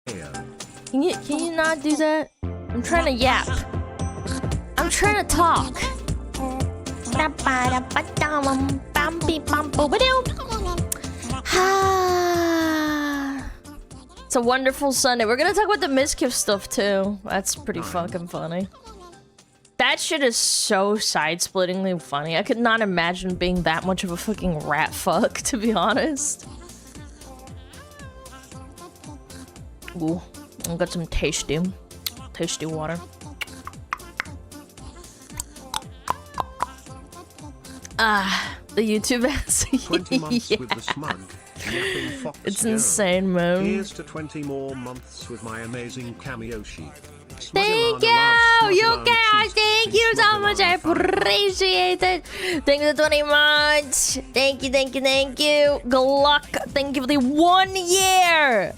Can you not do that? I'm trying to yap. I'm trying to talk. It's a wonderful Sunday. We're gonna talk about the Miskiff stuff too. That's pretty fucking funny. That shit is so side-splittingly funny. I could not imagine being that much of a fucking rat fuck, to be honest. Ooh, I got some tasty water. The YouTube ads. 20 months Yeah. with the smug. Yapping Fox It's Girl. insane, man. Here's to 20 more months with my amazing cameo sheet. Thank you, guys. Thank you so much. I appreciate it. Thank you for the 20 months. Thank you. Good luck. Thank you for the 1 year.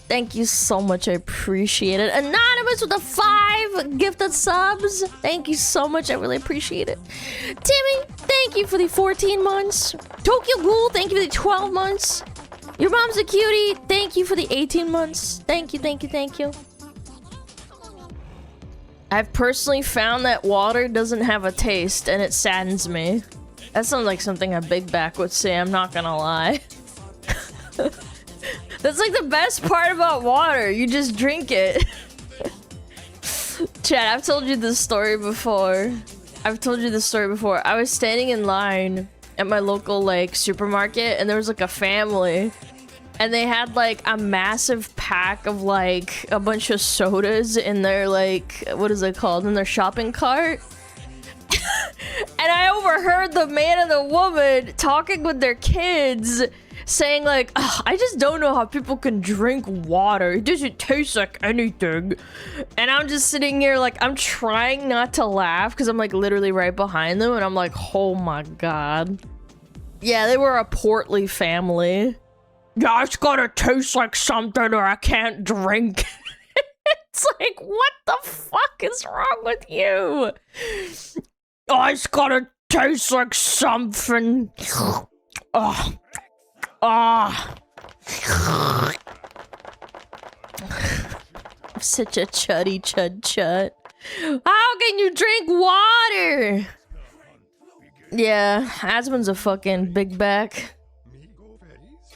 Thank you so much. I appreciate it. Anonymous with the 5 gifted subs. Thank you so much. I really appreciate it. Timmy, thank you for the 14 months. Tokyo Ghoul, thank you for the 12 months. Your mom's a cutie. Thank you for the 18 months. Thank you. I've personally found that water doesn't have a taste, and it saddens me. That sounds like something a big back would say, I'm not gonna lie. That's like the best part about water. You just drink it. Chad, I've told you this story before. I was standing in line at my local, like, supermarket, and there was, like, a family. And they had, like, a massive pack of, like, a bunch of sodas in their, like, what is it called? In their shopping cart. And I overheard the man and the woman talking with their kids, saying, like, I just don't know how people can drink water. It doesn't taste like anything. And I'm just sitting here, like, I'm trying not to laugh, because I'm, like, literally right behind them, and I'm like, oh my god. Yeah, they were a portly family. Yeah, it's gotta taste like something or I can't drink. It's like, what the fuck is wrong with you? Oh, it's gotta taste like something. Oh. I'm such a chuddy chud. How can you drink water? Yeah, Asmon's a fucking big back.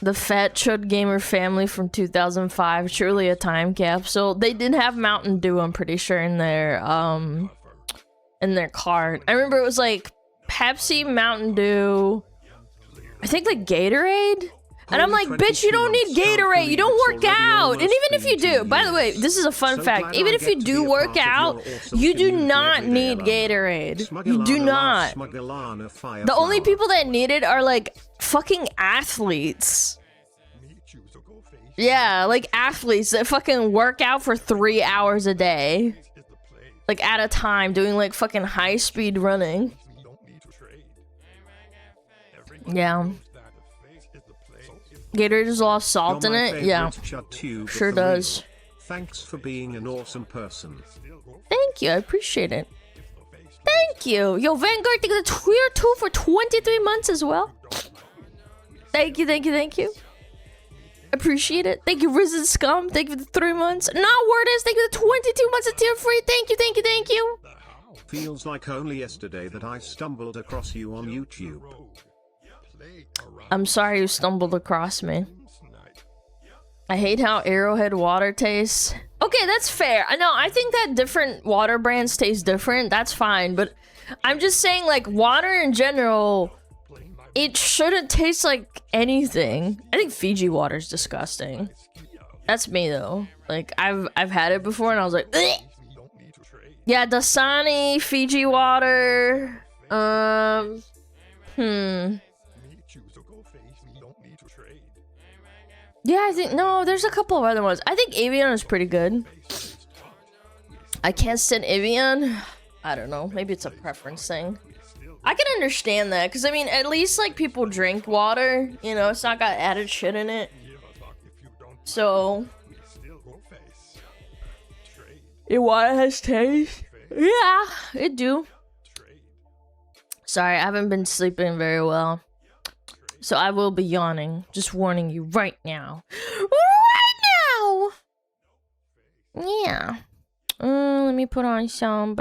The Fat Chud Gamer family from 2005, surely a time capsule. They did have Mountain Dew, I'm pretty sure, in their cart. I remember it was like Pepsi, Mountain Dew, I think like Gatorade. And I'm like, bitch, you don't need Gatorade, you don't work out. And even if you do, by the way, this is a fun fact, even if you do work out, you do not need Gatorade. You do not. The only people that need it are like fucking athletes. Yeah, like athletes that fucking work out for 3 hours a day. Like at a time, doing like fucking high speed running. Yeah. Gatorade has a lot of salt in it. Yeah, sure does. Thanks for being an awesome person. Thank you, I appreciate it. Thank you. Yo, Vanguard, thank you the tier 2 for 23 months as well. Thank you. Appreciate it. Thank you, Risen Scum. Thank you for the 3 months. Not Worders, thank you for the 22 months of tier free. Thank you. Feels like only yesterday that I stumbled across you on YouTube. I'm sorry you stumbled across me. I hate how Arrowhead water tastes. Okay, that's fair. I know, I think that different water brands taste different. That's fine, but I'm just saying, like, water in general, it shouldn't taste like anything. I think Fiji water's disgusting. That's me, though. Like, I've had it before, and I was like, ugh! Yeah, Dasani, Fiji water, Yeah, I think, no, there's a couple of other ones. I think Evian is pretty good. I can't stand Evian. I don't know, maybe it's a preference thing. I can understand that, because I mean, at least like people drink water, you know, it's not got added shit in it. So, your water has taste? Yeah, it do. Sorry, I haven't been sleeping very well. So I will be yawning. Just warning you right now. Right now! Yeah. Let me put on some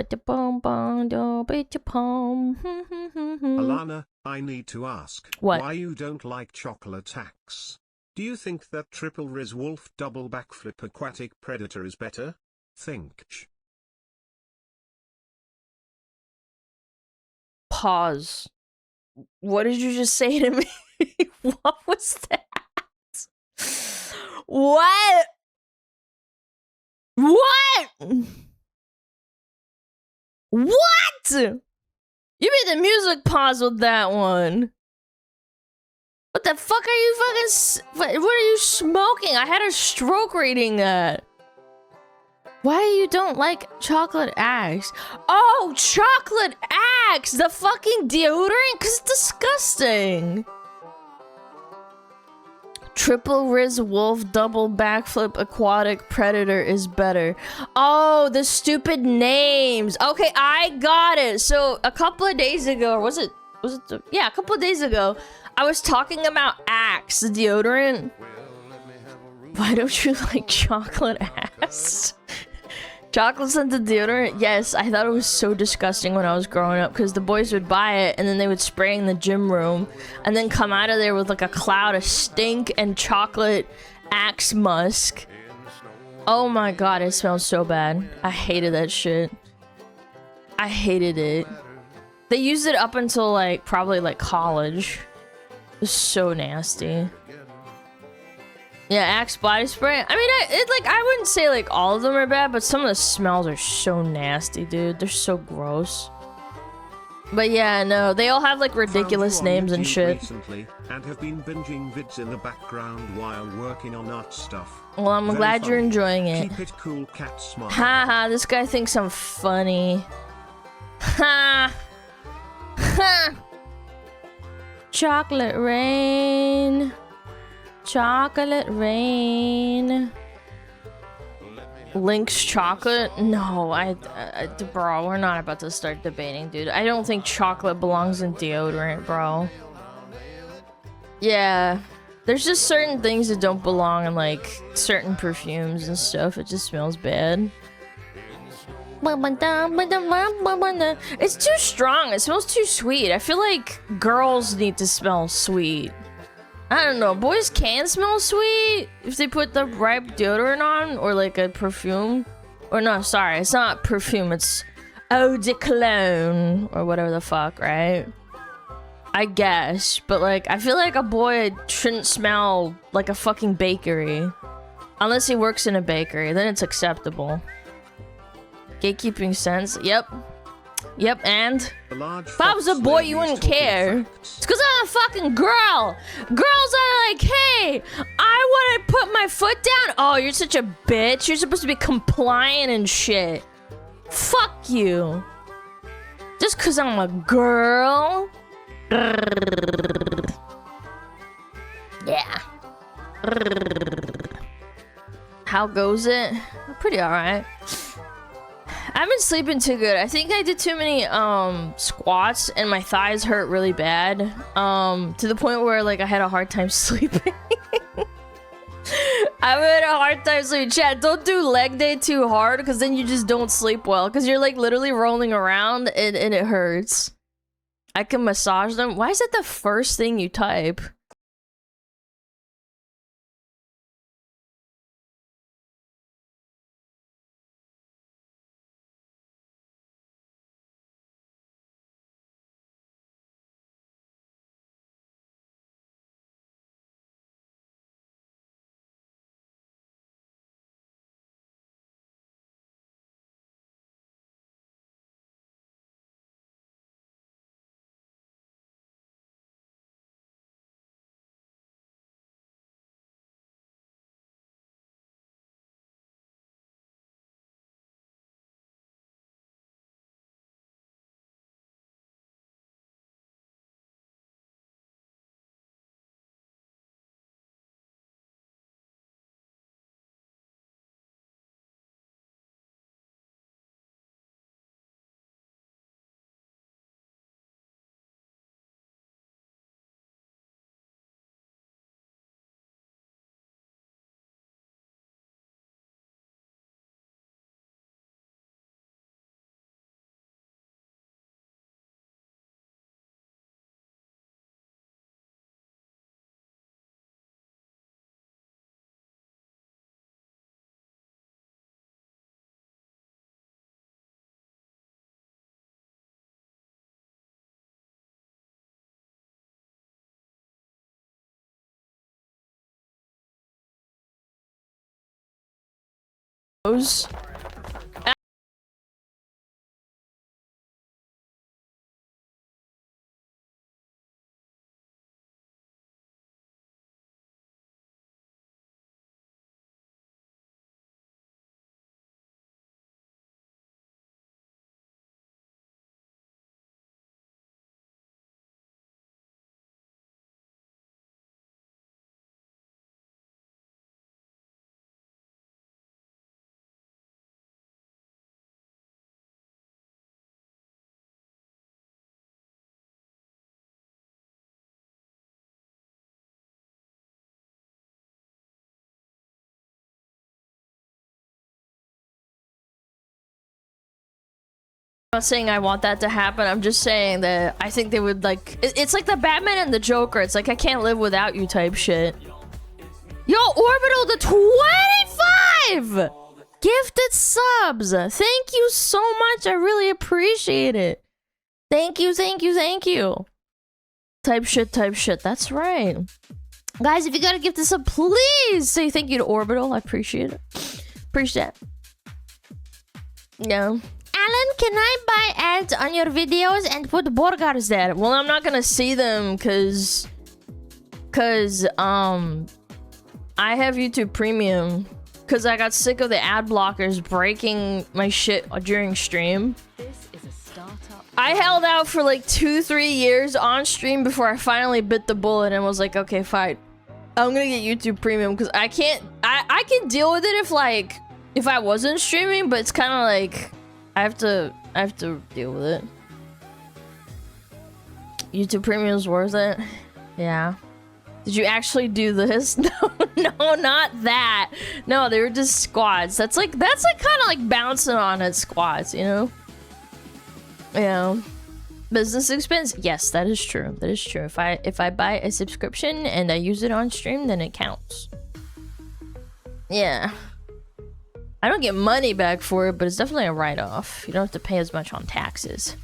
Alana, I need to ask What? why you don't like chocolate axe. Do you think that triple Riz Wolf double backflip aquatic predator is better? Think. Pause. What did you just say to me? What was that? What? What? What? You made the music pause with that one. What the fuck are you what are you smoking? I had a stroke reading that. Why you don't like chocolate Axe? Oh, chocolate Axe! The fucking deodorant? Cause it's disgusting. Triple Riz Wolf double backflip aquatic predator is better. Oh, the stupid names. Okay, I got it. So a couple of days ago, or was it yeah, a couple of days ago, I was talking about Axe, the deodorant. Why don't you like chocolate ass? Chocolate scented deodorant? Yes, I thought it was so disgusting when I was growing up because the boys would buy it and then they would spray in the gym room and then come out of there with like a cloud of stink and chocolate Axe musk. Oh my god, it smells so bad. I hated that shit. I hated it. They used it up until like probably like college. It was so nasty. Yeah, Axe body spray. I mean, I wouldn't say like all of them are bad, but some of the smells are so nasty, dude. They're so gross. But yeah, no, they all have like ridiculous names and shit. Recently, and have been binging vids in the background while working on art stuff. Well, I'm Very glad you're funny. enjoying it. Keep it cool, cat smile. Haha, this guy thinks I'm funny. Ha! Ha! Chocolate rain. Chocolate rain. Lynx chocolate? No, bro, we're not about to start debating, dude. I don't think chocolate belongs in deodorant, bro. Yeah, there's just certain things that don't belong in like certain perfumes and stuff. It just smells bad. It's too strong. It smells too sweet. I feel like girls need to smell sweet. I don't know, boys can smell sweet if they put the right deodorant on or like a perfume. Or no, sorry, it's not perfume, it's eau de cologne or whatever the fuck, right? I guess, but like, I feel like a boy shouldn't smell like a fucking bakery. Unless he works in a bakery, then it's acceptable. Gatekeeping sense, yep. Yep, and if I was a boy, you wouldn't care. It's because I'm a fucking girl. Girls are like, hey, I want to put my foot down. Oh, you're such a bitch. You're supposed to be compliant and shit. Fuck you. Just because I'm a girl. Yeah. How goes it? Pretty alright. I've been sleeping too good. I think I did too many squats and my thighs hurt really bad. To the point where like I had a hard time sleeping. I had a hard time sleeping. Chat, don't do leg day too hard because then you just don't sleep well. Because you're like literally rolling around and it hurts. I can massage them. Why is that the first thing you type? I'm not saying I want that to happen. I'm just saying that I think they would like. It's like the Batman and the Joker. It's like I can't live without you type shit. Yo, Orbital to 25 gifted subs. Thank you so much. I really appreciate it. Thank you, thank you, thank you. Type shit, type shit. That's right. Guys, if you got a gift sub, please say thank you to Orbital. I appreciate it. Appreciate it. No. Alan, can I buy ads on your videos and put burgers there? Well, I'm not gonna see them cause I have YouTube Premium because I got sick of the ad blockers breaking my shit during stream. This is a startup. I held out for like 2-3 years on stream before I finally bit the bullet and was like, okay, fine. I'm gonna get YouTube Premium because I can deal with it if I wasn't streaming, but it's kind of like I have to deal with it. YouTube Premium is worth it. Yeah. Did you actually do this? No, not that. No, they were just squats. That's like kind of like bouncing on it squats, you know? Yeah. Business expense? Yes, that is true. That is true. If I buy a subscription and I use it on stream, then it counts. Yeah. I don't get money back for it, but it's definitely a write-off. You don't have to pay as much on taxes.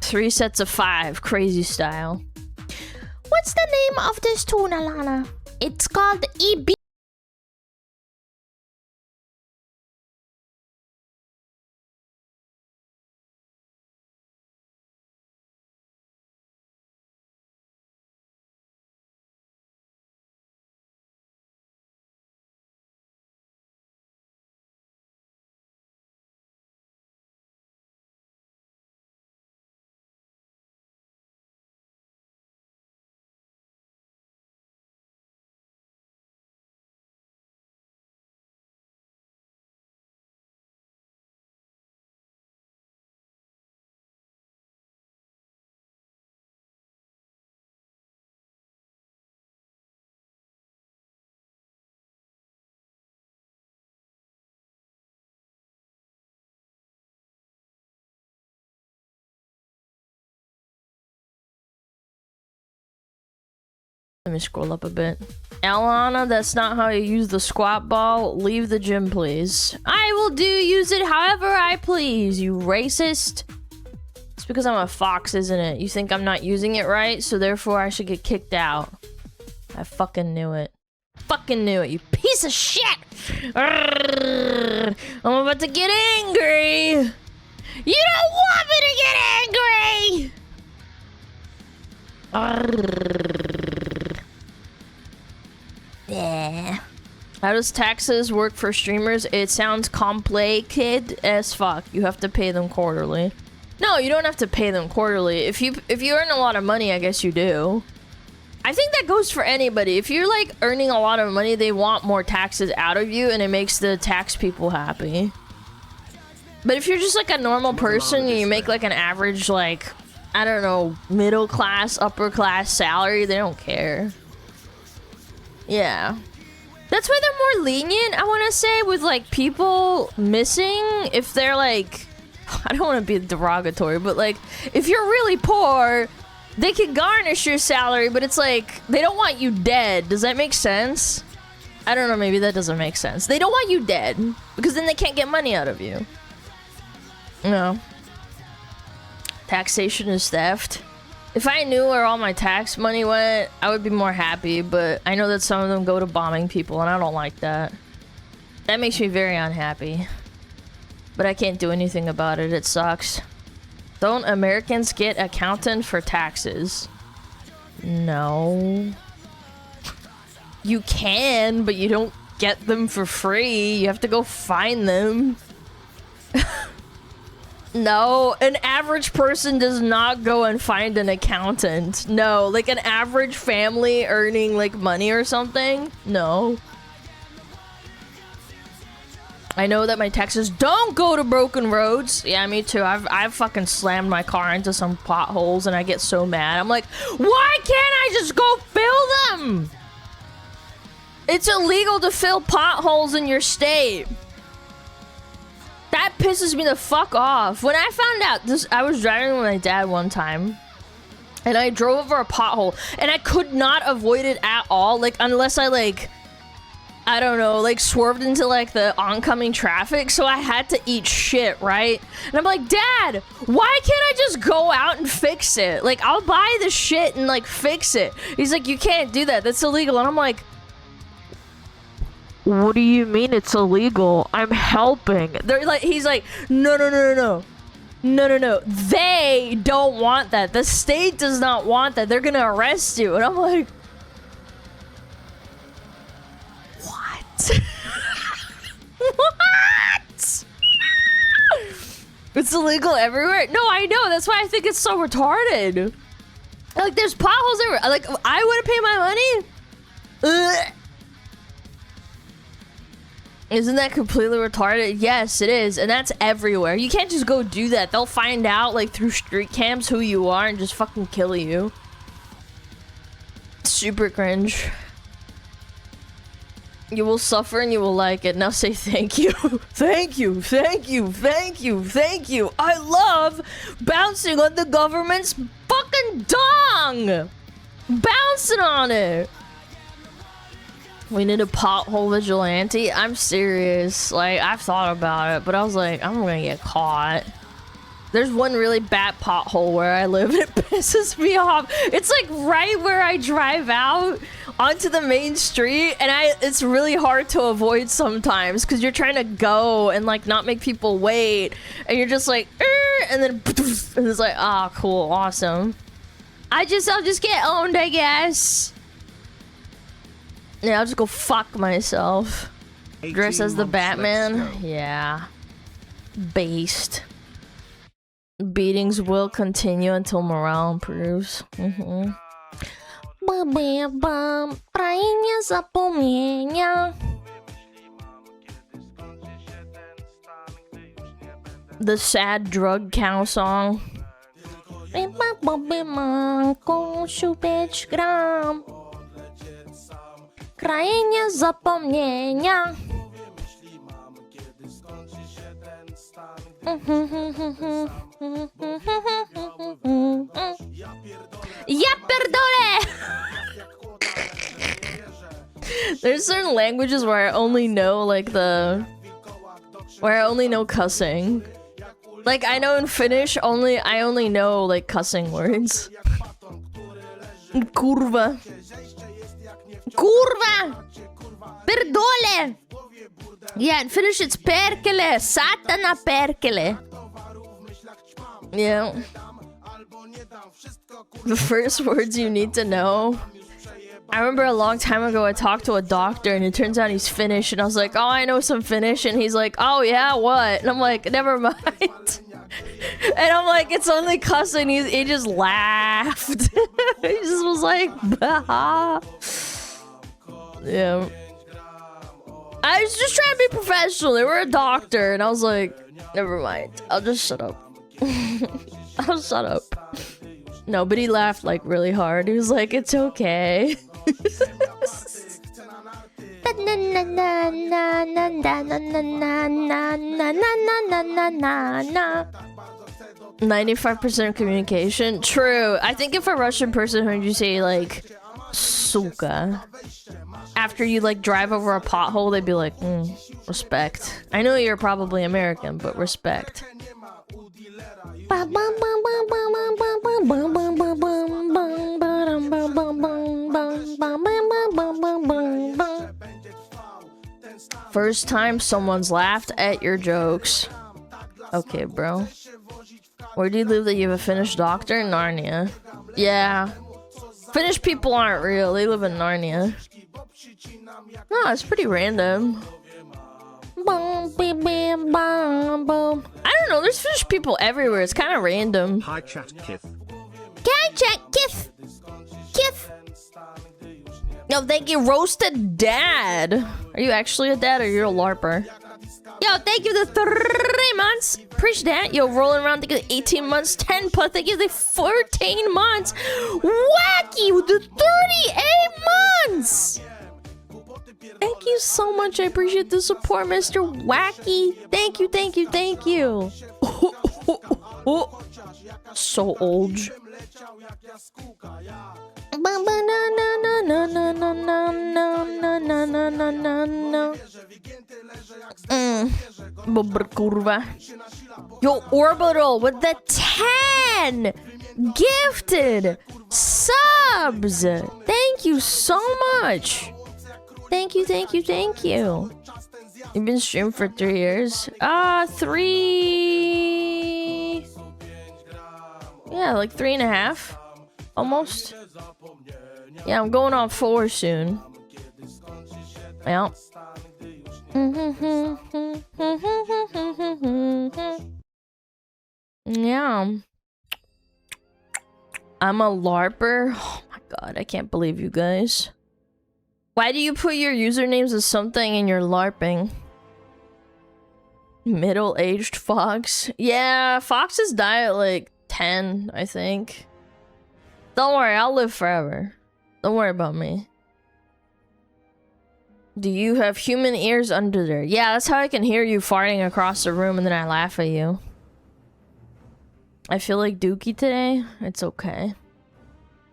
3 sets of 5, crazy style. What's the name of this tuna, Lana? It's called EB. Let me scroll up a bit. Alana, that's not how you use the squat ball. Leave the gym, please. I will use it however I please, you racist. It's because I'm a fox, isn't it? You think I'm not using it right, so therefore I should get kicked out. I fucking knew it. Fucking knew it, you piece of shit! Arrgh, I'm about to get angry! You don't want me to get angry! Arrgh. Yeah. How does taxes work for streamers? It sounds complicated as fuck. You have to pay them quarterly. No, you don't have to pay them quarterly. If you earn a lot of money, I guess you do. I think that goes for anybody. If you're like earning a lot of money, they want more taxes out of you and it makes the tax people happy. But if you're just like a normal person and you make like an average like, I don't know, middle class, upper class salary, they don't care. Yeah. That's why they're more lenient, I want to say, with like people missing. If they're like, I don't want to be derogatory, but like if you're really poor, they can garnish your salary, but it's like they don't want you dead. Does that make sense? I don't know, maybe that doesn't make sense. They don't want you dead because then they can't get money out of you. No. Taxation is theft. If I knew where all my tax money went, I would be more happy, but I know that some of them go to bombing people, and I don't like that. That makes me very unhappy. But I can't do anything about it. It sucks. Don't Americans get accountant for taxes? No. You can, but you don't get them for free. You have to go find them. No, an average person does not go and find an accountant. No, like an average family earning like money or something. No. I know that my taxes don't go to broken roads. Yeah, me too. I've fucking slammed my car into some potholes and I get so mad. I'm like, why can't I just go fill them? It's illegal to fill potholes in your state. That pisses me the fuck off. When I found out this, I was driving with my dad one time and I drove over a pothole and I could not avoid it at all. Like, unless I like, I don't know, like swerved into like the oncoming traffic. So I had to eat shit, right? And I'm like, Dad, why can't I just go out and fix it? Like, I'll buy the shit and like fix it. He's like, you can't do that. That's illegal. And I'm like, what do you mean it's illegal? I'm helping. They're like, he's like, no. They don't want that. The state does not want that. They're gonna arrest you. And I'm like, what? What? It's illegal everywhere? No, I know. That's why I think it's so retarded. Like, there's potholes everywhere. Like, I wouldn't pay my money? Ugh. Isn't that completely retarded? Yes, it is. And that's everywhere. You can't just go do that. They'll find out, like, through street cams who you are and just fucking kill you. Super cringe. You will suffer and you will like it. Now say thank you. Thank you. Thank you. Thank you. Thank you. I love bouncing on the government's fucking dong. Bouncing on it. We need a pothole vigilante. I'm serious. Like, I've thought about it, but I was like, I'm gonna get caught. There's one really bad pothole where I live and it pisses me off. It's like right where I drive out onto the main street, and it's really hard to avoid sometimes because you're trying to go and like not make people wait, and you're just like, and then and it's like, ah, oh, cool, awesome. I'll just get owned, I guess. Yeah, I'll just go fuck myself. Dress as the Batman. Yeah. Based. Beatings will continue until morale improves. The sad drug cow song. Krainę zapomnienia. Ja pierdolę! There's certain languages where I only know like where I only know cussing. Like, I know in Finnish I only know like cussing words. Kurwa. Kurva! Perdole! Yeah, in Finnish it's perkele. Satana perkele. Yeah. The first words you need to know. I remember a long time ago I talked to a doctor and it turns out he's Finnish, and I was like, oh, I know some Finnish, and he's like, oh yeah, what? And I'm like, never mind. And I'm like, it's only cussing. He just laughed. He just was like, bah. Yeah. I was just trying to be professional. They were a doctor, and I was like, never mind. I'll just shut up. I'll shut up. No, but he laughed like really hard. He was like, it's okay. 95% communication. True. I think if a Russian person heard you say like suka after you like drive over a pothole, they'd be like, respect. I know you're probably American, but respect. First time someone's laughed at your jokes. Okay, bro. Where do you live that you have a Finnish doctor? In Narnia. Yeah. Finnish people aren't real. They live in Narnia. No, it's pretty random. I don't know. There's Finnish people everywhere. It's kind of random. Hi chat Kith. Hi chat Kith. Kith. No, thank you, Roasted Dad. Are you actually a dad or you're a LARPer? Yo, thank you the 3 months. Appreciate that. Yo, rolling around thank you the 18 months. 10 plus, thank you the 14 months. Wacky with the 38 months. Thank you so much. I appreciate the support, Mr. Wacky. Thank you, thank you, thank you. So old. Kurva. Yo, Orbital with the 10 gifted subs. Thank you so much. Thank you, thank you, thank you. You've been streaming for 3 years? 3... Yeah, like 3.5. Almost. Yeah, I'm going on 4 soon. Yeah. Yeah. I'm a LARPer. Oh my god, I can't believe you guys. Why do you put your usernames as something in your LARPing? Middle-aged fox. Yeah, foxes die at like 10, I think. Don't worry, I'll live forever. Don't worry about me. Do you have human ears under there? Yeah, that's how I can hear you farting across the room and then I laugh at you. I feel like Dookie today. It's okay.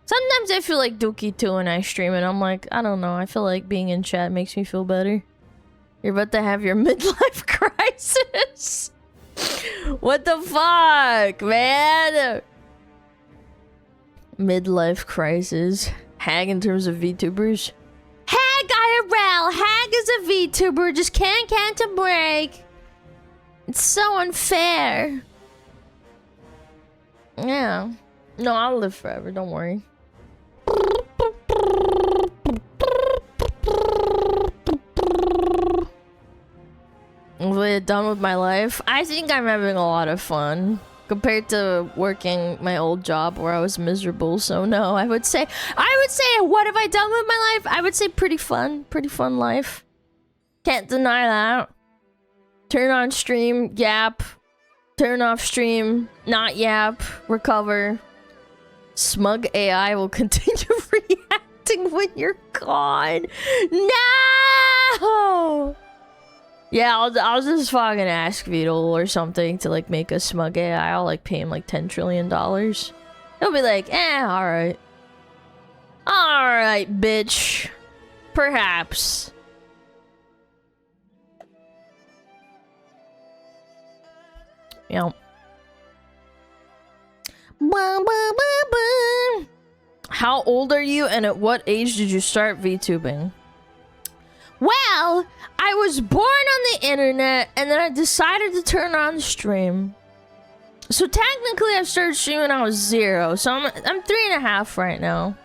Sometimes I feel like Dookie too when I stream and I'm like, I don't know. I feel like being in chat makes me feel better. You're about to have your midlife crisis. What the fuck, man? Midlife crisis. Hag in terms of VTubers. Hag IRL. Hag is a VTuber. Just can't to break. It's so unfair. Yeah. No, I'll live forever. Don't worry. I'm done with my life. I think I'm having a lot of fun compared to working my old job where I was miserable. So no, I would say, what have I done with my life? I would say pretty fun life. Can't deny that. Turn on stream, yap. Turn off stream, not yap. Recover. Smug AI will continue reacting when you're gone. No! Yeah, I'll just fucking ask Beetle or something to like make a smug AI. I'll like pay him like $10 trillion. He'll be like, alright. Alright, bitch. Perhaps. Yeah. How old are you and at what age did you start VTubing? Well, I was born on the internet and then I decided to turn on the stream. So technically I started streaming when I was 0. So I'm 3.5 right now.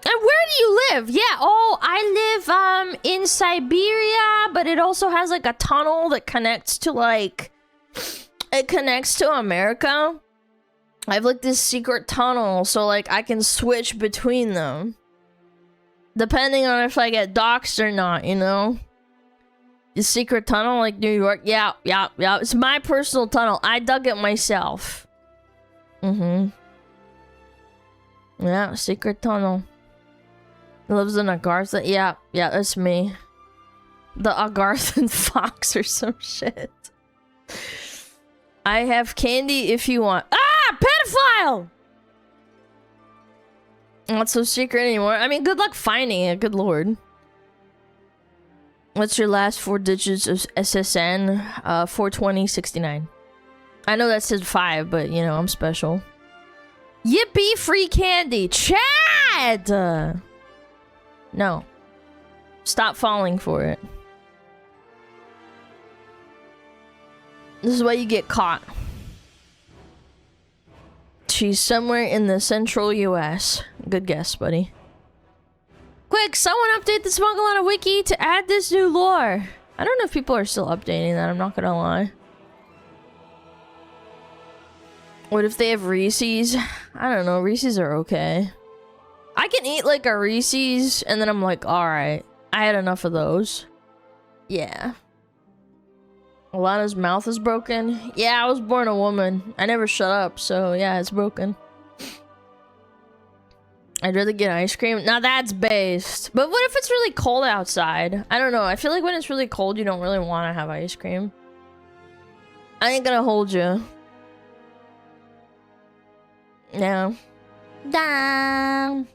And where do you live? Yeah, oh, I live in Siberia, but it also has like a tunnel that connects to like America. I have like this secret tunnel, so like I can switch between them. Depending on if I get doxxed or not, you know? The secret tunnel, like New York. Yeah. It's my personal tunnel. I dug it myself. Yeah, secret tunnel. Lives in Agartha. Yeah, that's me. The Agarthan fox or some shit. I have candy if you want. Ah! Pedophile! Not so secret anymore. I mean, good luck finding it. Good lord. What's your last 4 digits of SSN? 42069. I know that said 5, but you know, I'm special. Yippee, free candy. Chad! No. Stop falling for it. This is why you get caught. She's somewhere in the central US. Good guess, buddy. Quick, someone update the SmugAlana wiki to add this new lore. I don't know if people are still updating that, I'm not gonna lie. What if they have Reese's? I don't know, Reese's are okay. I can eat like a Reese's and then I'm like, alright, I had enough of those. Yeah. Alana's mouth is broken. Yeah, I was born a woman. I never shut up, so yeah, it's broken. I'd rather get ice cream. Now that's based. But what if it's really cold outside? I don't know. I feel like when it's really cold, you don't really want to have ice cream. I ain't gonna hold you. No. Down.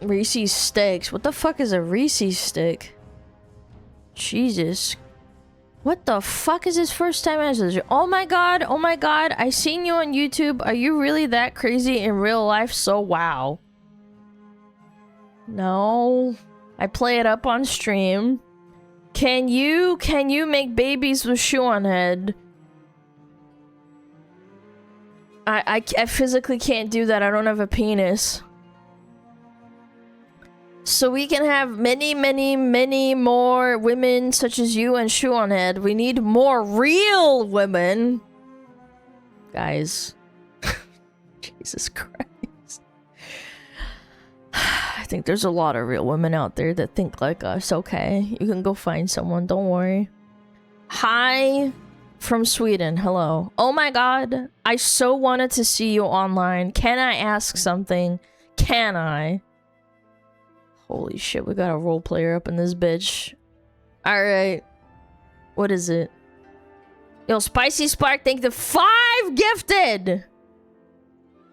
Reese's sticks. What the fuck is a Reese's stick? Jesus. What the fuck is his first time message? Oh my god, I seen you on YouTube. Are you really that crazy in real life? So wow. No. I play it up on stream. Can you make babies with shoe on head? I physically can't do that. I don't have a penis. So we can have many more women such as you and shoe on head. We need more real women. Guys. Jesus Christ. I think there's a lot of real women out there that think like us, okay? You can go find someone, don't worry. Hi from Sweden, hello. Oh my god, I so wanted to see you online. Can I ask something? Can I? Holy shit, we got a role player up in this bitch. Alright. What is it? Yo, Spicy Spark, thank you. 5 gifted!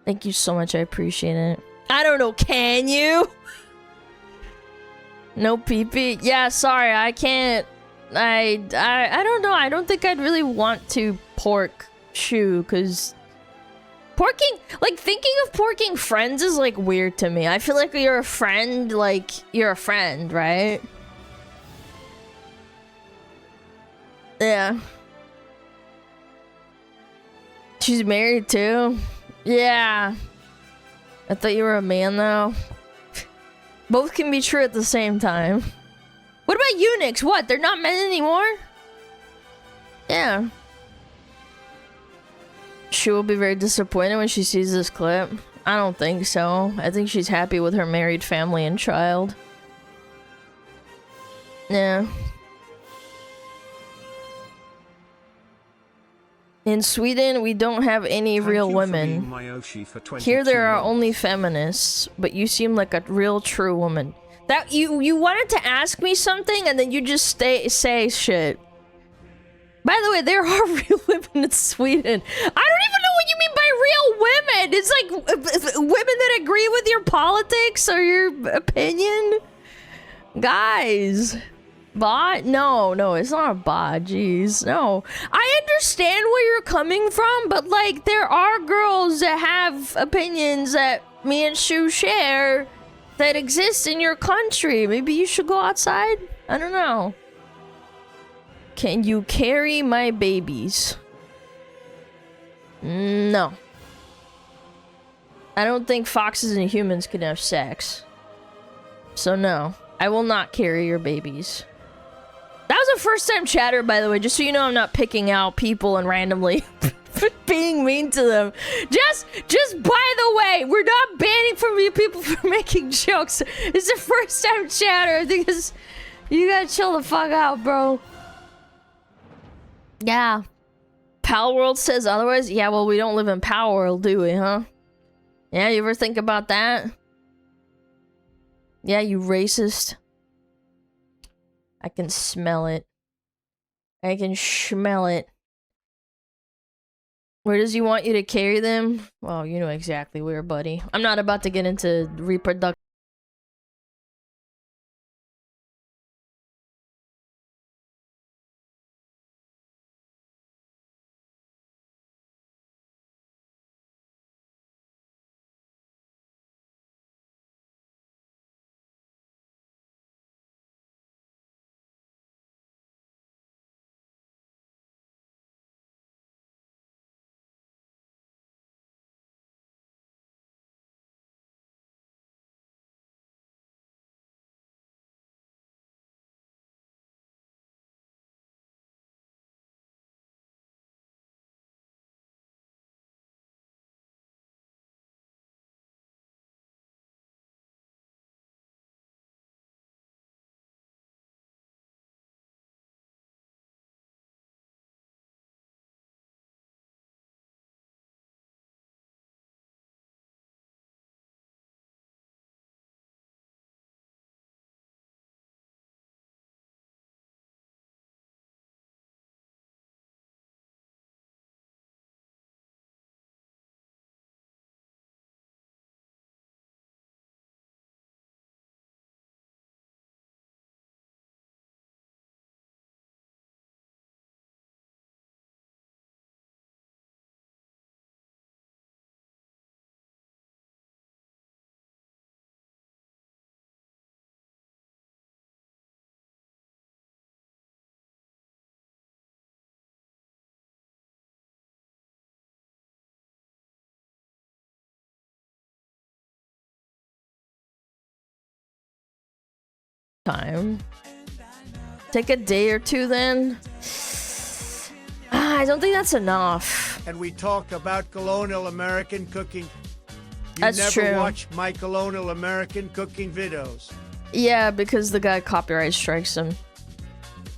Thank you so much, I appreciate it. I don't know, can you? No pee-pee? Yeah, sorry, I can't. I don't know, I don't think I'd really want to pork shoe, because porking, like, thinking of porking friends is, like, weird to me. I feel like you're a friend, like, you're a friend, right? Yeah. She's married, too? Yeah. I thought you were a man, though. Both can be true at the same time. What about eunuchs? What, they're not men anymore? Yeah. She will be very disappointed when she sees this clip. I don't think so. I think she's happy with her married family and child. Yeah. In Sweden, we don't have any real women. Here there are only feminists, but you seem like a real true woman. That you wanted to ask me something and then you just say shit. By the way, there are real women in Sweden. I don't even know what you mean by real women. It's like women that agree with your politics or your opinion. Guys, bot? No, it's not a bot. Jeez, no. I understand where you're coming from, but like there are girls that have opinions that me and Shu share that exist in your country. Maybe you should go outside? I don't know. Can you carry my babies? No. I don't think foxes and humans can have sex. So no, I will not carry your babies. That was a first time chatter, by the way, just so you know I'm not picking out people and randomly being mean to them. Just by the way, we're not banning from you people for making jokes. It's a first time chatter. I think it's, you gotta chill the fuck out, bro. Yeah. Pal World says otherwise? Yeah, well, we don't live in Pal World, do we, huh? Yeah, you ever think about that? Yeah, you racist. I can smell it. I can smell it. Where does he want you to carry them? Well, you know exactly where, buddy. I'm not about to get into reproduction. time. Take a day or two then. I don't think that's enough. And we talk about colonial American cooking. You That's never true. watch my colonial American cooking videos. Yeah, because the guy copyright strikes him.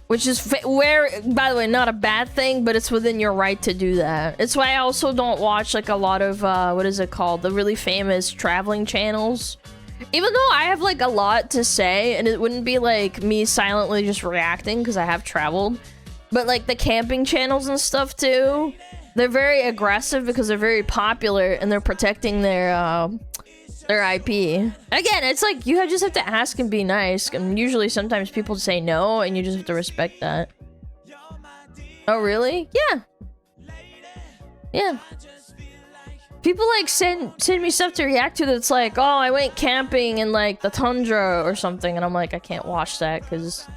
Which is where, by the way, not a bad thing, but it's within your right to do that. It's why I also don't watch like a lot of, what is it called? The really famous traveling channels. Even though I have like a lot to say, and it wouldn't be like me silently just reacting because I have traveled. But like the camping channels and stuff too, they're very aggressive because they're very popular and they're protecting their IP. Again, it's like you just have to ask and be nice, and usually sometimes people say no and you just have to respect that. Oh really? Yeah. Yeah. People like send me stuff to react to that's like, oh, I went camping in like the tundra or something, and I'm like, I can't watch that because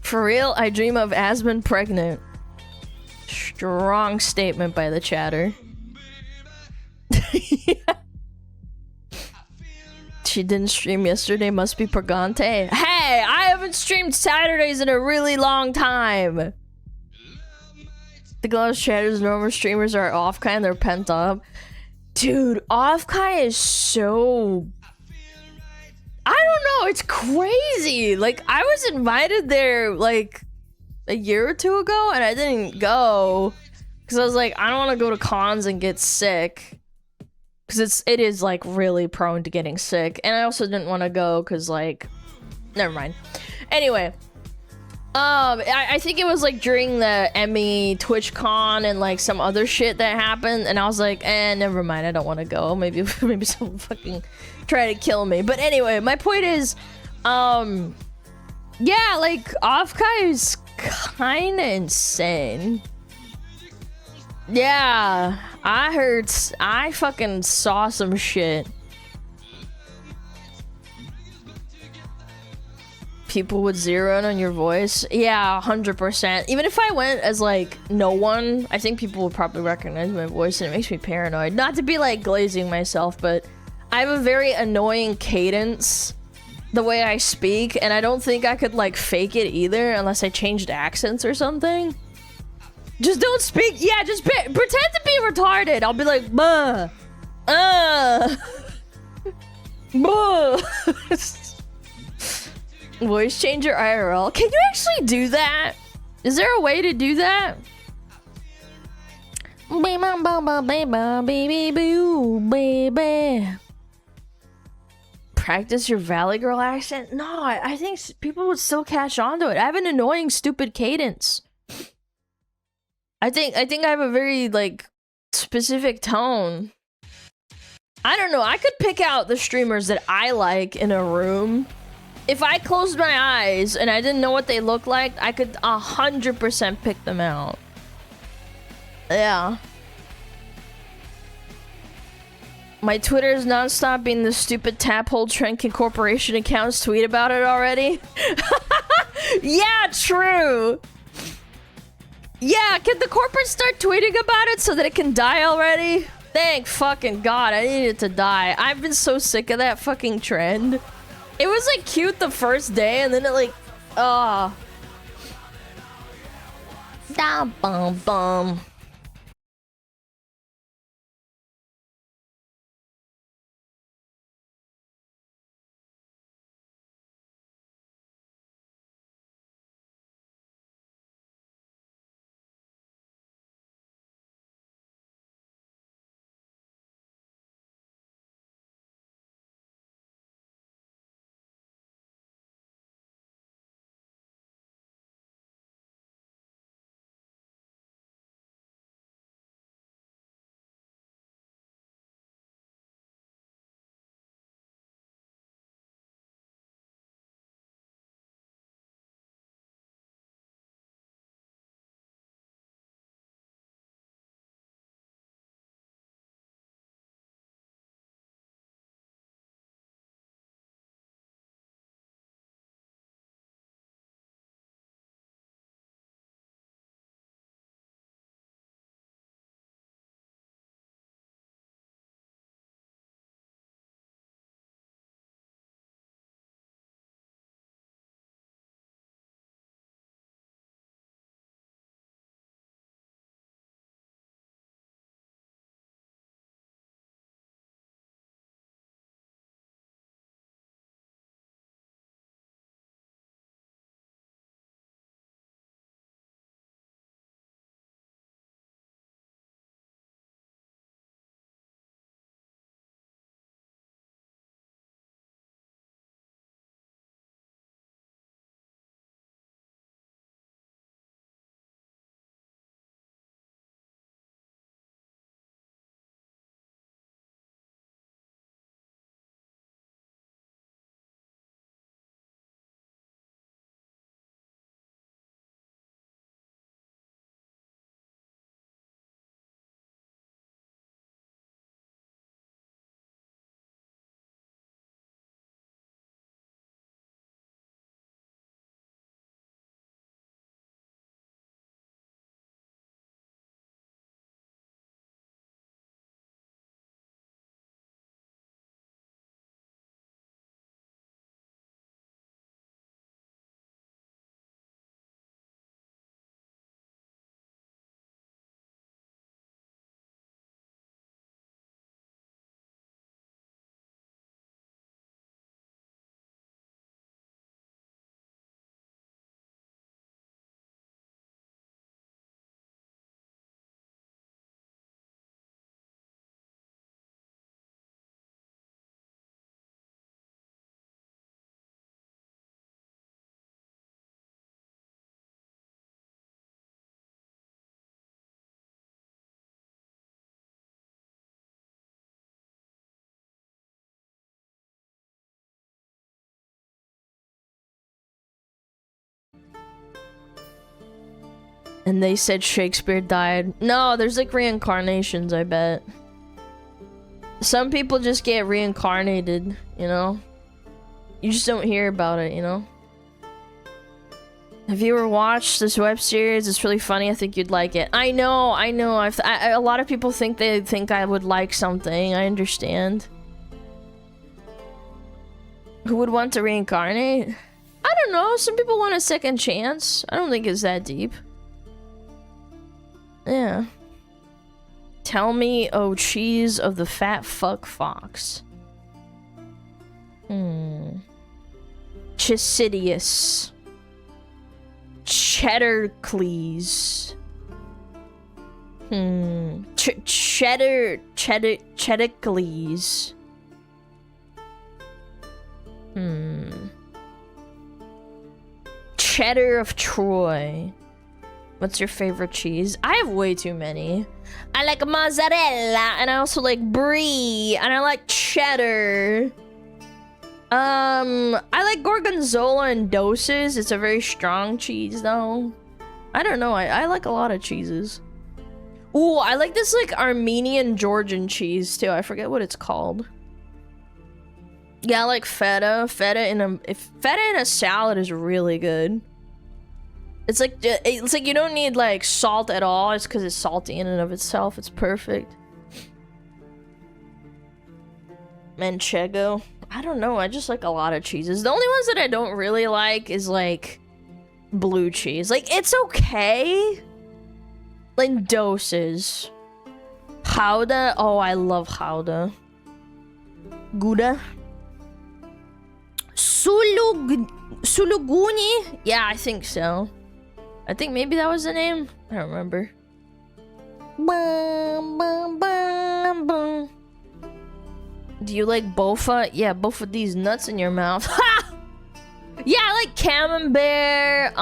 for real, I dream of Asmund pregnant. Strong statement by the chatter. She didn't stream yesterday, must be Purgante. Hey, I haven't streamed Saturdays in a really long time. The gloves chatters, normal streamers are off kind, they're pent up. Dude, off kind is so... I don't know, it's crazy. Like, I was invited there like a year or two ago and I didn't go because I was like, I don't want to go to cons and get sick because it is like really prone to getting sick, and I also didn't want to go because like, never mind. Anyway, I think it was like during the Emmy TwitchCon and like some other shit that happened, and I was like, never mind, I don't want to go. Maybe someone fucking try to kill me. But anyway, my point is, yeah, like Offkai is kind of insane. Yeah, I fucking saw some shit. People would zero in on your voice. Yeah, 100%. Even if I went as like no one, I think people would probably recognize my voice, and it makes me paranoid. Not to be like glazing myself, but I have a very annoying cadence the way I speak, and I don't think I could like fake it either unless I changed accents or something. Just don't speak. Yeah, just pretend to be retarded. I'll be like, buh, buh. Voice changer IRL. Can you actually do that? Is there a way to do that? Baby. Practice your Valley Girl accent? No, I think people would still catch on to it. I have an annoying, stupid cadence. I think I have a very, like, specific tone. I don't know. I could pick out the streamers that I like in a room. If I closed my eyes and I didn't know what they looked like, I could 100% pick them out. Yeah. My Twitter is nonstop being the stupid Taphole Trenkin Corporation accounts tweet about it already. Yeah, true. Yeah, can the corporate start tweeting about it so that it can die already? Thank fucking God, I need it to die. I've been so sick of that fucking trend. It was like cute the first day, and then it like, da bum bum. And they said Shakespeare died. No, there's like reincarnations, I bet. Some people just get reincarnated, you know? You just don't hear about it, you know? Have you ever watched this web series? It's really funny. I think you'd like it. I know. A lot of people think they think I would like something. I understand. Who would want to reincarnate? I don't know. Some people want a second chance. I don't think it's that deep. Yeah. Tell me, oh cheese of the fat fuck fox. Chisidius. Cheddarcles. Cheddarcles. Cheddar of Troy. What's your favorite cheese? I have way too many. I like mozzarella, and I also like brie, and I like cheddar. I like gorgonzola in doses. It's a very strong cheese, though. I don't know. I like a lot of cheeses. Ooh, I like this like Armenian Georgian cheese too. I forget what it's called. Yeah, I like feta. Feta in a salad is really good. It's like you don't need like salt at all. It's because it's salty in and of itself. It's perfect. Manchego. I don't know. I just like a lot of cheeses. The only ones that I don't really like is like blue cheese. Like it's okay. Like doses. Gouda. Oh, I love Gouda. Gouda. Suluguni? Yeah, I think so. I think maybe that was the name. I don't remember. Do you like bofa? Yeah, both of these nuts in your mouth. Ha! Yeah, I like camembert.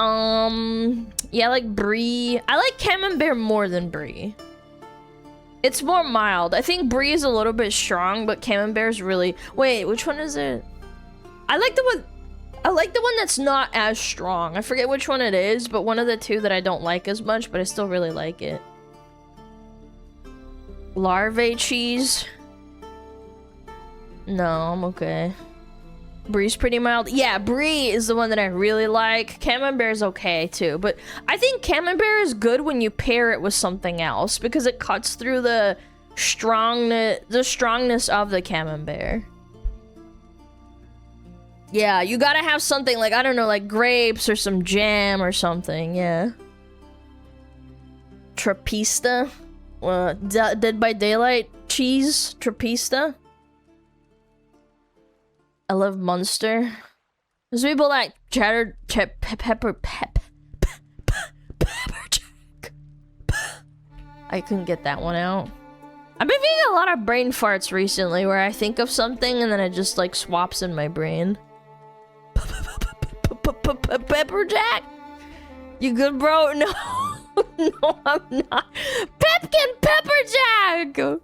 Yeah, I like brie. I like camembert more than brie. It's more mild. I think brie is a little bit strong, but camembert is really... Wait, which one is it? I like the one that's not as strong. I forget which one it is, but one of the two that I don't like as much, but I still really like it. Larvae cheese. No, I'm okay. Brie's pretty mild. Yeah, brie is the one that I really like. Camembert is okay too, but I think camembert is good when you pair it with something else because it cuts through the strongness of the camembert. Yeah, you gotta have something like, I don't know, like grapes or some jam or something, yeah. Trapista? Dead by Daylight cheese? Trapista? I love Munster. There's people like pepper jack. I couldn't get that one out. I've been feeling a lot of brain farts recently where I think of something and then it just like swaps in my brain. Pepper jack? You good, bro? No. No, I'm not. Pepkin pepper jack! Do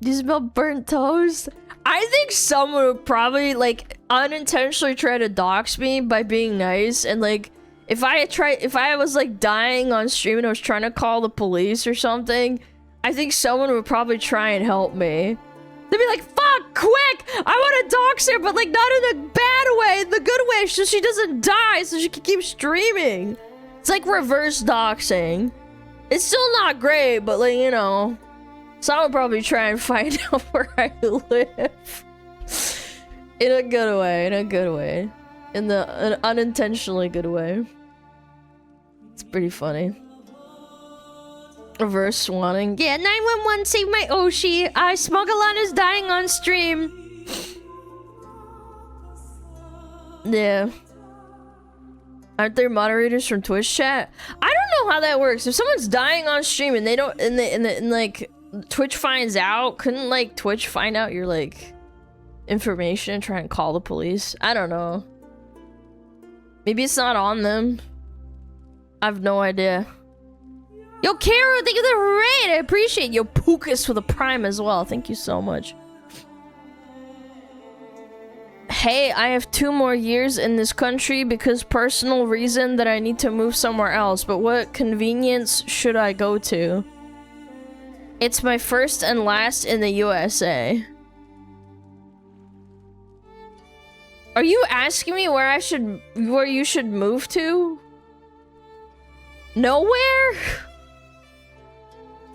you smell burnt toast? I think someone would probably like unintentionally try to dox me by being nice, and like if I was like dying on stream and I was trying to call the police or something, I think someone would probably try and help me. They'd be like, fuck, quick! I want to dox her, but like not in the bad way, in the good way, so she doesn't die, so she can keep streaming. It's like reverse doxing. It's still not great, but like, you know, someone would probably try and find out where I live. In a good way, in a good way. In an unintentionally good way. It's pretty funny. Reverse swanning. Yeah, 911, save my Oshi. SmugAlana's dying on stream. Yeah. Aren't there moderators from Twitch chat? I don't know how that works. If someone's dying on stream and they don't, and like Twitch finds out, couldn't like Twitch find out your like information and try and call the police? I don't know. Maybe it's not on them. I have no idea. Yo, Kara, thank you for the raid. I appreciate you. Pukas for the prime as well. Thank you so much. Hey, I have 2 more years in this country because personal reason that I need to move somewhere else, but what convenience should I go to? It's my first and last in the USA. Are you asking me where you should move to? Nowhere?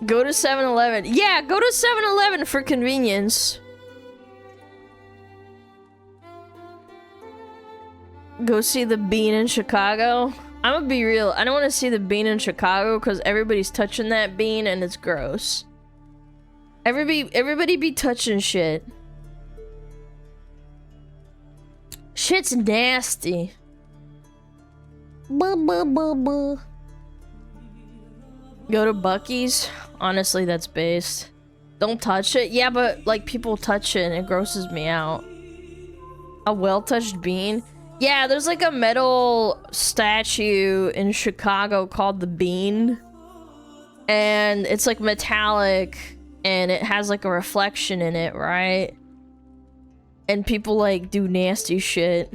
Go to 7-Eleven. Yeah, go to 7-Eleven for convenience. Go see the Bean in Chicago. I'm gonna be real. I don't want to see the Bean in Chicago because everybody's touching that bean and it's gross. Everybody be touching shit. Shit's nasty. Buh, buh, buh, buh. Go to Buc-ee's. Honestly, that's based. Don't touch it. Yeah, but like people touch it and it grosses me out. A well-touched bean. Yeah, there's like a metal statue in Chicago called the Bean. And it's like metallic and it has like a reflection in it, right? And people like do nasty shit.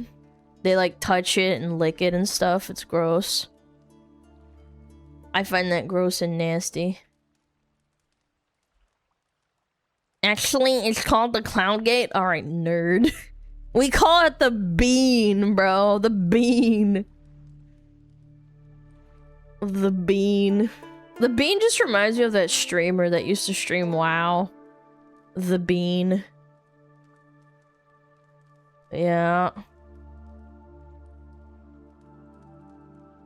They like touch it and lick it and stuff. It's gross. I find that gross and nasty. Actually, it's called the Clown Gate. Alright, nerd. We call it the Bean, bro. The Bean. The Bean. The Bean just reminds me of that streamer that used to stream WoW. The Bean. Yeah.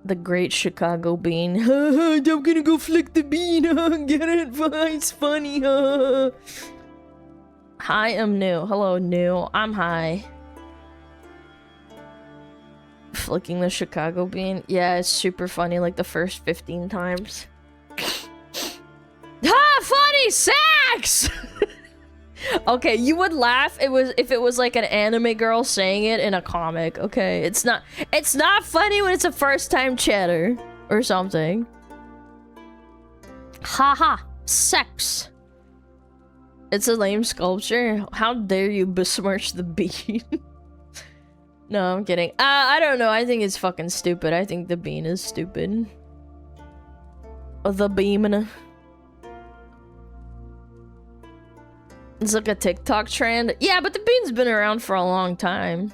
The Great Chicago Bean. I'm gonna go flick the bean. Get it? It's funny. Hi, I'm new. Hello, new. I'm high. Flicking the Chicago Bean. Yeah, it's super funny. Like the first 15 times. Funny sex. Okay, you would laugh if it was like an anime girl saying it in a comic. Okay, it's not funny when it's a first time chatter or something. Haha, sex. It's a lame sculpture. How dare you besmirch the bean? No, I'm kidding. I don't know. I think it's fucking stupid. I think the bean is stupid. The bean. It's like a TikTok trend. Yeah, but the bean's been around for a long time.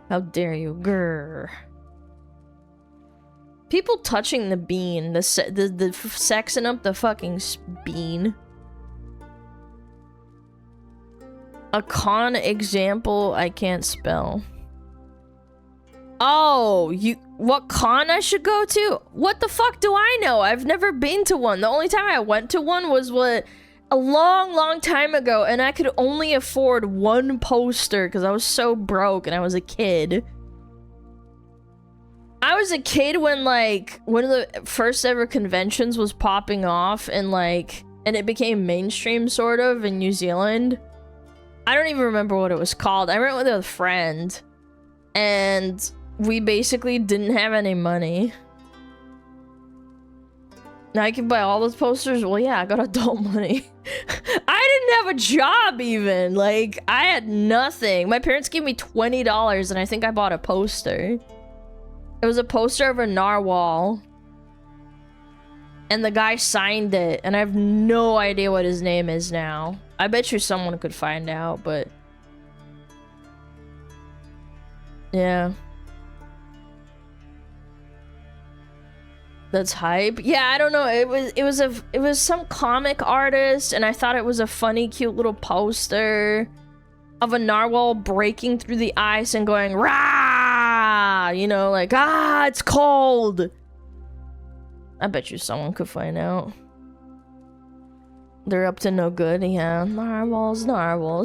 How dare you, grr. People touching the bean, the sexing up the fucking bean. A con example I can't spell. Oh, what con I should go to? What the fuck do I know? I've never been to one. The only time I went to one was a long time ago, and I could only afford one poster because I was so broke and I was a kid. I was a kid when like one of the first ever conventions was popping off and it became mainstream sort of in New Zealand. I don't even remember what it was called. I went with a friend and we basically didn't have any money. Now I can buy all those posters? Well, yeah, I got adult money. I didn't have a job even. Like, I had nothing. My parents gave me $20 and I think I bought a poster. It was a poster of a narwhal. And the guy signed it. And I have no idea what his name is now. I bet you someone could find out, but... yeah. That's hype. Yeah, I don't know. It was some comic artist, and I thought it was a funny, cute little poster of a narwhal breaking through the ice and going rah, you know, like it's cold. I bet you someone could find out. They're up to no good. Yeah, narwhals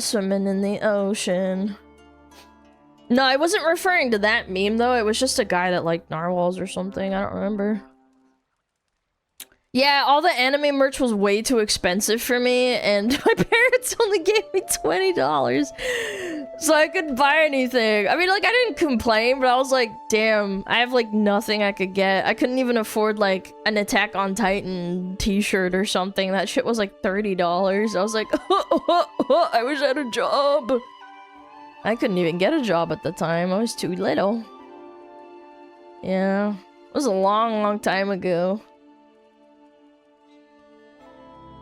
swimming in the ocean. No, I wasn't referring to that meme though. It was just a guy that liked narwhals or something. I don't remember. Yeah, all the anime merch was way too expensive for me, and my parents only gave me $20 so I could buy anything. I mean, like, I didn't complain, but I was like, damn, I have, like, nothing I could get. I couldn't even afford, like, an Attack on Titan t-shirt or something. That shit was, like, $30. I was like, I wish I had a job. I couldn't even get a job at the time. I was too little. Yeah. It was a long, long time ago.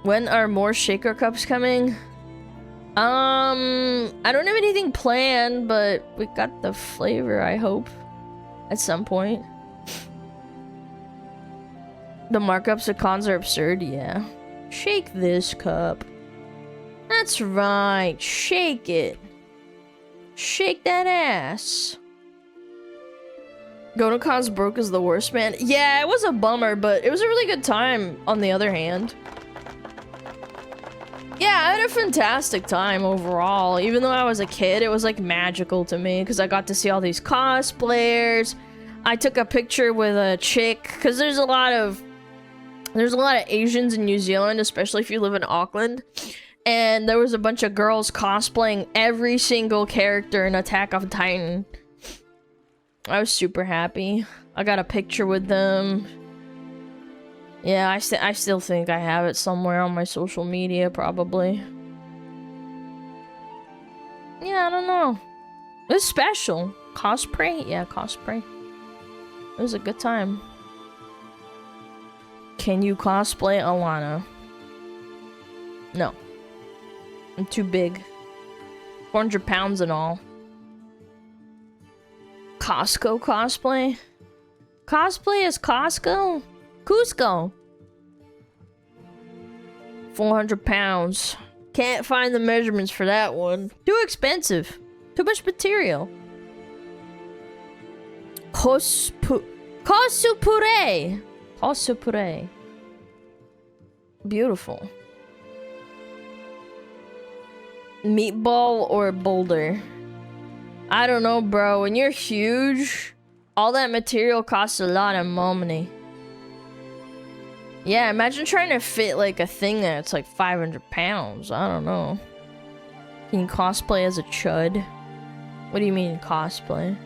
When are more shaker cups coming? I don't have anything planned, but we got the flavor, I hope. At some point. The markups of cons are absurd, yeah. Shake this cup. That's right. Shake it. Shake that ass. Going to cons broke is the worst, man. Yeah, it was a bummer, but it was a really good time on the other hand. Yeah, I had a fantastic time overall. Even though I was a kid, it was like magical to me because I got to see all these cosplayers. I took a picture with a chick because there's a lot of Asians in New Zealand, especially if you live in Auckland. And there was a bunch of girls cosplaying every single character in Attack on Titan. I was super happy. I got a picture with them. Yeah, I still think I have it somewhere on my social media, probably. Yeah, I don't know. It was special. Cosplay? Yeah, cosplay. It was a good time. Can you cosplay Alana? No. I'm too big. 400 pounds and all. Costco cosplay? Cosplay as Costco? Cusco. 400 pounds. Can't find the measurements for that one. Too expensive. Too much material. Cosupure. Cosupure. Beautiful. Meatball or boulder? I don't know, bro. When you're huge, all that material costs a lot of money. Yeah, imagine trying to fit like a thing that's like 500 pounds. I don't know. Can you cosplay as a chud? What do you mean cosplay?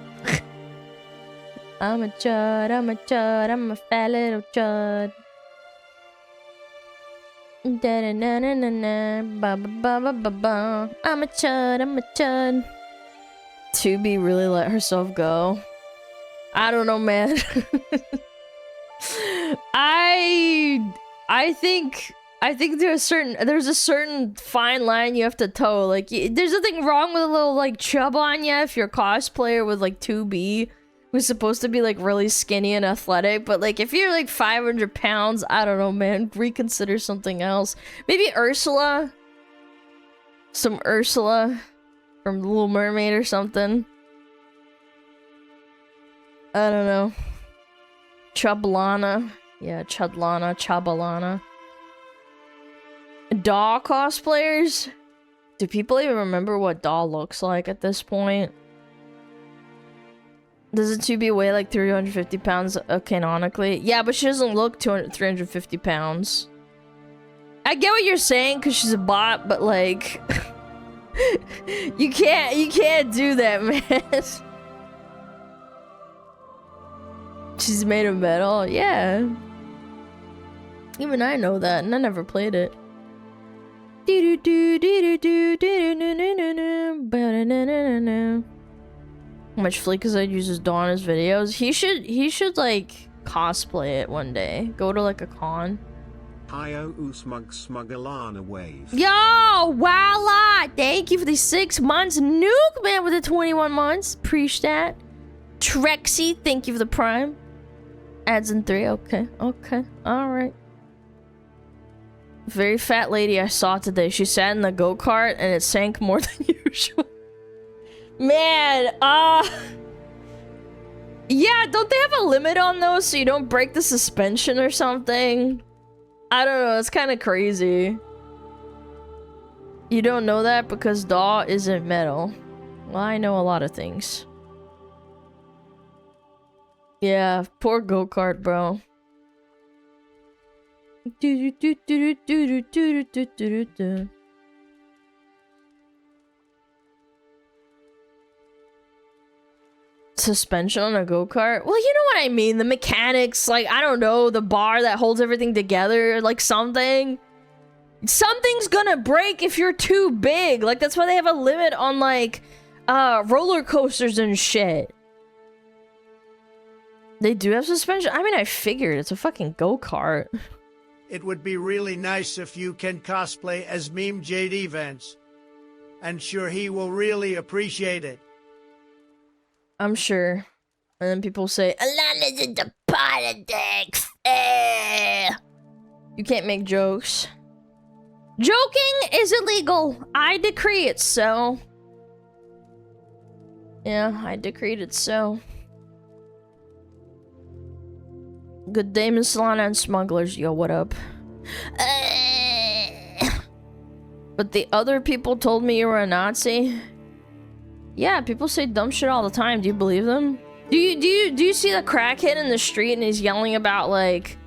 I'm a chud, I'm a chud, I'm a fat little chud. Da da na na na na, ba ba ba ba ba ba. I'm a chud, I'm a chud. Tubi really let herself go. I don't know, man. I think there's a certain fine line you have to toe. Like, there's nothing wrong with a little like chub on you if you're a cosplayer with like 2B, who's supposed to be like really skinny and athletic. But like if you're like 500 pounds, I don't know, man. Reconsider something else. Maybe Ursula. Some Ursula from The Little Mermaid or something. I don't know. Chublana. Yeah, Chudlana, Chabalana. Doll cosplayers? Do people even remember what Doll looks like at this point? Does it 2B weigh like 350 pounds canonically? Yeah, but she doesn't look 350 pounds. I get what you're saying because she's a bot, but like... you can't do that, man. She's made of metal? Yeah. Even I know that, and I never played it. How much Fleekazide uses Dawn in his videos? He should like cosplay it one day. Go to like a con. Hi-oh SmugAlana wave. Yo, voila! Thank you for the 6 months. Nuke man with the 21 months. Appreciate that. Trexie, thank you for the prime. Adds in 3. Okay, okay, all right. Very fat lady I saw today. She sat in the go-kart and it sank more than usual. Man, yeah, don't they have a limit on those so you don't break the suspension or something? I don't know, it's kind of crazy. You don't know that because DAW isn't metal. Well, I know a lot of things. Yeah, poor go-kart, bro. Suspension on a go-kart? Well, you know what I mean. The mechanics, like, I don't know, the bar that holds everything together, like something. Something's gonna break if you're too big. Like, that's why they have a limit on, like, roller coasters and shit. They do have suspension? I mean, I figured. It's a fucking go-kart. It would be really nice if you can cosplay as Meme JD Vance. And sure, he will really appreciate it. I'm sure. And then people say, Alana's into politics. You can't make jokes. Joking is illegal. I decree it so. Yeah, I decreed it so. Good day, Miss Lana and smugglers. Yo, what up? But the other people told me you were a Nazi. Yeah, people say dumb shit all the time. Do you believe them? Do you see the crackhead in the street and he's yelling about, like,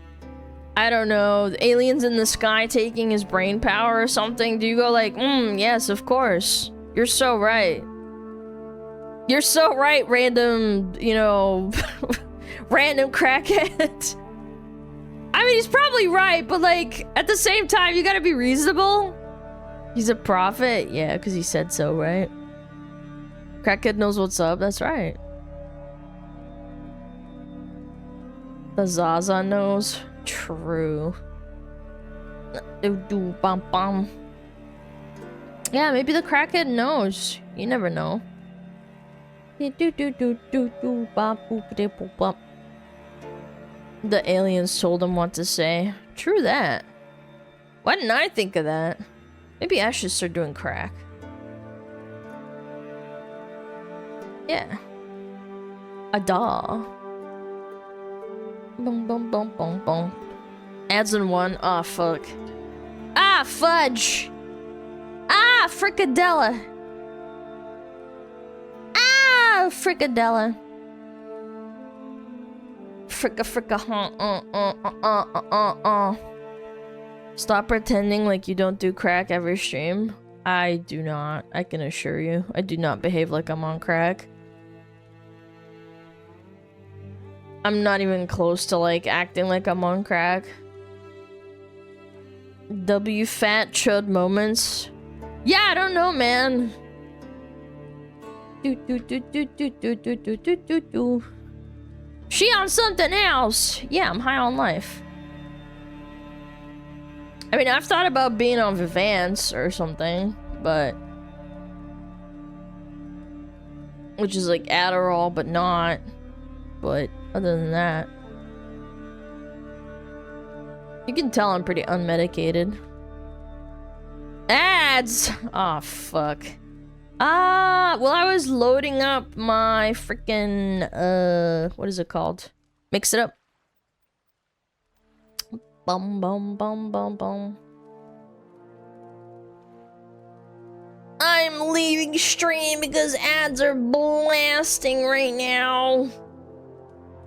I don't know, the aliens in the sky taking his brain power or something? Do you go like, yes, of course. You're so right. You're so right, random, you know, random crackhead. I mean, he's probably right, but, like, at the same time, you gotta be reasonable. He's a prophet? Yeah, because he said so, right? Crackhead knows what's up, that's right. The Zaza knows. True. Yeah, maybe the crackhead knows. You never know. The aliens told him what to say. True that. Why didn't I think of that? Maybe I should start doing crack. Yeah. A daw. Boom, boom, boom, boom, boom. Adds in one. Oh, fuck. Ah, fudge. Ah, fricadella. Ah, fricadella. Fricka, Stop pretending like you don't do crack every stream. I do not. I can assure you. I do not behave like I'm on crack. I'm not even close to, like, acting like I'm on crack. W fat chud moments. Yeah, I don't know, man. She on something else. Yeah, I'm high on life. I mean, I've thought about being on Vivance or something, but... which is like Adderall, but not. But other than that... you can tell I'm pretty unmedicated. Ads! Aw, fuck. Well, I was loading up my freaking, what is it called? Mix it up. Bum, bum, bum, bum, bum. I'm leaving stream because ads are blasting right now.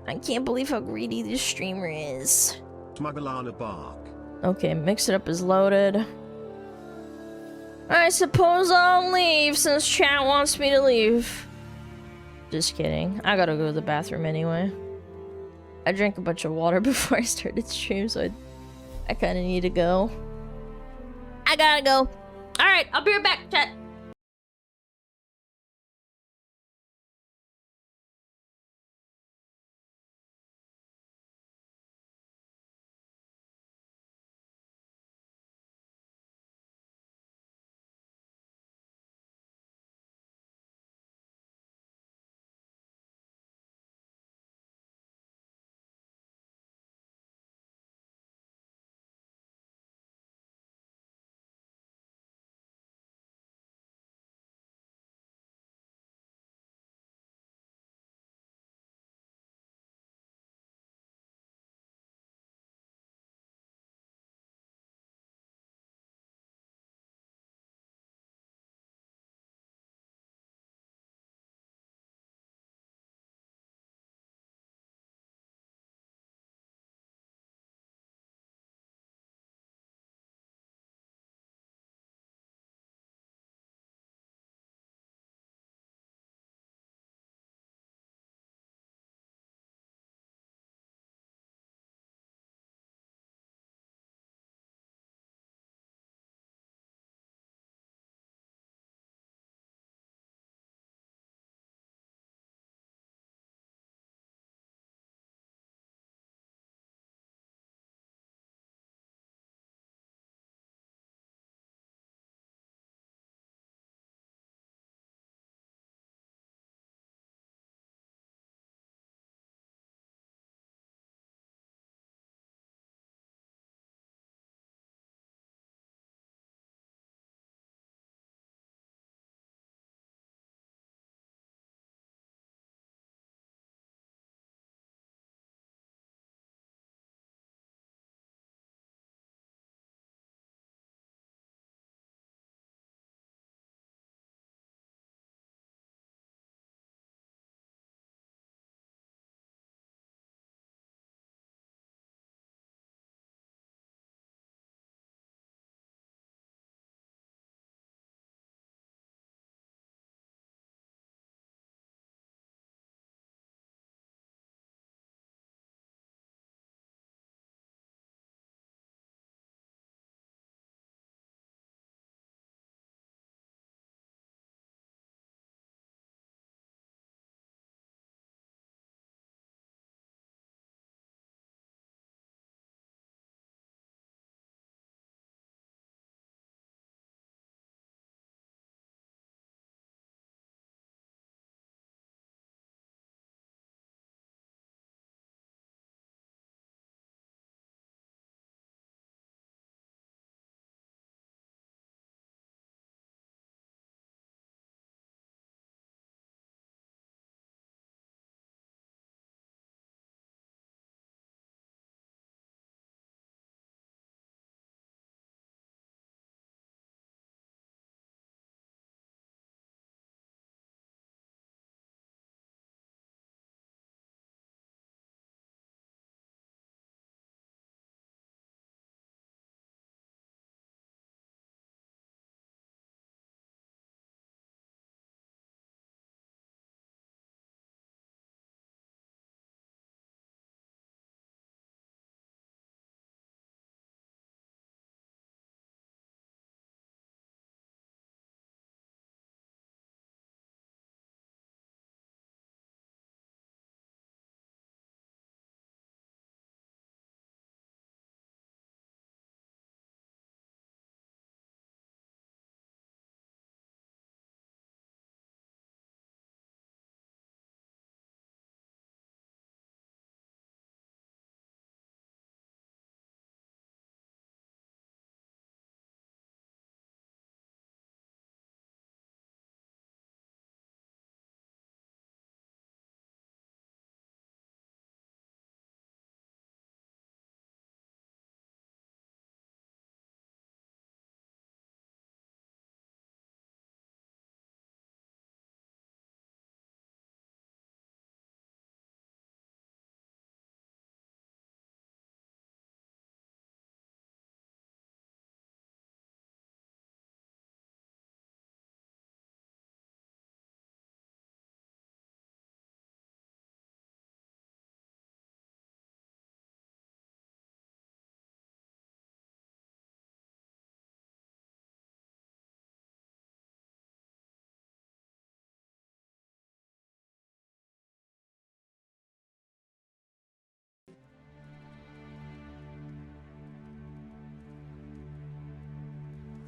I can't believe how greedy this streamer is. SmugAlana bark. Okay, mix it up is loaded. I suppose I'll leave since chat wants me to leave. Just kidding. I gotta go to the bathroom anyway. I drank a bunch of water before I started stream, so I kind of need to go. I gotta go. Alright, I'll be right back, chat.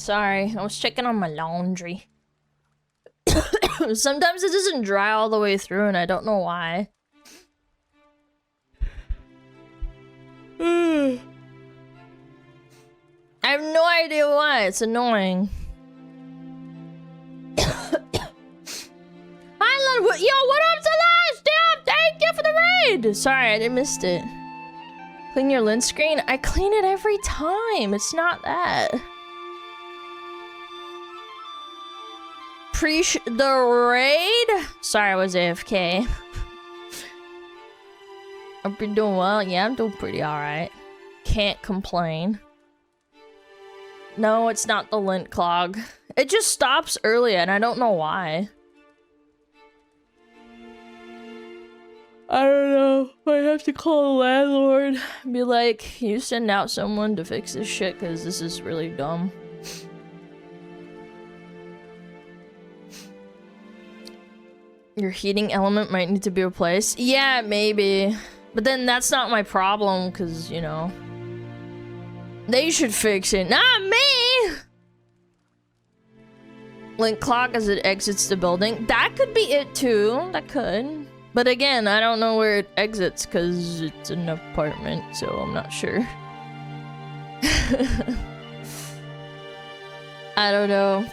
Sorry, I was checking on my laundry. Sometimes it doesn't dry all the way through and I don't know why. I have no idea why, it's annoying. Highland, yo, what up, Celeste? Damn, thank you for the raid! Sorry, I didn't missed it. Clean your lint screen? I clean it every time, it's not that. The raid? Sorry, I was AFK. I've been doing well. Yeah, I'm doing pretty alright. Can't complain. No, it's not the lint clog. It just stops early and I don't know why. I don't know. I have to call the landlord and be like, can you send out someone to fix this shit? Because this is really dumb. Your heating element might need to be replaced. Yeah, maybe. But then that's not my problem, because, you know. They should fix it, not me! Link clock as it exits the building. That could be it too. That could. But again, I don't know where it exits, because it's an apartment, so I'm not sure. I don't know.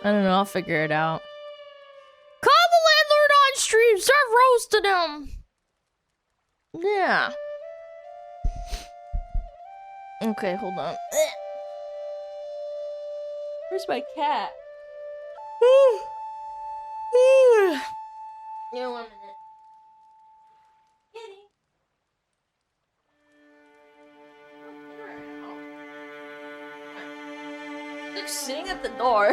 I'll figure it out. Call the landlord on stream! Start roasting him! Yeah. Okay, hold on. Where's my cat? Yeah, 1 minute. Kitty. They're sitting at the door.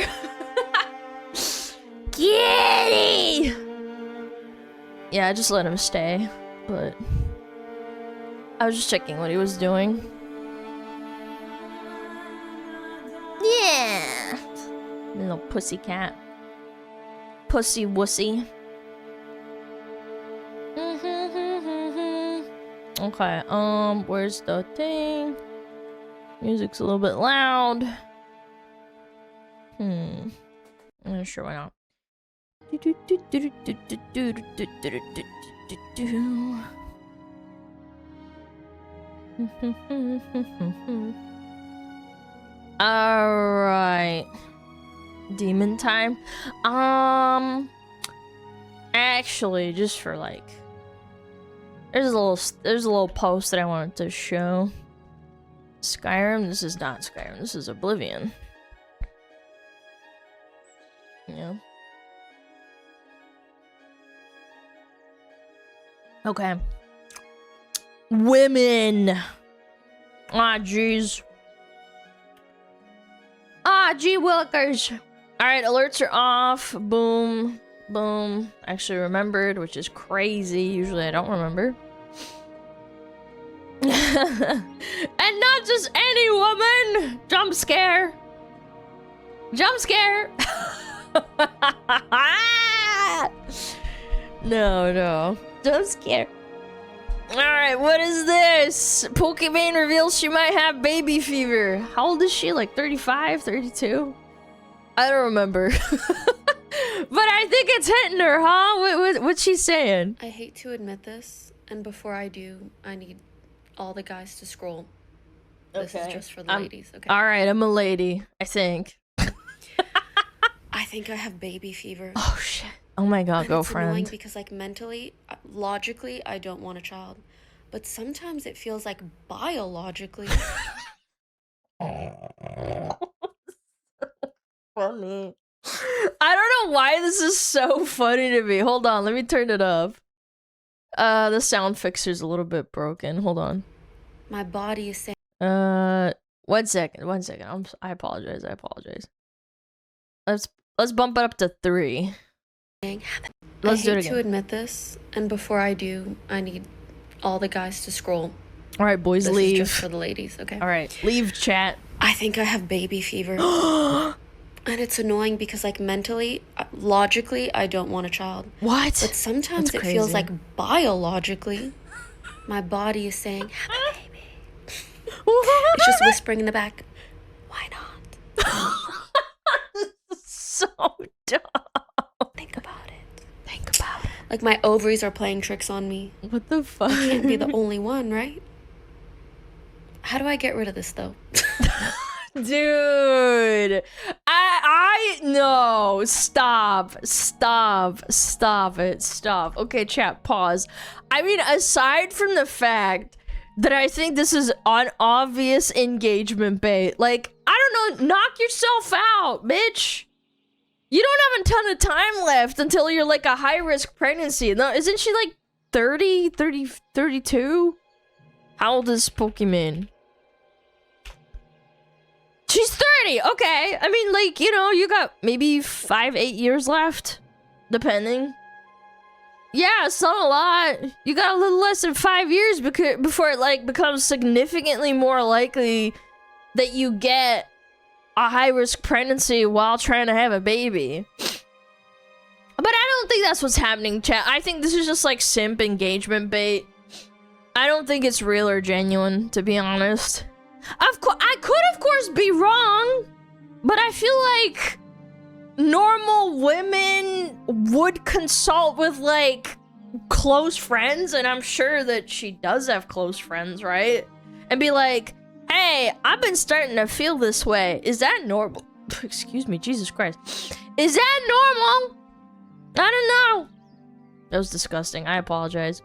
Kitty! Yeah, I just let him stay, but I was just checking what he was doing. Yeah! Little pussy cat. Pussy wussy. Okay, where's the thing? Music's a little bit loud. I'm not sure why not. Alright. Demon time? Actually, just for like... There's a little post that I wanted to show. Skyrim? This is not Skyrim, this is Oblivion. Yeah. Okay. Women! Ah, jeez. Ah, gee willikers. Alright, alerts are off. Boom. Boom. Actually remembered, which is crazy. Usually I don't remember. And not just any woman! Jump scare! Jump scare! No. Jump scare. Alright, what is this? Pokemon reveals she might have baby fever. How old is she? Like 35, 32? I don't remember. But I think it's hitting her, huh? What's she saying? I hate to admit this, and before I do, I need all the guys to scroll. This is just for the ladies, okay? Alright, I'm a lady, I think. I think I have baby fever. Oh shit. Oh my god, girlfriend. It's annoying because, like, mentally, logically, I don't want a child. But sometimes it feels like biologically. Funny. I don't know why this is so funny to me. Hold on, let me turn it up. The sound fixer's a little bit broken. Hold on. My body is saying... 1 second. I apologize. Let's bump it up to 3. Let's do it again. I hate to admit this, and before I do, I need all the guys to scroll. All right, boys, this leave. Is just for the ladies, okay? All right, leave chat. I think I have baby fever. And it's annoying because, like, mentally, logically, I don't want a child. What? But sometimes it feels like biologically, my body is saying, have a baby. It's just whispering in the back, why not? Don't. Think about it. Think about it. Like my ovaries are playing tricks on me. What the fuck? I can't be the only one, right? How do I get rid of this though? Dude, no, stop it. Okay, chat, pause. I mean, aside from the fact that I think this is an obvious engagement bait, like, I don't know, knock yourself out, bitch. You don't have a ton of time left until you're like a high-risk pregnancy. No, isn't she like 30, 32? How old is Pokemon? She's 30, okay. I mean, like, you know, you got maybe 5-8 years left, depending. Yeah, it's not a lot. You got a little less than 5 years before it, like, becomes significantly more likely that you get a high-risk pregnancy while trying to have a baby. But I don't think that's what's happening, chat. I think this is just, like, simp engagement bait. I don't think it's real or genuine, to be honest. Of course, I could, of course, be wrong, but I feel like normal women would consult with, like, close friends, and I'm sure that she does have close friends, right? And be like, hey, I've been starting to feel this way. Is that normal? Excuse me, Jesus Christ. Is that normal? I don't know. That was disgusting. I apologize.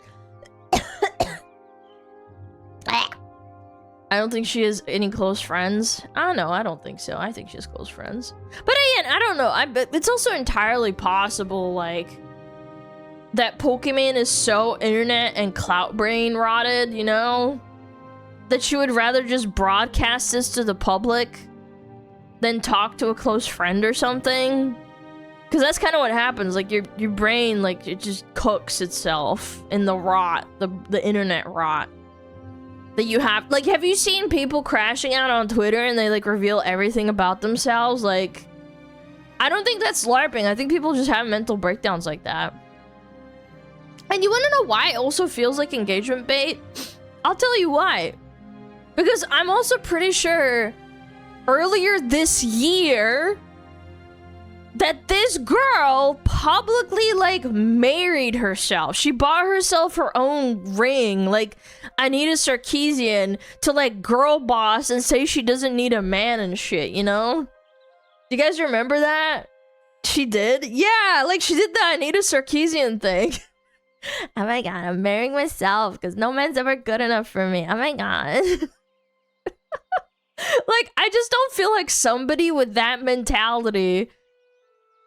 I don't think she has any close friends. I don't know. I don't think so. I think she has close friends. But again, I don't know. It's also entirely possible, like, that Pokemon is so internet and clout brain rotted, you know? That she would rather just broadcast this to the public than talk to a close friend or something. Because that's kind of what happens. Like, your brain, like, it just cooks itself in the rot, the internet rot. That you have, like, have you seen people crashing out on Twitter and they, like, reveal everything about themselves? Like, I don't think that's LARPing. I think people just have mental breakdowns like that. And you want to know why it also feels like engagement bait? I'll tell you why. Because I'm also pretty sure earlier this year that this girl publicly, like, married herself. She bought herself her own ring, like Anita Sarkeesian, to, like, girl boss and say she doesn't need a man and shit, you know? Do you guys remember that? She did? Yeah, like, she did the Anita Sarkeesian thing. Oh my god, I'm marrying myself because no man's ever good enough for me. Oh my god. Like, I just don't feel like somebody with that mentality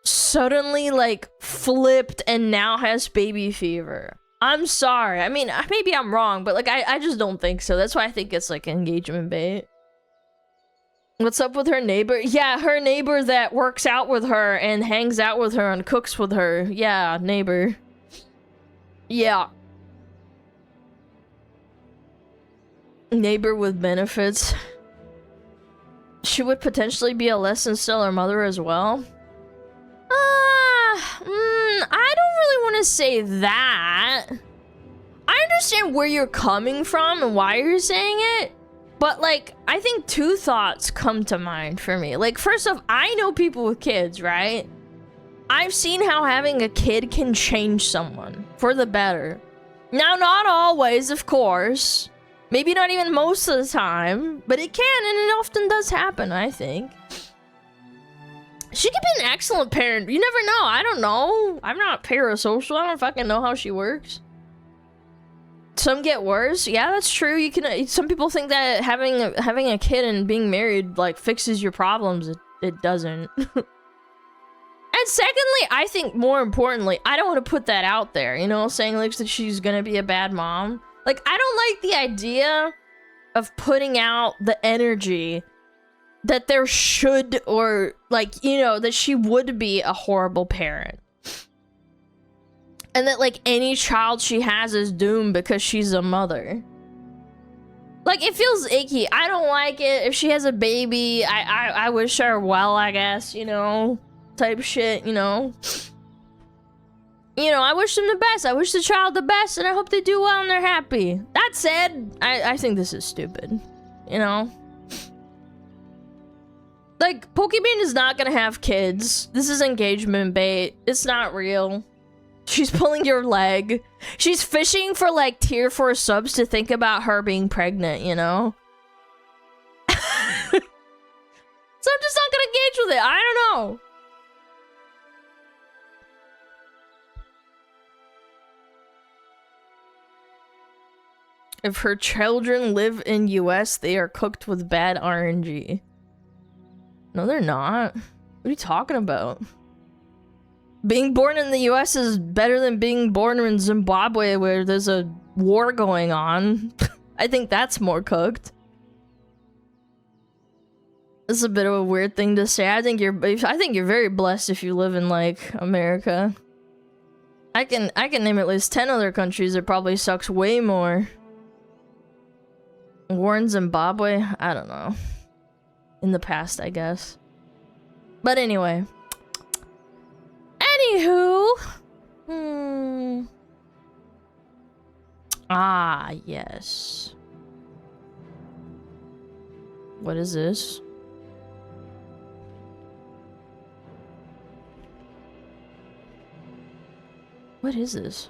suddenly, like, flipped and now has baby fever. I'm sorry. I mean, maybe I'm wrong, but, like, I just don't think so. That's why I think it's, like, engagement bait. What's up with her neighbor? Yeah, her neighbor that works out with her and hangs out with her and cooks with her. Yeah, neighbor. Yeah. Neighbor with benefits. She would potentially be a less than stellar mother as well. I don't really want to say that. I understand where you're coming from and why you're saying it, but, like, I think two thoughts come to mind for me. Like, first off, I know people with kids, right? I've seen how having a kid can change someone for the better. Now, not always, of course. Maybe not even most of the time, but it can, and it often does happen, I think. She could be an excellent parent. You never know. I don't know. I'm not parasocial. I don't fucking know how she works. Some get worse. Yeah, that's true. You can. Some people think that having a kid and being married, like, fixes your problems. It doesn't. And secondly, I think more importantly, I don't want to put that out there. You know, saying, like, that she's gonna be a bad mom. Like, I don't like the idea of putting out the energy that there should, or, like, you know, that she would be a horrible parent. And that, like, any child she has is doomed because she's a mother. Like, it feels icky. I don't like it. If she has a baby, I wish her well, I guess, you know, type shit, you know. You know, I wish them the best. I wish the child the best, and I hope they do well and they're happy. That said, I think this is stupid, you know? Like, Pokemon is not gonna have kids. This is engagement bait. It's not real. She's pulling your leg. She's fishing for, like, tier 4 subs to think about her being pregnant, you know? So I'm just not gonna engage with it. I don't know. If her children live in US, they are cooked with bad RNG. No, they're not. What are you talking about? Being born in the US is better than being born in Zimbabwe where there's a war going on. I think that's more cooked. This is a bit of a weird thing to say. I think you're very blessed if you live in, like, America. I can name at least 10 other countries that probably sucks way more. War in Zimbabwe? I don't know. In the past, I guess. But anyway. Anywho. Ah, yes. What is this? What is this?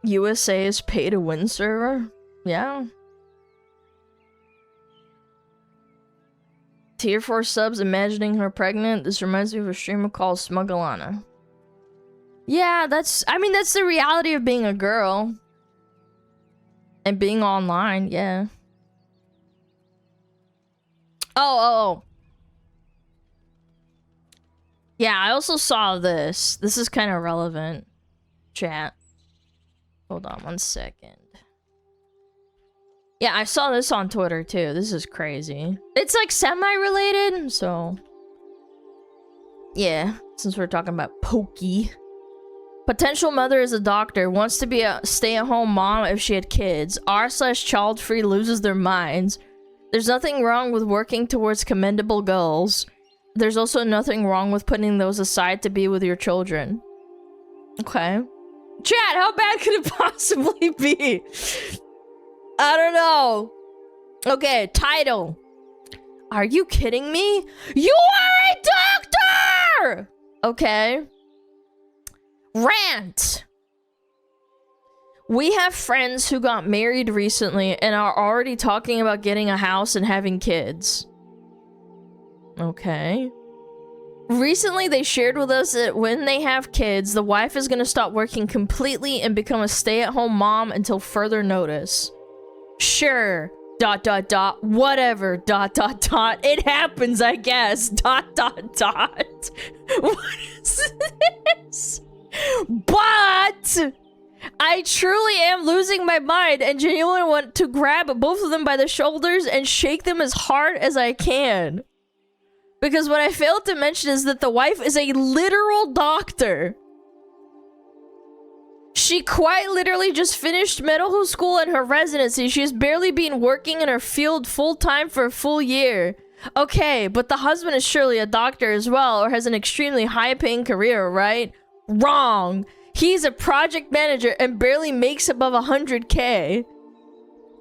USA is pay to win server? Yeah. Tier 4 subs imagining her pregnant. This reminds me of a streamer called SmugAlana. Yeah, I mean, that's the reality of being a girl. And being online, yeah. Oh. Yeah, I also saw this. This is kind of relevant. Chat. Hold on 1 second. Yeah, I saw this on Twitter too. This is crazy. It's like semi-related, so... Yeah, since we're talking about Pokey. Potential mother is a doctor, wants to be a stay-at-home mom if she had kids. R/child-free loses their minds. There's nothing wrong with working towards commendable goals. There's also nothing wrong with putting those aside to be with your children. Okay. Chat, how bad could it possibly be? I don't know. Okay, title. Are you kidding me? You are a doctor! Okay. Rant. We have friends who got married recently and are already talking about getting a house and having kids. Okay. Recently, they shared with us that when they have kids, the wife is going to stop working completely and become a stay-at-home mom until further notice. Sure. ... Whatever. ... It happens, I guess. ... What is this? But I truly am losing my mind and genuinely want to grab both of them by the shoulders and shake them as hard as I can. Because what I failed to mention is that the wife is a literal doctor. She quite literally just finished medical school and her residency. She has barely been working in her field full-time for a full year. Okay, but the husband is surely a doctor as well, or has an extremely high-paying career, right? Wrong. He's a project manager and barely makes above 100K.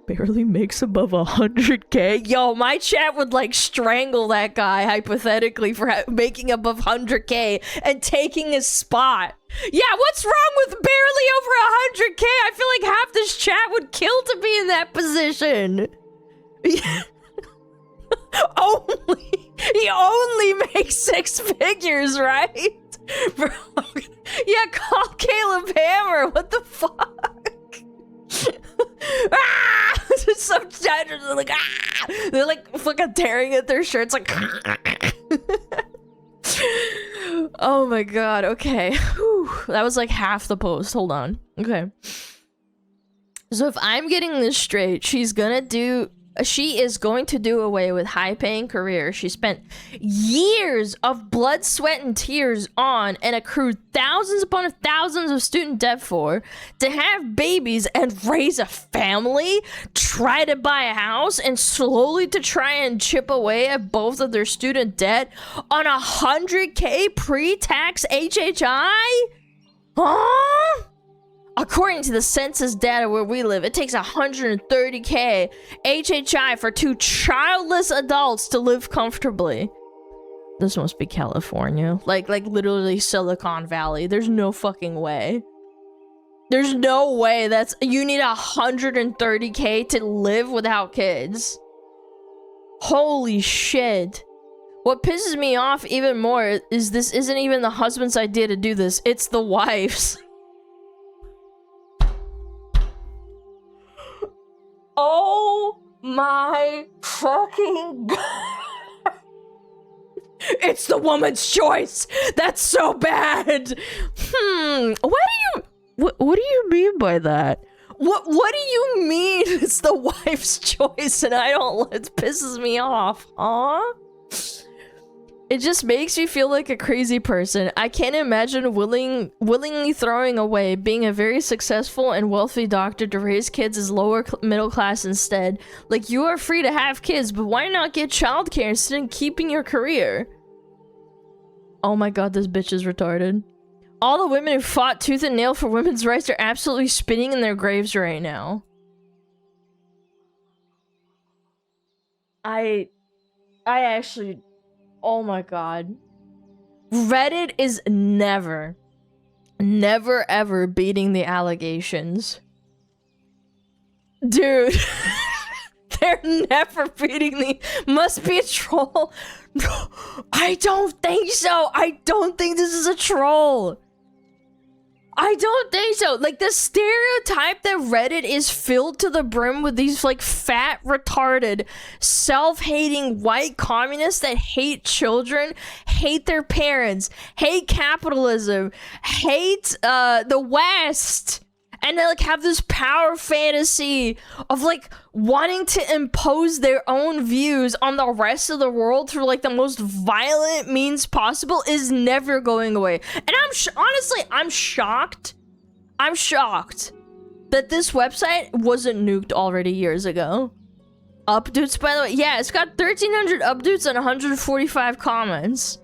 Barely makes above 100K? Yo, my chat would, like, strangle that guy, hypothetically, for making above 100K and taking his spot. Yeah, what's wrong with barely over 100K? I feel like half this chat would kill to be in that position. He only makes 6 figures, right? Bro, yeah, call Caleb Hammer. What the fuck? Ah! Some chatters are like, ah! They're like fucking tearing at their shirts, like. Oh my god. Okay, whew. That was like half the post. Hold on. Okay. So if I'm getting this straight, she's gonna do She is going to do away with high-paying career she spent years of blood, sweat, and tears on and accrued thousands upon thousands of student debt for, to have babies and raise a family, try to buy a house, and slowly to try and chip away at both of their student debt on $100K pre-tax HHI? Huh? According to the census data where we live, it takes $130K HHI for 2 childless adults to live comfortably. This must be California. Like literally Silicon Valley. There's no fucking way. There's no way you need $130K to live without kids. Holy shit. What pisses me off even more is this isn't even the husband's idea to do this. It's the wife's. Oh my fucking god. It's the woman's choice. That's so bad. What do you mean by that? What do you mean it's the wife's choice and it pisses me off, huh? It just makes me feel like a crazy person. I can't imagine willingly throwing away being a very successful and wealthy doctor to raise kids as lower middle class instead. Like, you are free to have kids, but why not get childcare instead of keeping your career? Oh my god, this bitch is retarded. All the women who fought tooth and nail for women's rights are absolutely spinning in their graves right now. I actually... Oh my god. Reddit is never ever beating the allegations. Dude. They're never beating the... Must be a troll. No, I don't think so. I don't think this is a troll. I don't think so. Like, the stereotype that Reddit is filled to the brim with these, like, fat, retarded, self-hating white communists that hate children, hate their parents, hate capitalism, hate the West, and they, like, have this power fantasy of, like, wanting to impose their own views on the rest of the world through, like, the most violent means possible is never going away. And honestly, I'm shocked. I'm shocked that this website wasn't nuked already years ago. Updates, by the way. Yeah, it's got 1,300 updates and 145 comments.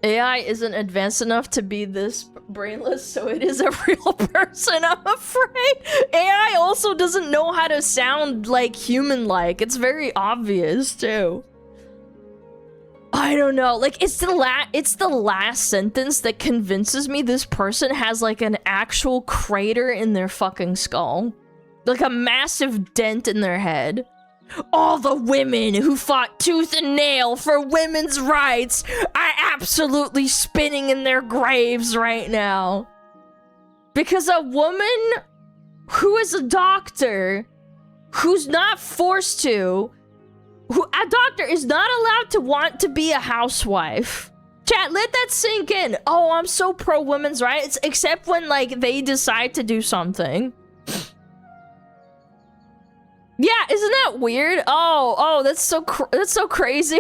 AI isn't advanced enough to be this brainless, so it is a real person, I'm afraid. AI also doesn't know how to sound, like, human-like. It's very obvious, too. I don't know. Like, it's the last sentence that convinces me this person has, like, an actual crater in their fucking skull. Like, a massive dent in their head. All the women who fought tooth and nail for women's rights are absolutely spinning in their graves right now. Because a woman who is a doctor, who's not forced to, a doctor is not allowed to want to be a housewife. Chat, let that sink in. Oh, I'm so pro women's rights, except when, like, they decide to do something. Yeah, isn't that weird? Oh, that's so crazy.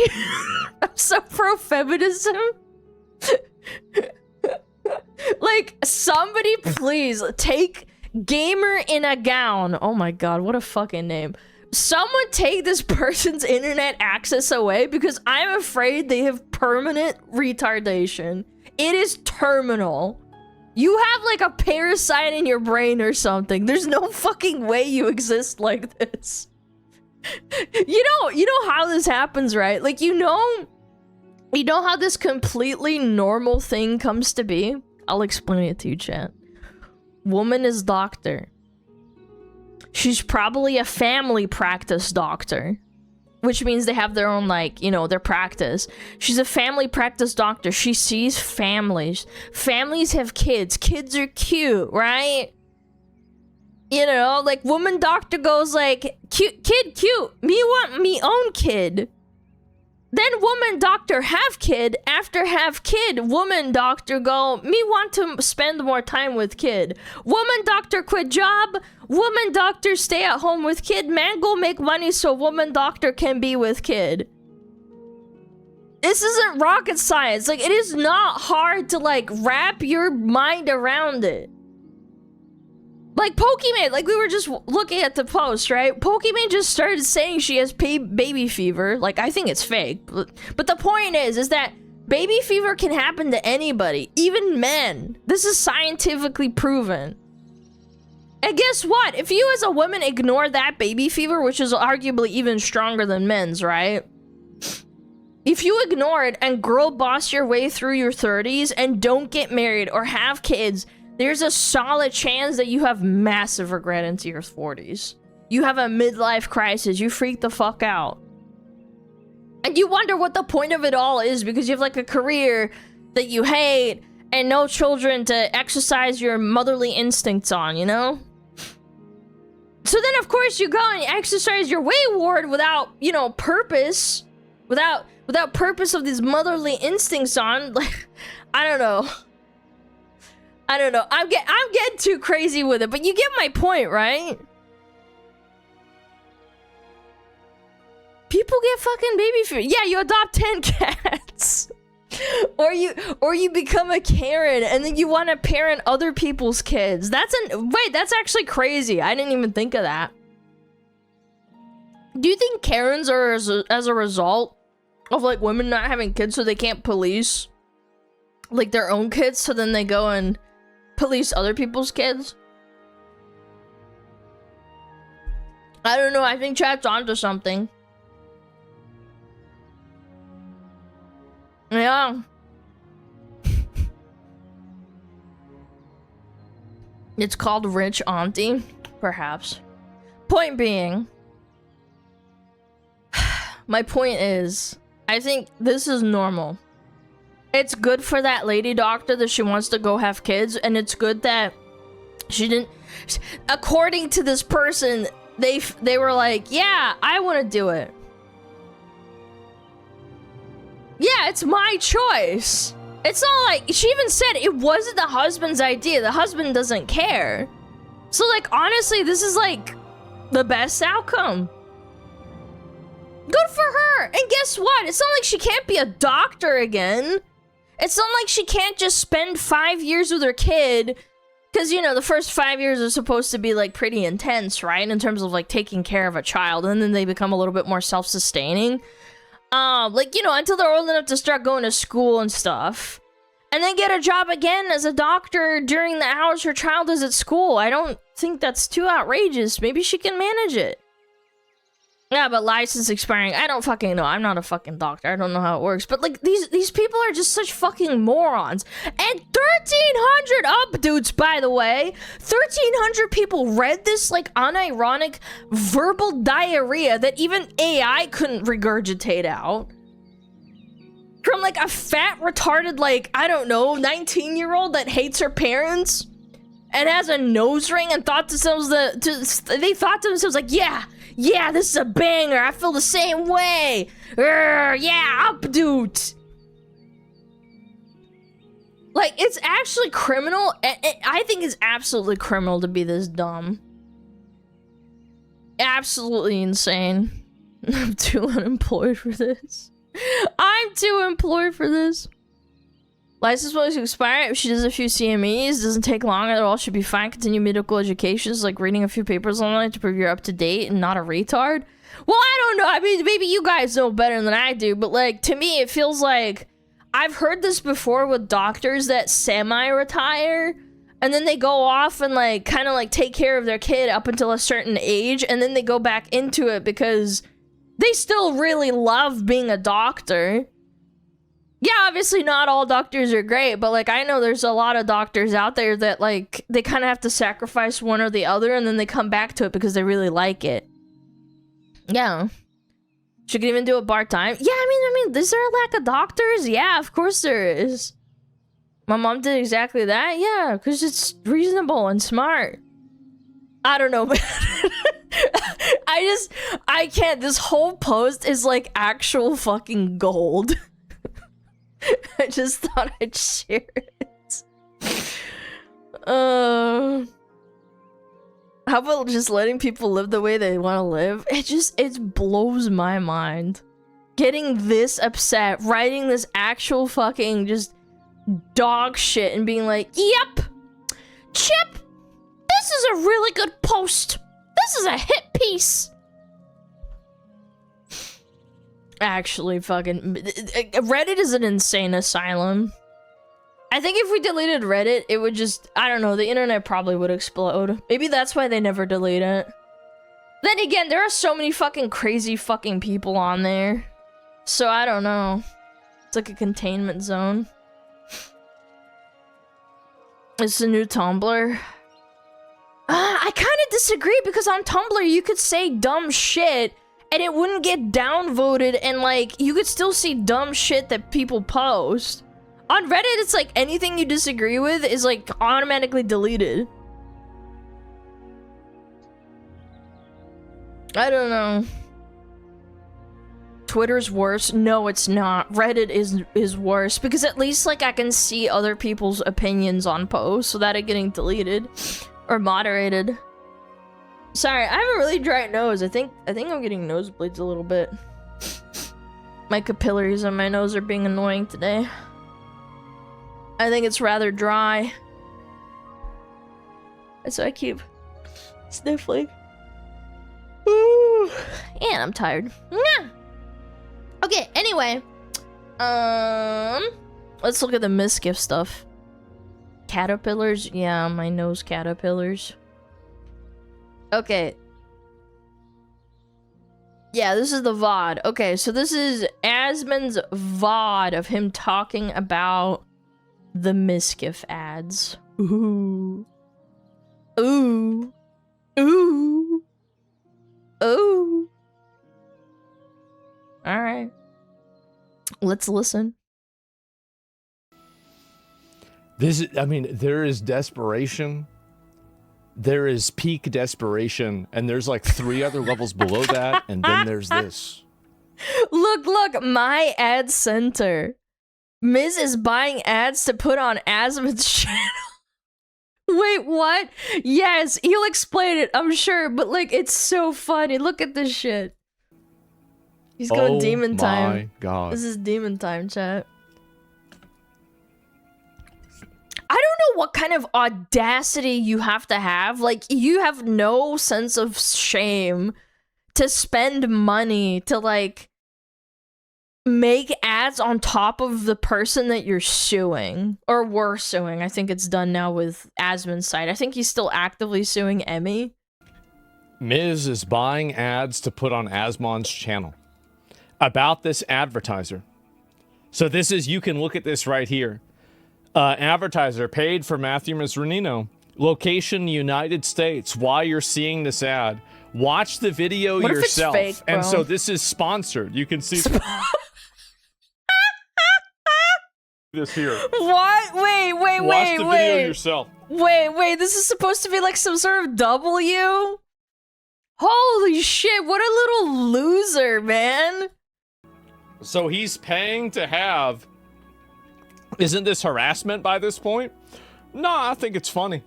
I'm so pro feminism. Like, somebody please take Gamer in a Gown. Oh my god, what a fucking name. Someone take this person's internet access away because I'm afraid they have permanent retardation. It is terminal. You have, like, a parasite in your brain or something. There's no fucking way you exist like this. You know how this happens, right? Like, you know how this completely normal thing comes to be? I'll explain it to you, chat. Woman is doctor. She's probably a family practice doctor. Which means they have their own, like, you know, their practice. She's a family practice doctor. She sees families. Families have kids. Kids are cute, right? You know, like, woman doctor goes like, cute, kid, cute. Me want me own kid. Then woman doctor have kid. After have kid, woman doctor go, me want to spend more time with kid. Woman doctor quit job. Woman doctor stay at home with kid. Man go make money so woman doctor can be with kid. This isn't rocket science. Like, it is not hard to, like, wrap your mind around it. Like, Pokemon, like, we were just looking at the post, right? Pokemon just started saying she has baby fever. Like, I think it's fake. But the point is that baby fever can happen to anybody, even men. This is scientifically proven. And guess what? If you as a woman ignore that baby fever, which is arguably even stronger than men's, right? If you ignore it and girl boss your way through your 30s and don't get married or have kids, there's a solid chance that you have massive regret into your 40s. You have a midlife crisis. You freak the fuck out. And you wonder what the point of it all is because you have like a career that you hate and no children to exercise your motherly instincts on, you know? So then of course you go and exercise your wayward without, you know, purpose. Without purpose of these motherly instincts on. Like, I don't know. I'm getting too crazy with it, but you get my point, right? People get fucking baby fever. Yeah, you adopt 10 cats. or you become a Karen and then you want to parent other people's kids. That's actually crazy. I didn't even think of that. Do you think Karens are as a result of like women not having kids so they can't police like their own kids, so then they go and police other people's kids? I don't know. I think chat's onto something. Yeah. It's called rich auntie, perhaps. Point being, my point is, I think this is normal. It's good for that lady doctor that she wants to go have kids, and it's good that she didn't. According to this person, they were like, yeah, I want to do it. Yeah, it's my choice. It's not like, she even said it wasn't the husband's idea. The husband doesn't care. So like, honestly, this is like the best outcome. Good for her. And guess what? It's not like she can't be a doctor again. It's not like she can't just spend 5 years with her kid. Because, you know, the first 5 years are supposed to be, like, pretty intense, right? In terms of, like, taking care of a child. And then they become a little bit more self-sustaining. Like, you know, until they're old enough to start going to school and stuff. And then get a job again as a doctor during the hours her child is at school. I don't think that's too outrageous. Maybe she can manage it. Yeah, but license expiring, I don't fucking know. I'm not a fucking doctor. I don't know how it works. But, like, these people are just such fucking morons. And 1,300 updudes, by the way. 1,300 people read this, like, unironic verbal diarrhea that even AI couldn't regurgitate out. From, like, a fat, retarded, like, I don't know, 19-year-old that hates her parents and has a nose ring and thought to themselves they thought to themselves, like, yeah, this is a banger. I feel the same way. Yeah, updude. Like, it's actually criminal. I think it's absolutely criminal to be this dumb. Absolutely insane. I'm too unemployed for this. I'm too employed for this. License will expire if she does a few CMEs. Doesn't take long at all. Should be fine. Continue medical education. Is like reading a few papers online to prove you're up to date and not a retard. Well, I don't know. I mean, maybe you guys know better than I do. But like, to me, it feels like I've heard this before with doctors that semi-retire. And then they go off and like kind of like take care of their kid up until a certain age. And then they go back into it because they still really love being a doctor. Yeah, obviously not all doctors are great, but like I know there's a lot of doctors out there that like they kind of have to sacrifice one or the other and then they come back to it because they really like it. Yeah. She could even do it part-time. Yeah, I mean, is there a lack of doctors? Yeah, of course there is. My mom did exactly that. Yeah, because it's reasonable and smart. I don't know, man. I can't. This whole post is like actual fucking gold. I just thought I'd share it. How about just letting people live the way they want to live? It blows my mind. Getting this upset, writing this actual fucking just dog shit and being like, yep, Chip, this is a really good post. This is a hit piece. Actually, fucking Reddit is an insane asylum. I think if we deleted Reddit, it would just, I don't know, the internet probably would explode. Maybe that's why they never delete it. Then again, there are so many fucking crazy fucking people on there. So I don't know. It's like a containment zone. It's the new Tumblr. I kind of disagree because on Tumblr you could say dumb shit and it wouldn't get downvoted, and like you could still see dumb shit that people post. On Reddit, it's like anything you disagree with is like automatically deleted. I don't know. Twitter's worse? No, it's not. Reddit is worse because at least like I can see other people's opinions on posts without it getting deleted or moderated. Sorry, I have a really dry nose. I think I'm getting nosebleeds a little bit. My capillaries on my nose are being annoying today. I think it's rather dry. So I keep sniffling. Ooh. And I'm tired. Okay, anyway. Let's look at the misgift stuff. Caterpillars? Yeah, my nose caterpillars. Okay. Yeah, this is the VOD. Okay, so this is Asmon's VOD of him talking about the misgift ads. Ooh. Ooh. Ooh. Ooh. Alright. Let's listen. I mean, there is desperation. There is peak desperation, and there's like 3 other levels below that, and then there's this. Look, my ad center. Miz is buying ads to put on Asmon's channel. Wait, what? Yes, he'll explain it, I'm sure, but like, it's so funny. Look at this shit. He's going demon time. Oh my god. This is demon time, chat. I don't know what kind of audacity you have to have. Like, you have no sense of shame to spend money to, like, make ads on top of the person that you're suing. Or were suing. I think it's done now with Asmon's site. I think he's still actively suing Emmy. Miz is buying ads to put on Asmon's channel. About this advertiser. So this is, you can look at this right here. Advertiser paid for Matthew Masranino. Location United States. Why you're seeing this ad. Watch the video what yourself. If it's fake, and so this is sponsored. You can see this here. What? Wait. Watch the video yourself. Wait. This is supposed to be like some sort of W? Holy shit, what a little loser, man. So he's paying to have... Isn't this harassment by this point? No, I think it's funny.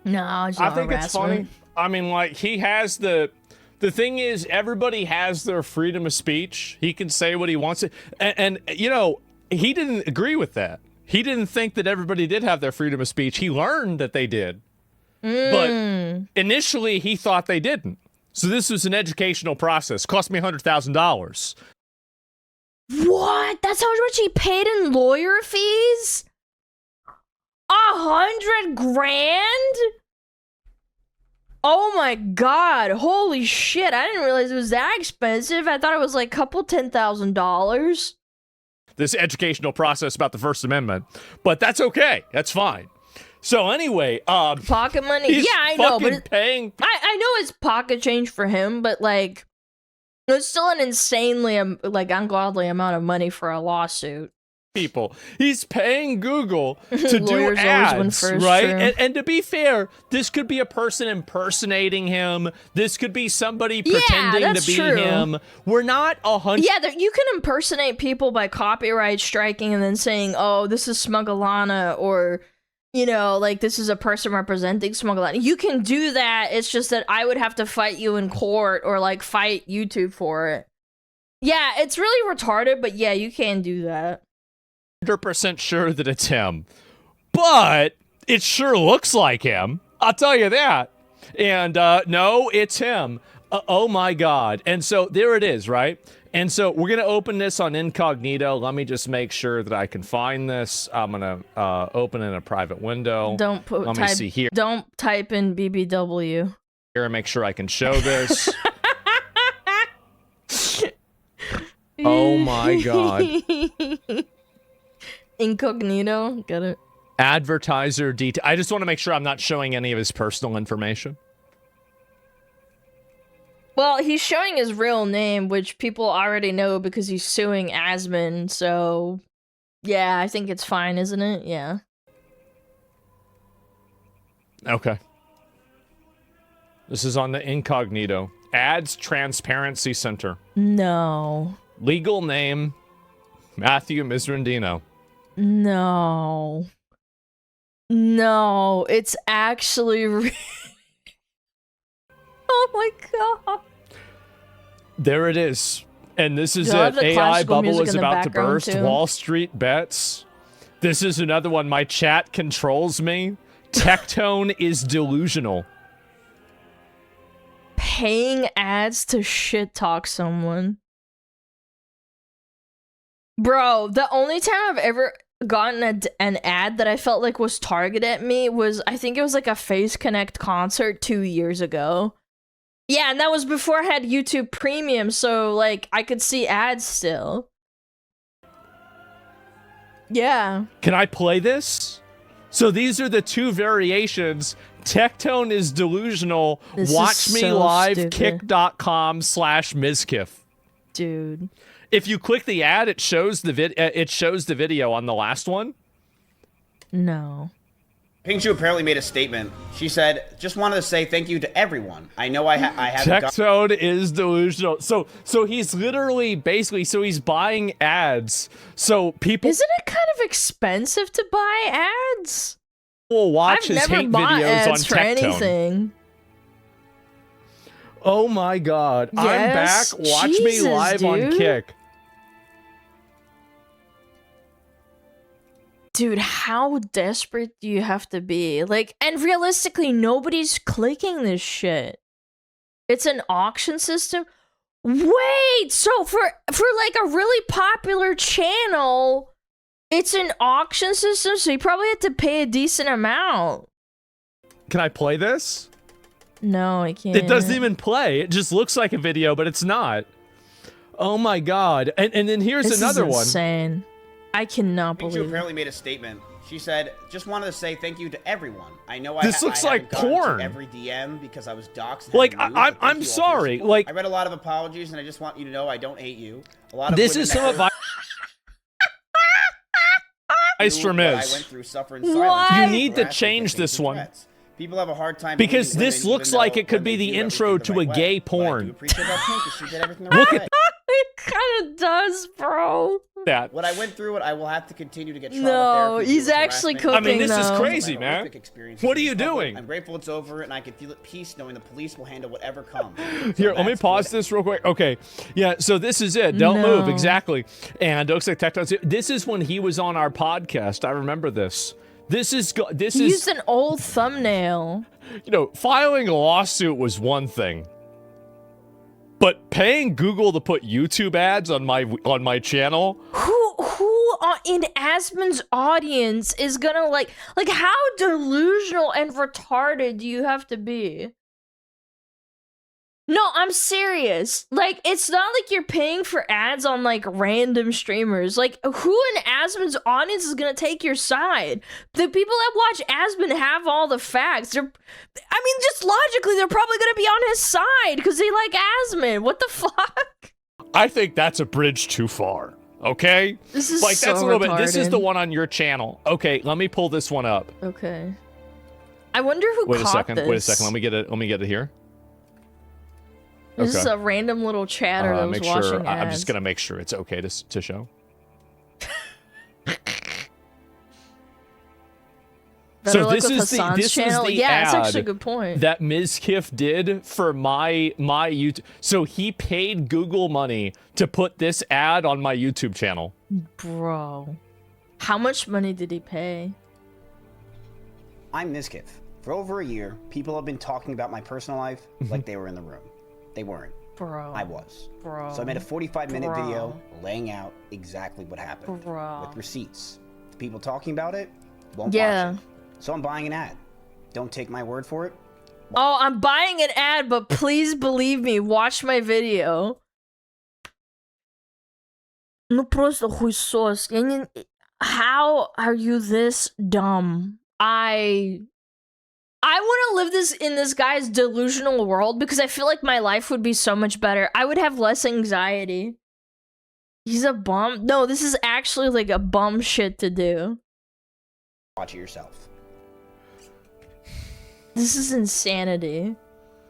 No, it's not I think harassment. it's funny. I mean, like, he has the thing is, everybody has their freedom of speech. He can say what he wants to. And you know, he didn't agree with that. He didn't think that everybody did have their freedom of speech. He learned that they did. But initially, he thought they didn't. So this was an educational process. Cost me $100,000. What? That's how much he paid in lawyer fees? 100 grand? Oh my god, holy shit, I didn't realize it was that expensive. I thought it was like a couple $10,000. This educational process about the First Amendment. But that's okay, that's fine. So anyway, pocket money? Yeah, I know, but paying... I know it's pocket change for him, but like... It's still an insanely, like, ungodly amount of money for a lawsuit. people. He's paying Google to do Lawyers always win ads, first, right? true. And to be fair, this could be a person impersonating him. This could be somebody pretending to be true. him. We're not 100. Yeah, you can impersonate people by copyright striking and then saying, "Oh, this is SmugAlana," or you know, like this is a person representing SmugAlana. You can do that. It's just that I would have to fight you in court or like fight YouTube for it. Yeah, it's really retarded, but yeah, you can do that. 100% sure that it's him, but it sure looks like him. I'll tell you that. And no, it's him. Oh my God. And so there it is, right? And so we're gonna open this on incognito. Let me just make sure that I can find this. I'm gonna open in a private window. Don't put. Let me see here. Don't type in BBW. Here and make sure I can show this. Oh my God. Incognito, got it. Advertiser detail. I just want to make sure I'm not showing any of his personal information. Well, he's showing his real name, which people already know because he's suing Asmon, so yeah, I think it's fine, isn't it? Yeah. Okay. This is on the incognito. Ads Transparency Center. No. Legal name, Matthew Misrandino. No. No, it's actually oh my God. There it is. And this is You'll have it. the AI classical bubble music is in the about to background, burst. too. Wall Street bets. This is another one. My chat controls me. Tectone is delusional. Paying ads to shit talk someone. Bro, the only time I've ever gotten an ad that I felt like was targeted at me was, I think it was like a Face Connect concert 2 years ago. Yeah, and that was before I had YouTube Premium, so like I could see ads still. Yeah. Can I play this? So these are the two variations. Tectone is delusional. This Watch is me so live, stupid. kick.com/Mizkif. Dude. If you click the ad, it shows the video on the last one. No. Pingshu apparently made a statement. She said, "Just wanted to say thank you to everyone. I know I haven't got." Tectone is delusional. So he's literally basically he's buying ads. So people Isn't it kind of expensive to buy ads? will watch I've his never hate bought videos ads on for Tectone. anything. Oh my God. Yes. I'm back. Watch Jesus, me live on dude. Kick. Dude, how desperate do you have to be? Like, and realistically, nobody's clicking this shit. It's an auction system. Wait, so for like a really popular channel, it's an auction system, so you probably have to pay a decent amount. Can I play this? No, I can't. It doesn't even play. It just looks like a video, but it's not. Oh my God. And then here's This another is one. insane. I cannot Pingshu believe it. apparently made a statement. She said, "Just wanted to say thank you to everyone. I know This looks I like haven't gotten to porn. every DM because I was doxxed. and Like, had to move, but thank I'm you all for sorry, your support. like- I read a lot of apologies, and I just want you to know I don't hate you. A lot of This women is some that of my advice through from what I Miz. went through suffering What? silence. You need to harassment, change and this one. threats. People have a hard time Because believing this women, looks even like though it could when be they the do intro everything to the a right gay way. But porn. I do appreciate that Pink, 'cause she did everything the Look right at way. It kind of does, bro. that. What I went through, I will have to continue to get trauma No, therapy, he's due to actually harassment. cooking, I mean, this is though. crazy, My man. horrific experiences What are in you public. doing? I'm grateful it's over, and I can feel at peace knowing the police will handle whatever comes. Here, let me pause this real quick. Okay, yeah, so this is it. Don't move, No. exactly. And looks like Tectone's. This is when he was on our podcast. I remember this. This is He used an old thumbnail. you know, filing a lawsuit was one thing, but paying Google to put YouTube ads on my channel. Who in Asmon's audience is gonna like how delusional and retarded do you have to be? No, I'm serious. Like, it's not like you're paying for ads on like random streamers. Like, who in Asmon's audience is gonna take your side? The people that watch Asmon have all the facts. I mean, just logically, they're probably gonna be on his side because they like Asmon. What the fuck? I think that's a bridge too far. Okay? This is like, so that's a little retarded. bit. This is the one on your channel. Okay, let me pull this one up. Okay. I wonder who Wait a caught second. this. Wait a second. Let me get it here. This is a random little chatter that was make watching sure, ads. I'm just gonna make sure it's okay to show. Better So luck this with is Hassan's the channel. ad Yeah, that's actually a good point. that Mizkif did for my YouTube. So he paid Google money to put this ad on my YouTube channel. Bro, how much money did he pay? I'm Mizkif. For over a year, people have been talking about my personal life like they were in the room. They weren't. Bro. I was. Bro. So I made a 45-minute video laying out exactly what happened. Bro. With receipts. The people talking about it won't Yeah. watch it. So I'm buying an ad. Don't take my word for it. Oh, I'm buying an ad, but please believe me, watch my video. Ну просто хуесос. How are you this dumb? I want to live in this guy's delusional world because I feel like my life would be so much better. I would have less anxiety. He's a bum? No, this is actually like a bum shit to do. Watch it yourself. This is insanity.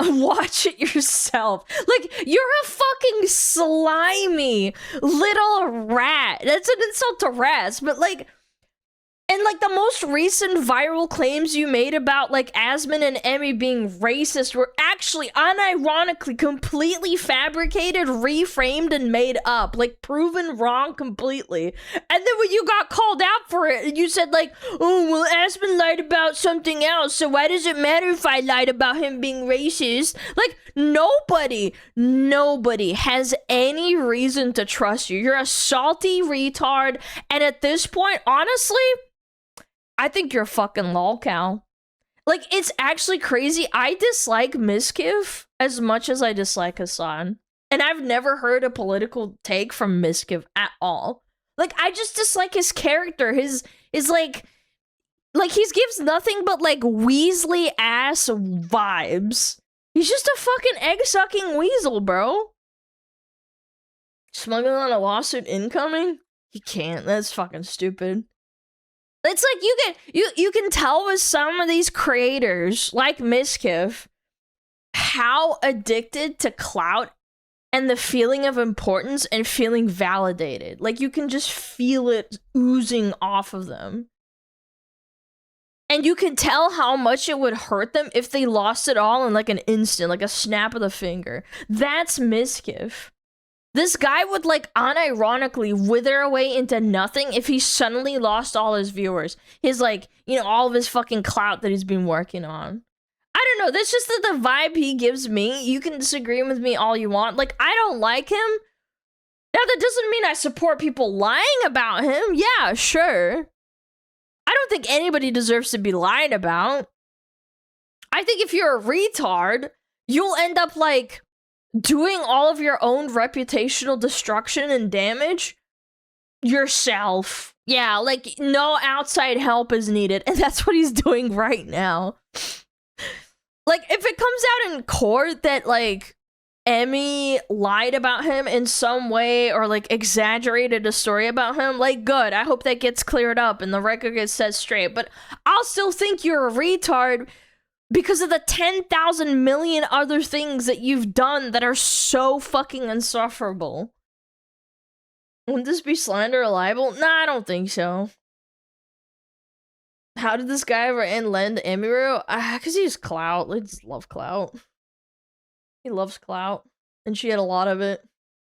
Watch it yourself. Like, you're a fucking slimy little rat. That's an insult to rats, but like... And like the most recent viral claims you made about like Asmin and Emmy being racist were actually unironically completely fabricated, reframed, and made up. Like proven wrong completely. And then when you got called out for it, you said like, oh, well, Asmin lied about something else, so why does it matter if I lied about him being racist? Like, nobody has any reason to trust you. You're a salty retard, and at this point, honestly, I think you're a fucking lolcow. Like, it's actually crazy. I dislike Mizkif as much as I dislike Hassan. And I've never heard a political take from Mizkif at all. Like, I just dislike his character. His like he gives nothing but, like, Weasley-ass vibes. He's just a fucking egg-sucking weasel, bro. SmugAlana lawsuit incoming? He can't. That's fucking stupid. It's like you can tell with some of these creators, like Mizkif, how addicted to clout and the feeling of importance and feeling validated. Like, you can just feel it oozing off of them. And you can tell how much it would hurt them if they lost it all in like an instant, like a snap of the finger. That's Mizkif. This guy would, like, unironically wither away into nothing if he suddenly lost all his viewers. His, like, you know, all of his fucking clout that he's been working on. I don't know, that's just the vibe he gives me. You can disagree with me all you want. Like, I don't like him. Now, that doesn't mean I support people lying about him. Yeah, sure. I don't think anybody deserves to be lied about. I think if you're a retard, you'll end up, like, doing all of your own reputational destruction and damage yourself. Yeah, like, no outside help is needed, and that's what he's doing right now. Like, if it comes out in court that, like, Emmy lied about him in some way or, like, exaggerated a story about him, like, good. I hope that gets cleared up and the record gets set straight. But I'll still think you're a retard because of the 10,000 million other things that you've done that are so fucking insufferable. Wouldn't this be slander or libel? Nah, I don't think so. How did this guy ever end Lend Emiru? Because he's clout. They just love clout. He loves clout. And she had a lot of it.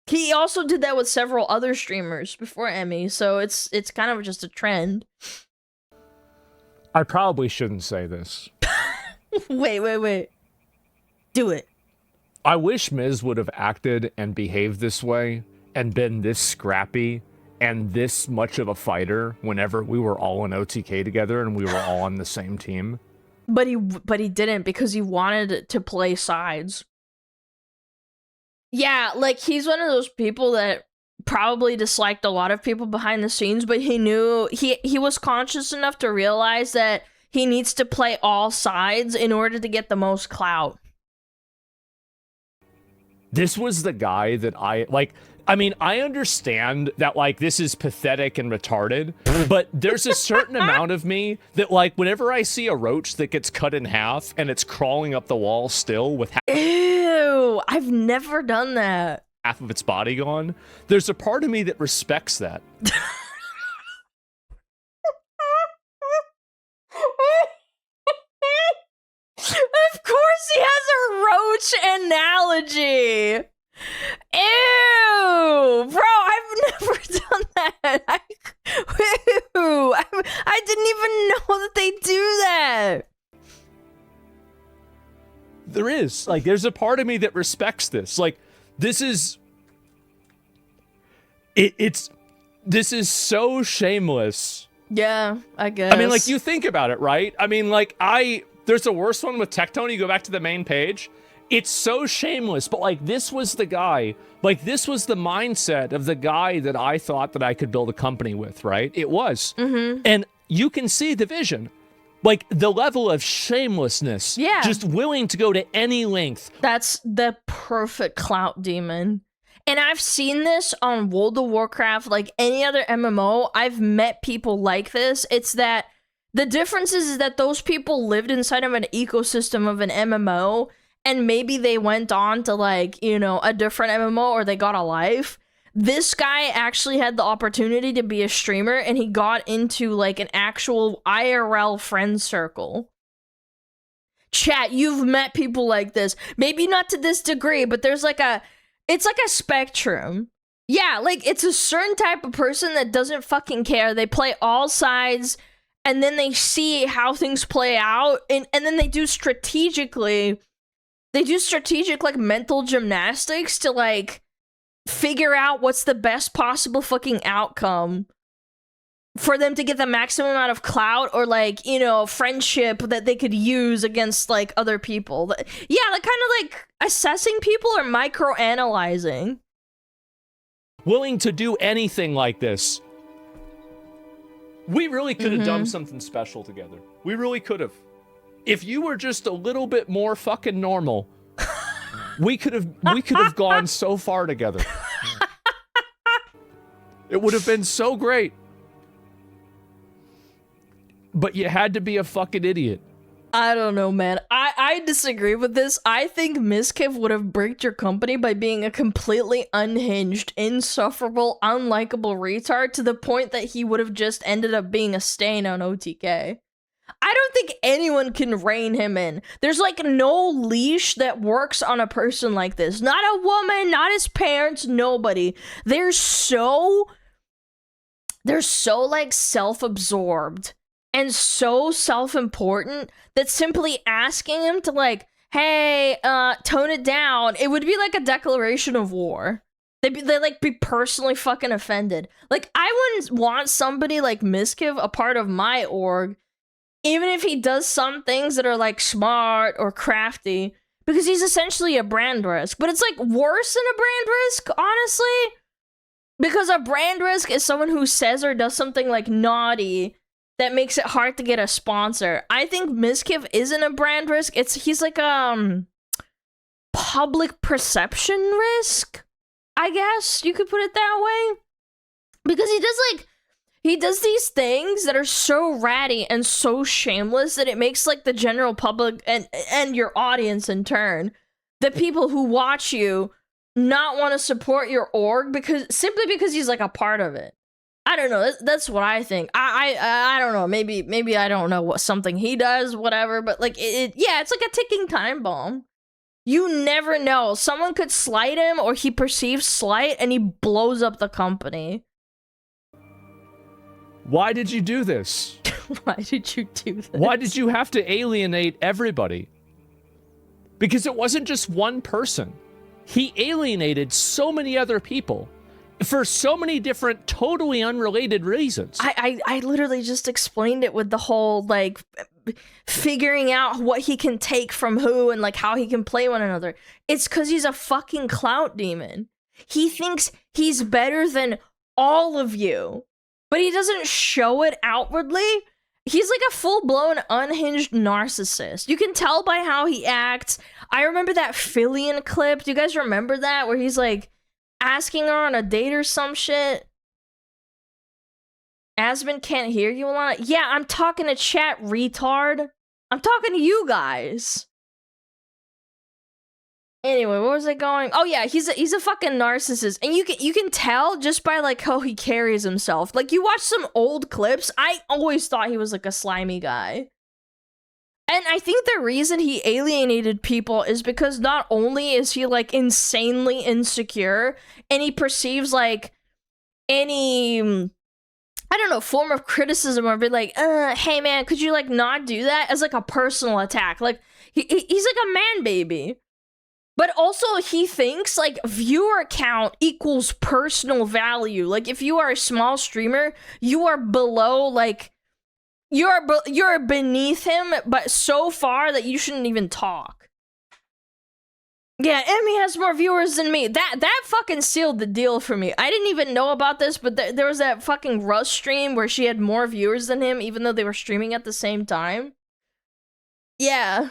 He also did that with several other streamers before Emmy, so it's kind of just a trend. I probably shouldn't say this. Wait. Do it. I wish Miz would have acted and behaved this way and been this scrappy and this much of a fighter whenever we were all in OTK together and we were all on the same team. But he didn't because he wanted to play sides. Yeah, like, he's one of those people that probably disliked a lot of people behind the scenes, but he knew he was conscious enough to realize that he needs to play all sides in order to get the most clout. This was the guy that I mean, I understand that, like, this is pathetic and retarded, but there's a certain amount of me that, like, whenever I see a roach that gets cut in half and it's crawling up the wall still with Ew, I've never done that. half of its body gone, there's a part of me that respects that. Of course he has a roach analogy. Ew, bro, I've never done that. I didn't even know that they do that. There is. Like, there's a part of me that respects this. Like, this is... This is so shameless. Yeah, I guess. I mean, like, you think about it, right? I mean, like, there's a worse one with Tectone. You go back to the main page. It's so shameless, but, like, this was the guy. Like, this was the mindset of the guy that I thought that I could build a company with, right? It was. Mm-hmm. And you can see the vision. Like, the level of shamelessness. Yeah. Just willing to go to any length. That's the perfect clout demon. And I've seen this on World of Warcraft, like any other MMO. I've met people like this. It's that the difference is that those people lived inside of an ecosystem of an MMO, and maybe they went on to, like, you know, a different MMO, or they got a life. This guy actually had the opportunity to be a streamer, and he got into, like, an actual IRL friend circle. Chat, you've met people like this. Maybe not to this degree, but there's like it's like a spectrum. Yeah, like, it's a certain type of person that doesn't fucking care. They play all sides, and then they see how things play out, and then they do strategic, like, mental gymnastics to, like, figure out what's the best possible fucking outcome for them to get the maximum amount of clout, or, like, you know, friendship that they could use against, like, other people. Yeah, like, kind of like assessing people or micro-analyzing. Willing to do anything like this. We really could have done something special together. We really could have. If you were just a little bit more fucking normal, we could have gone so far together. It would have been so great. But you had to be a fucking idiot. I don't know, man. I disagree with this. I think Mizkif would have bricked your company by being a completely unhinged, insufferable, unlikable retard, to the point that he would have just ended up being a stain on OTK. I don't think anyone can rein him in. There's, like, no leash that works on a person like this. Not a woman, not his parents, nobody. They're so, like, self-absorbed and so self-important that simply asking him to, like, hey, tone it down, it would be like a declaration of war. They'd be personally fucking offended. Like, I wouldn't want somebody like Mizkif a part of my org, even if he does some things that are, like, smart or crafty, because he's essentially a brand risk. But it's, like, worse than a brand risk, honestly, because a brand risk is someone who says or does something, like, naughty that makes it hard to get a sponsor. I think Mizkif isn't a brand risk. He's like public perception risk, I guess you could put it that way. Because he does these things that are so ratty and so shameless that it makes, like, the general public and your audience in turn, the people who watch you, not want to support your org simply because he's, like, a part of it. I don't know. That's what I think. I don't know. Maybe I don't know what something he does, whatever. But, like, yeah, it's like a ticking time bomb. You never know. Someone could slight him, or he perceives slight, and he blows up the company. Why did you do this? Why did you do this? Why did you have to alienate everybody? Because it wasn't just one person. He alienated so many other people for so many different, totally unrelated reasons. I literally just explained it with the whole, like, figuring out what he can take from who and, like, how he can play one another. It's because he's a fucking clout demon. He thinks he's better than all of you, but he doesn't show it outwardly. He's like a full-blown unhinged narcissist. You can tell by how he acts. I remember that Fillion clip. Do you guys remember that? Where he's like, asking her on a date or some shit. Asmund can't hear you, Alana. Yeah, I'm talking to chat, retard. I'm talking to you guys. Anyway, what was I going? Oh yeah, he's a fucking narcissist, and you can tell just by like how he carries himself. Like you watch some old clips, I always thought he was like a slimy guy. And I think the reason he alienated people is because not only is he like insanely insecure, and he perceives like any, I don't know, form of criticism or be like, hey man, could you like not do that, as like a personal attack. Like he's like a man baby. But also he thinks like viewer count equals personal value. Like if you are a small streamer, you are below like you're beneath him, but so far that you shouldn't even talk. Yeah, Emmy has more viewers than me. That fucking sealed the deal for me. I didn't even know about this, but there was that fucking Rust stream where she had more viewers than him, even though they were streaming at the same time. Yeah.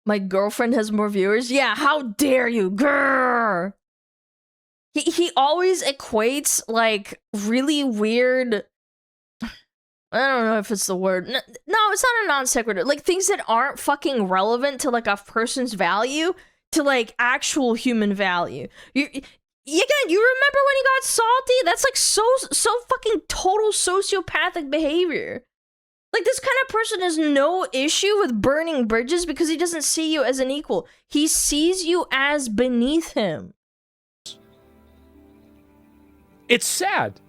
My girlfriend has more viewers? Yeah, how dare you, grrr! He always equates, like, really weird... I don't know if it's the word. No, it's not a non sequitur. Like, things that aren't fucking relevant to, like, a person's value to, like, actual human value. You remember when he got salty? That's, like, so fucking total sociopathic behavior. Like, this kind of person has no issue with burning bridges because he doesn't see you as an equal. He sees you as beneath him. It's sad.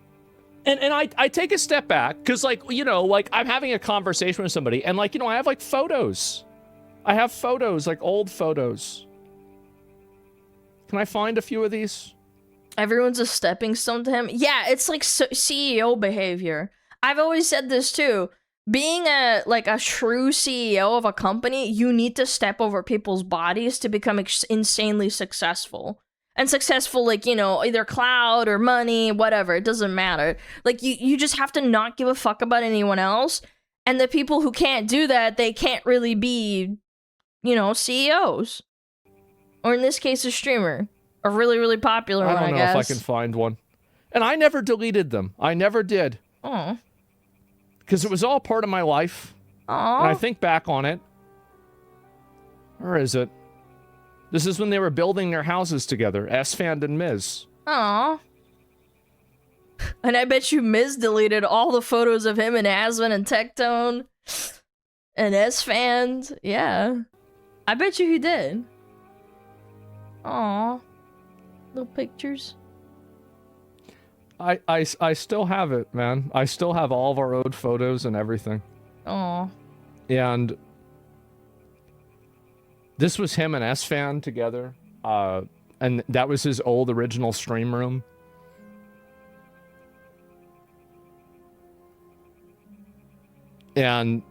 And I take a step back, because, like, you know, like, I'm having a conversation with somebody, and, like, you know, I have, like, photos. I have photos, like, old photos. Can I find a few of these? Everyone's a stepping stone to him? Yeah, it's, like, CEO behavior. I've always said this, too. Being a true CEO of a company, you need to step over people's bodies to become insanely successful. And successful, like, you know, either clout or money, whatever, it doesn't matter. Like, you just have to not give a fuck about anyone else. And the people who can't do that, they can't really be, you know, CEOs. Or in this case, a streamer. A really, really popular one, I guess. I don't know if I can find one. And I never deleted them. I never did. Oh. Because it was all part of my life. Aww. And I think back on it. Where is it? This is when they were building their houses together, Esfand and Miz. Aww. And I bet you Miz deleted all the photos of him and Asmund and Tectone and Esfand. Yeah. I bet you he did. Aww. Little pictures. I still have it, man. I still have all of our old photos and everything. Aww. And this was him and Esfand together. And that was his old original stream room. And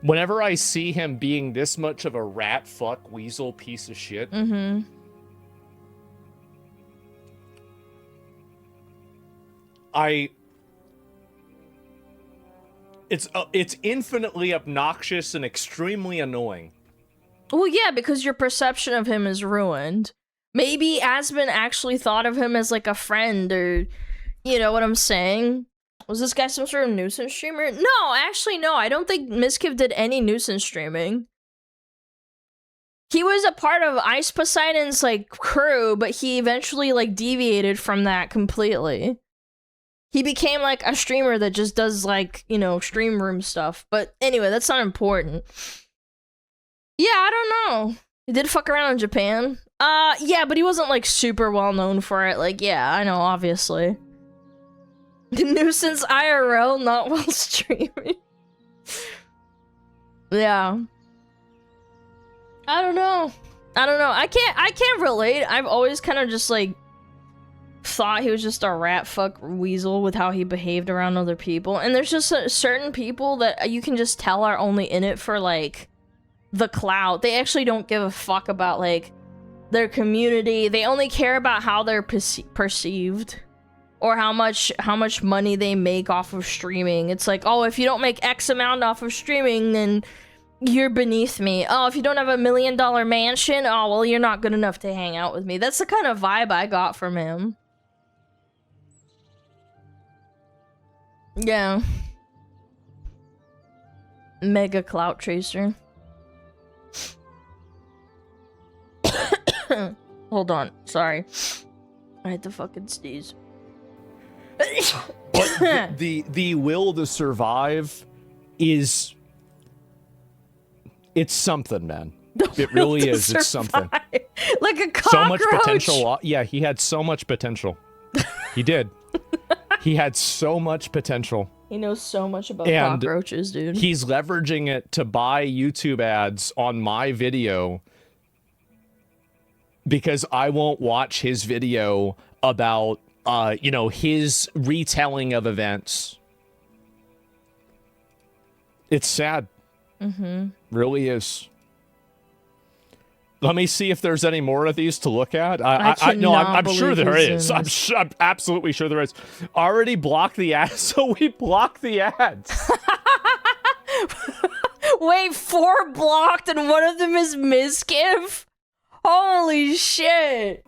whenever I see him being this much of a rat fuck weasel piece of shit, it's infinitely obnoxious and extremely annoying. Well, yeah, because your perception of him is ruined. Maybe Asmund actually thought of him as like a friend, or you know what I'm saying? Was this guy some sort of nuisance streamer? No, actually no, I don't think Miskiv did any nuisance streaming. He was a part of Ice Poseidon's like crew, but he eventually like deviated from that completely. He became like a streamer that just does like, you know, stream room stuff. But anyway, that's not important. Yeah, I don't know. He did fuck around in Japan. Yeah, but he wasn't like super well known for it. Like, yeah, I know, obviously. Nuisance IRL, not while streaming. Yeah. I don't know. I can't relate. I've always kind of just like thought he was just a rat fuck weasel with how he behaved around other people. And there's just certain people that you can just tell are only in it for like the clout. They actually don't give a fuck about like their community. They only care about how they're perceived. Or how much money they make off of streaming. It's like, oh, if you don't make X amount off of streaming, then you're beneath me. Oh, if you don't have $1 million mansion, oh, well, you're not good enough to hang out with me. That's the kind of vibe I got from him. Yeah. Mega clout chaser. Hold on, sorry. I had to fucking sneeze. But the will to survive is... It's something, man. It really is. It's something. Like a cockroach. So much potential. Yeah, he had so much potential. He did. He had so much potential. He knows so much about cockroaches, dude. He's leveraging it to buy YouTube ads on my video because I won't watch his video about, you know, his retelling of events. It's sad. Mm-hmm. Really is. Let me see if there's any more of these to look at. I'm sure there is. I'm absolutely sure there is. Already blocked the ads, so we block the ads. Wait, 4 blocked and one of them is misgive? Holy shit.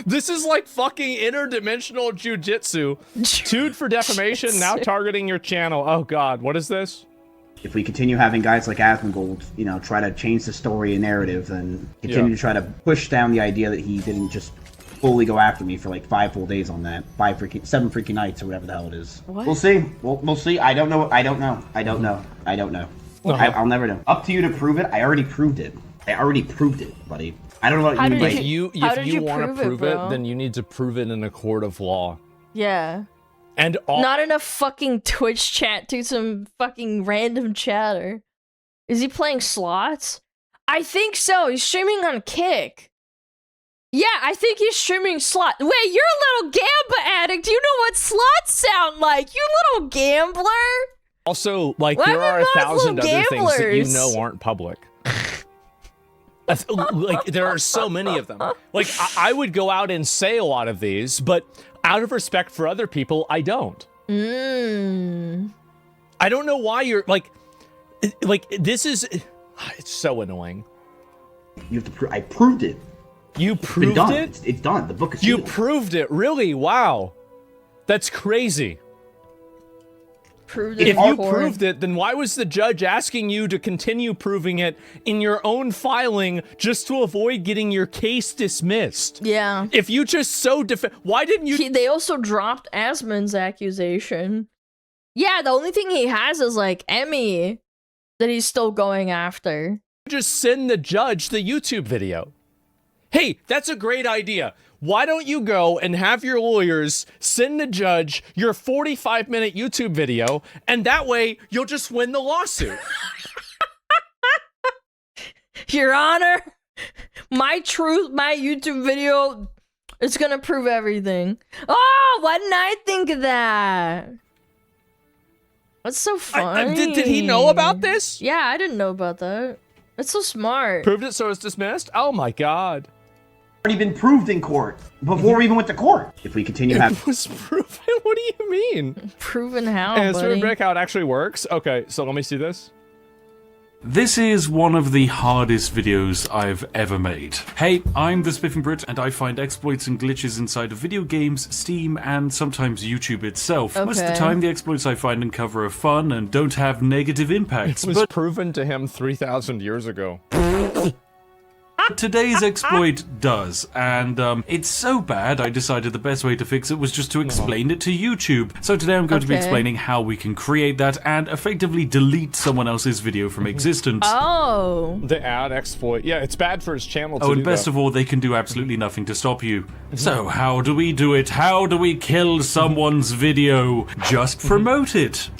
This is like fucking interdimensional jujitsu. Sued for defamation, now targeting your channel. Oh god, what is this? If we continue having guys like Asmongold, you know, try to change the story and narrative and continue to try to push down the idea that he didn't just fully go after me for like 5 full days on that, 7 freaking nights or whatever the hell it is. What? We'll see. We'll see. I don't know. I'll never know. Up to you to prove it. I already proved it, buddy. I don't know what you mean. If you want to prove it, then you need to prove it in a court of law. Yeah. And not enough fucking Twitch chat to some fucking random chatter. Is he playing slots? I think so. He's streaming on Kick. Yeah, I think he's streaming slot. Wait, you're a little Gamba addict. You know what slots sound like, you little gambler. Also, like, there are 1,000 other things that you know aren't public. Like, there are so many of them. Like, I would go out and say a lot of these, but out of respect for other people, I don't. I don't know why you're, like, this is... It's so annoying. You have to prove... I proved it. You proved it? It's done. The book is You sealed. proved it? Really? Wow. That's crazy. If you proved it, then why was the judge asking you to continue proving it in your own filing just to avoid getting your case dismissed? Yeah. If you just so why didn't you... They also dropped Asmon's accusation. Yeah, the only thing he has is, like, Emmy that he's still going after. Just send the judge the YouTube video. Hey, that's a great idea. Why don't you go and have your lawyers send the judge your 45-minute YouTube video, and that way you'll just win the lawsuit. Your Honor, my YouTube video is gonna prove everything. Oh, why didn't I think of that? That's so funny. Did he know about this? Yeah, I didn't know about that. That's so smart. Proved it so it's dismissed? Oh my god. Already been proved in court before we even went to court. If we continue having... It was proven? What do you mean? Proven how, And buddy? it's break how it actually works? Okay, so let me see this. This is one of the hardest videos I've ever made. Hey, I'm the Spiffing Brit, and I find exploits and glitches inside of video games, Steam, and sometimes YouTube itself. Okay. Most of the time, the exploits I find and cover are fun and don't have negative impacts. It was proven to him 3,000 years ago. Today's exploit does, and it's so bad I decided the best way to fix it was just to explain it to YouTube. So today I'm going to be explaining how we can create that and effectively delete someone else's video from existence. Oh. The ad exploit. Yeah, it's bad for his channel to Oh, do and best that. of all, they can do absolutely nothing to stop you. So how do we do it? How do we kill someone's video? Just promote it.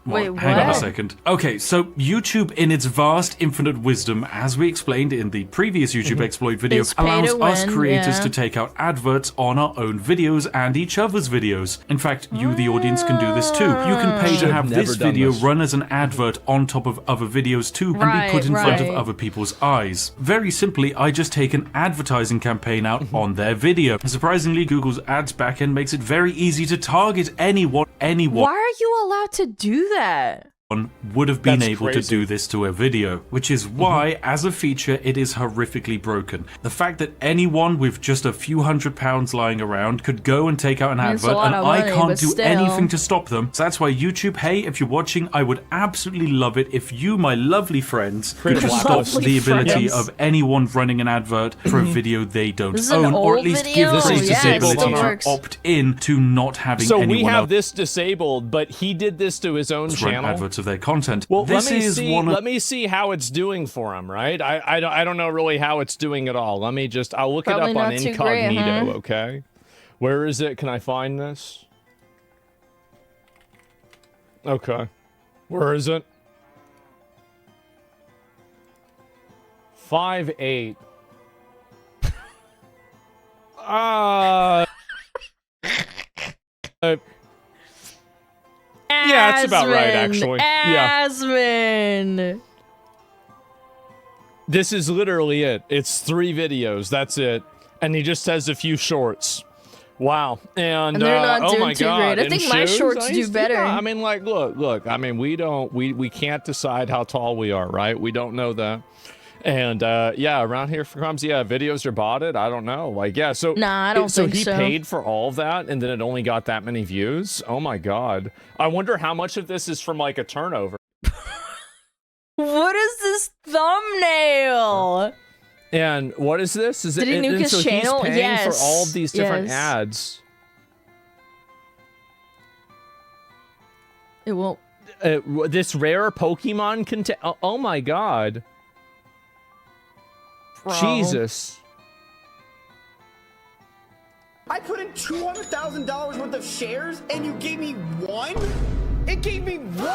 Wait, hang on a second. Okay, so YouTube, in its vast infinite wisdom, as we explained in the previous YouTube exploit video, allows us creators to take out adverts on our own videos and each other's videos. In fact, you, the audience, can do this too. You can pay to have this video run as an advert on top of other videos too, and be put in front of other people's eyes. Very simply, I just take an advertising campaign out on their video. Surprisingly, Google's ads backend makes it very easy to target anyone. Why are you allowed to do that? would have been That's able crazy. to do this to a video, which is why, as a feature, it is horrifically broken. The fact that anyone with just a few £100 lying around could go and take out an It's a advert, lot and of I money, can't but do still. anything to stop them. So that's why YouTube, hey, if you're watching, I would absolutely love it if you, my lovely friends, could just stop Lovely the ability friends. of anyone running an advert for a video they don't This is an own, or old at least video? give creators Yeah, the it still ability to works. opt in to not having So anyone we have else this disabled, but he did this to his own run channel. adverts of their content. Well, This is one of let me see how it's doing for him, right? I don't know really how it's doing at all. I'll look Probably it up on not too great, incognito, huh? okay? Where is it? Can I find this? Okay. Where is it? 5'8". Yeah, that's about right, actually. Yeah. Asmon. This is literally it. It's 3 videos. That's it. And he just has a few shorts. Wow. And they're not oh doing my too God. great. I And think my shoes? shorts do better. Yeah, I mean, like, look. I mean, we can't decide how tall we are, right? We don't know that. And yeah, around here for crumbs, yeah, videos are botted. I don't know. Like, yeah, so Nah, I don't think he so. paid for all of that, and then it only got that many views. Oh my God. I wonder how much of this is from like a turnover. What is this thumbnail? And what is this? Is Did he it? nuke And his so channel? he's paying for Yes. all of these different Yes. ads. It won't. This rare Pokemon content. Oh my God. Bro. Jesus. I put in $200,000 worth of shares and you gave me 1? It gave me 1!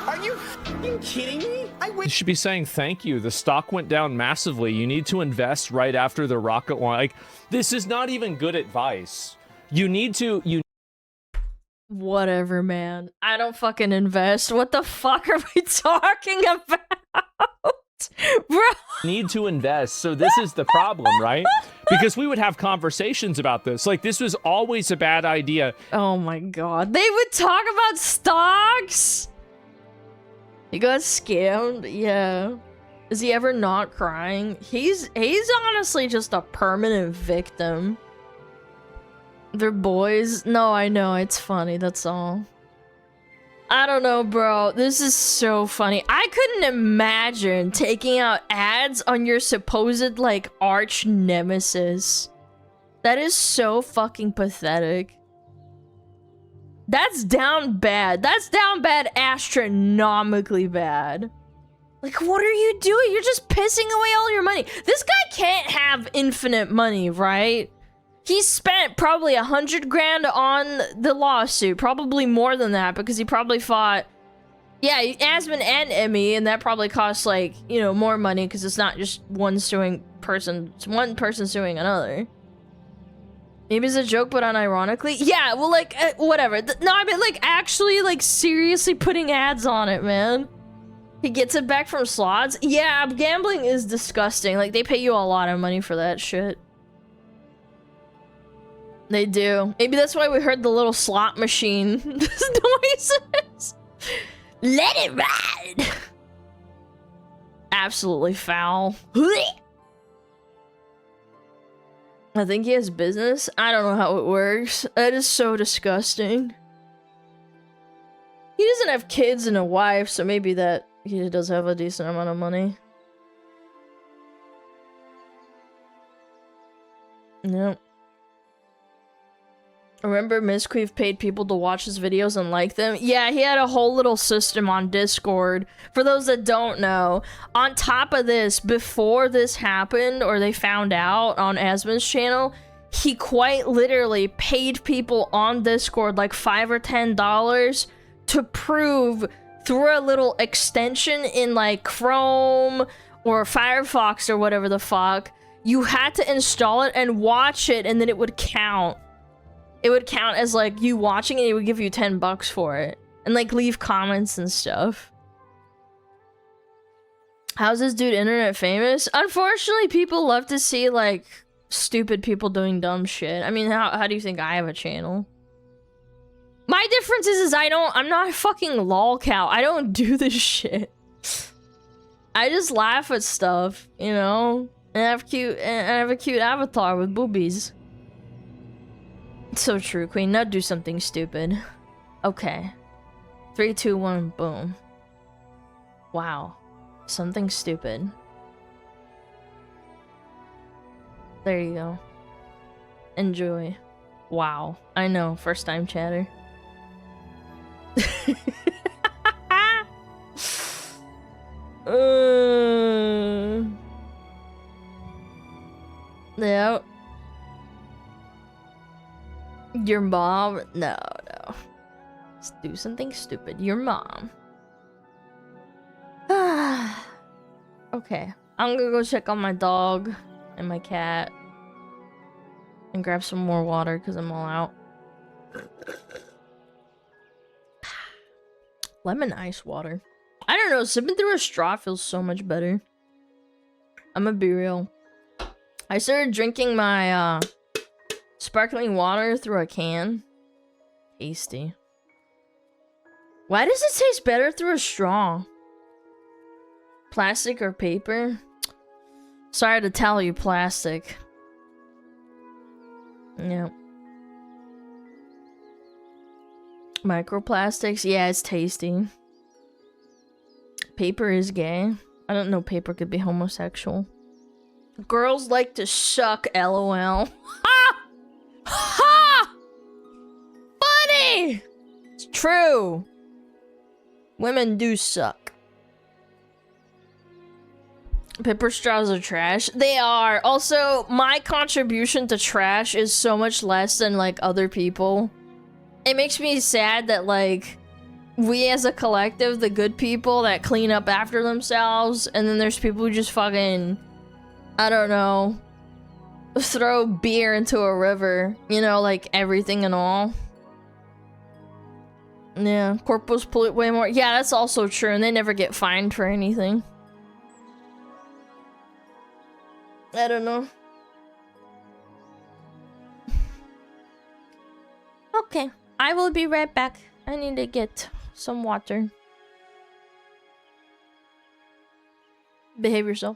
Are you f***ing kidding me? You should be saying thank you. The stock went down massively. You need to invest right after the rocket launch. Like, this is not even good advice. You need to. Whatever, man. I don't fucking invest. What the fuck are we talking about? Bro. Need to invest. So this is the problem, right? Because we would have conversations about this. Like, this was always a bad idea. Oh my God. They would talk about stocks? He got scammed? Yeah. Is he ever not crying? He's honestly just a permanent victim. They're boys? No, I know. It's funny. That's all. I don't know, bro. This is so funny. I couldn't imagine taking out ads on your supposed, like, arch nemesis. That is so fucking pathetic. That's down bad. That's down bad, astronomically bad. Like, what are you doing? You're just pissing away all your money. This guy can't have infinite money, right? He spent probably 100 grand on the lawsuit, probably more than that, because he probably fought, yeah, Asmon and Emmy, and that probably costs, like, you know, more money because it's not just one person suing another. Maybe it's a joke, but unironically. Yeah, well, like, whatever. No, I mean, like, actually, like, seriously putting ads on it, man. He gets it back from slots. Yeah, gambling is disgusting. Like, they pay you a lot of money for that shit. They do. Maybe that's why we heard the little slot machine noises. Let it ride. Absolutely foul. I think he has business. I don't know how it works. That is so disgusting. He doesn't have kids and a wife, so maybe that he does have a decent amount of money. Yep. Remember Mizqueef paid people to watch his videos and like them? Yeah, he had a whole little system on Discord. For those that don't know, on top of this, before this happened, or they found out on Asmon's channel, he quite literally paid people on Discord like $5 or $10 to prove through a little extension in like Chrome or Firefox or whatever the fuck, you had to install it and watch it, and then it would count. It would count as like you watching it, it would give you $10 for it. And like leave comments and stuff. How's this dude internet famous? Unfortunately, people love to see like stupid people doing dumb shit. I mean, how do you think I have a channel? My difference is I'm not a fucking lol cow. I don't do this shit. I just laugh at stuff, you know? And I have a cute avatar with boobies. It's so true, Queen. Now do something stupid. Okay. 3, 2, 1, boom. Wow. Something stupid. There you go. Enjoy. Wow. I know, first time chatter. Yep. Your mom? No. Let's do something stupid. Your mom. Okay. I'm gonna go check on my dog and my cat. And grab some more water because I'm all out. Lemon ice water. I don't know, sipping through a straw feels so much better. I'm gonna be real. I started drinking my sparkling water through a can. Tasty. Why does it taste better through a straw? Plastic or paper? Sorry to tell you, plastic. Yeah. Microplastics? Yeah, it's tasty. Paper is gay. I don't know paper could be homosexual. Girls like to suck, LOL. Ha! Ha! Funny! It's true. Women do suck. Paper straws are trash. They are. Also, my contribution to trash is so much less than, like, other people. It makes me sad that, like, we as a collective, the good people that clean up after themselves, and then there's people who just fucking, I don't know, throw beer into a river. You know, like, everything and all. Yeah, corpos pollute way more. Yeah, that's also true, and they never get fined for anything. I don't know. Okay, I will be right back. I need to get some water. Behave yourself.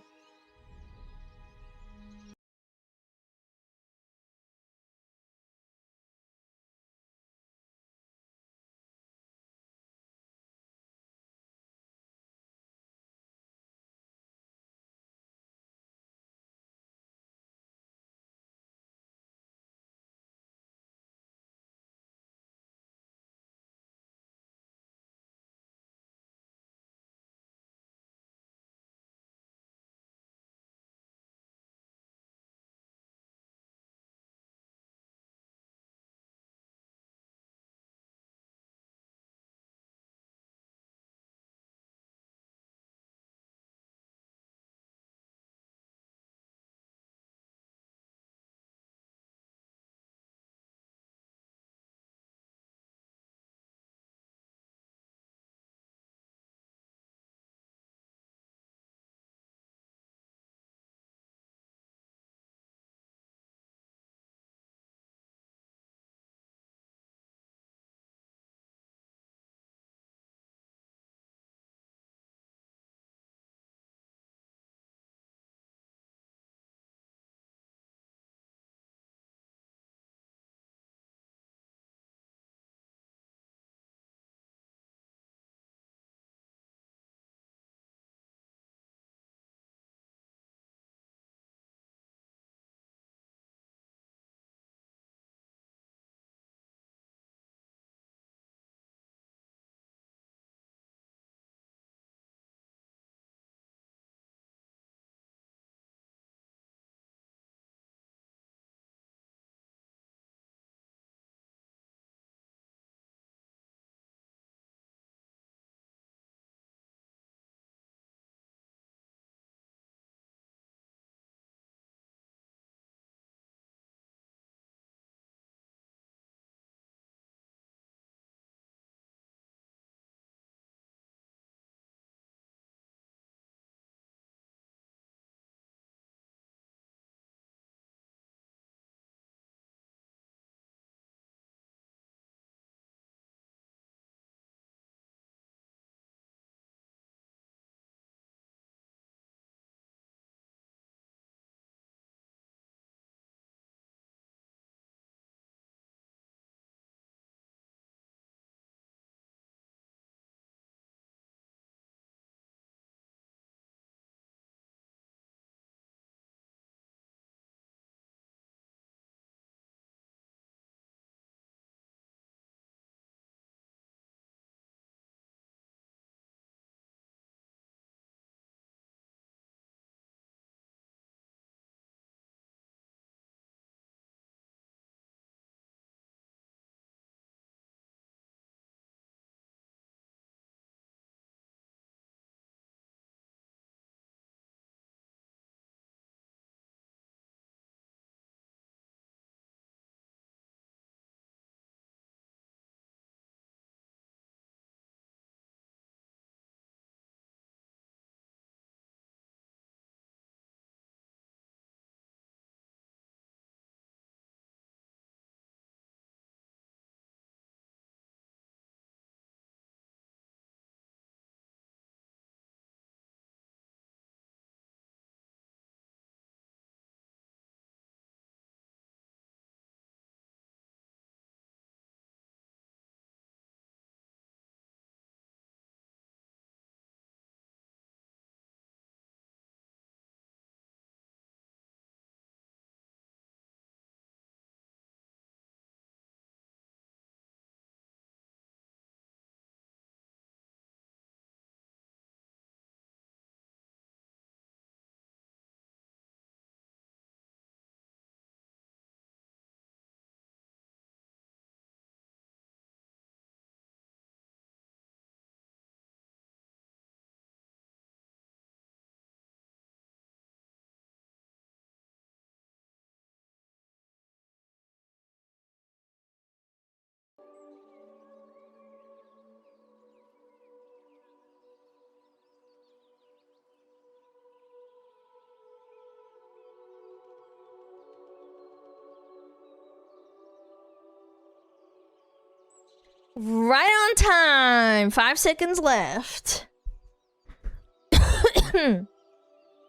Right on time. 5 seconds left.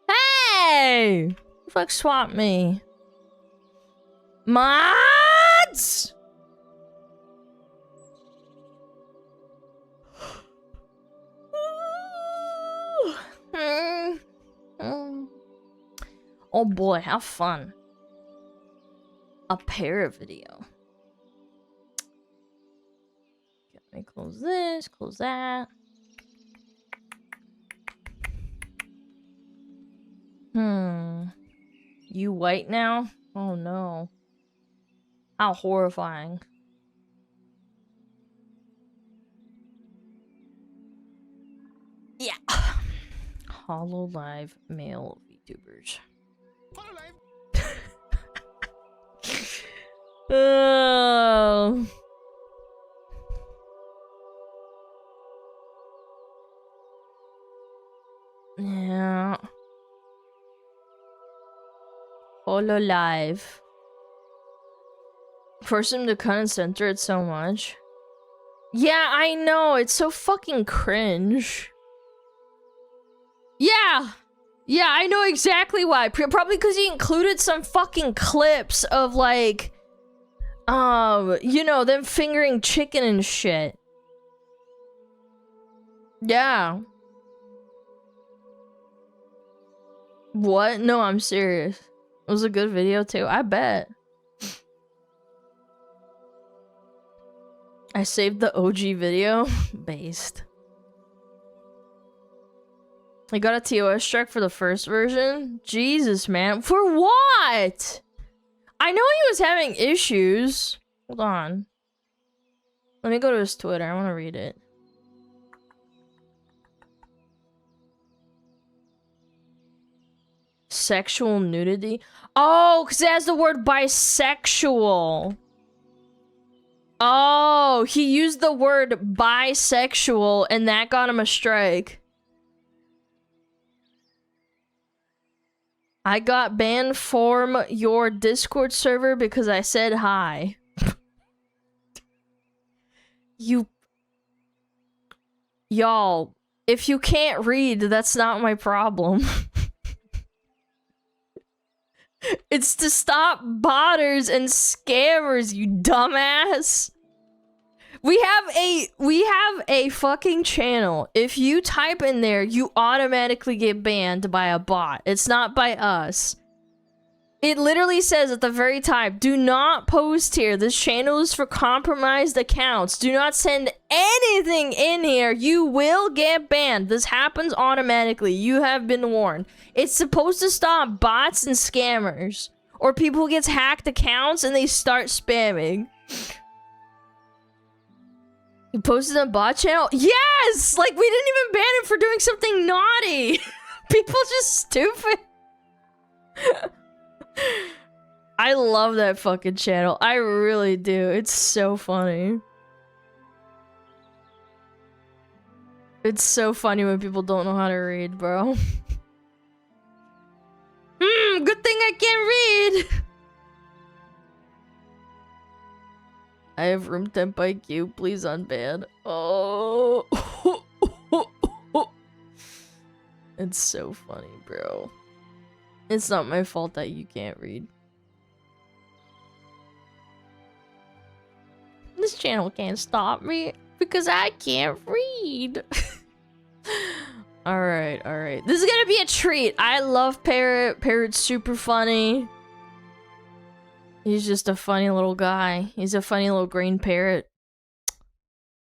Hey! Who the fuck swapped me? Mods! Oh boy, how fun. A parrot video. Let me close this, close that. You white now? Oh no. How horrifying. Yeah. Hololive male VTubers. Oh. Yeah. Hololive. Force him to cut and center it so much. Yeah, I know. It's so fucking cringe. Yeah. Yeah, I know exactly why. Probably because he included some fucking clips of like, you know, them fingering chicken and shit. Yeah. What? No, I'm serious. It was a good video too. I bet. I saved the OG video. Based. I got a TOS strike for the first version. Jesus, man. For what? I know he was having issues. Hold on. Let me go to his Twitter. I want to read it. Sexual nudity? Oh, because it has the word bisexual. Oh, he used the word bisexual and that got him a strike. I got banned from your Discord server because I said hi. Y'all, if you can't read, that's not my problem. It's to stop botters and scammers, you dumbass. We have a fucking channel. If you type in there, you automatically get banned by a bot. It's not by us. It literally says at the very top, do not post here. This channel is for compromised accounts. Do not send anything in here. You will get banned. This happens automatically. You have been warned. It's supposed to stop bots and scammers. Or people who gets hacked accounts and they start spamming. You posted a bot channel? Yes! Like, we didn't even ban him for doing something naughty. People just stupid. I love that fucking channel. I really do. It's so funny. It's so funny when people don't know how to read, bro. Good thing I can't read. I have room temp IQ. Please unban. Oh. It's so funny, bro. It's not my fault that you can't read. This channel can't stop me because I can't read. Alright, alright. This is gonna be a treat. I love Parrot. Parrot's super funny. He's just a funny little guy. He's a funny little green parrot.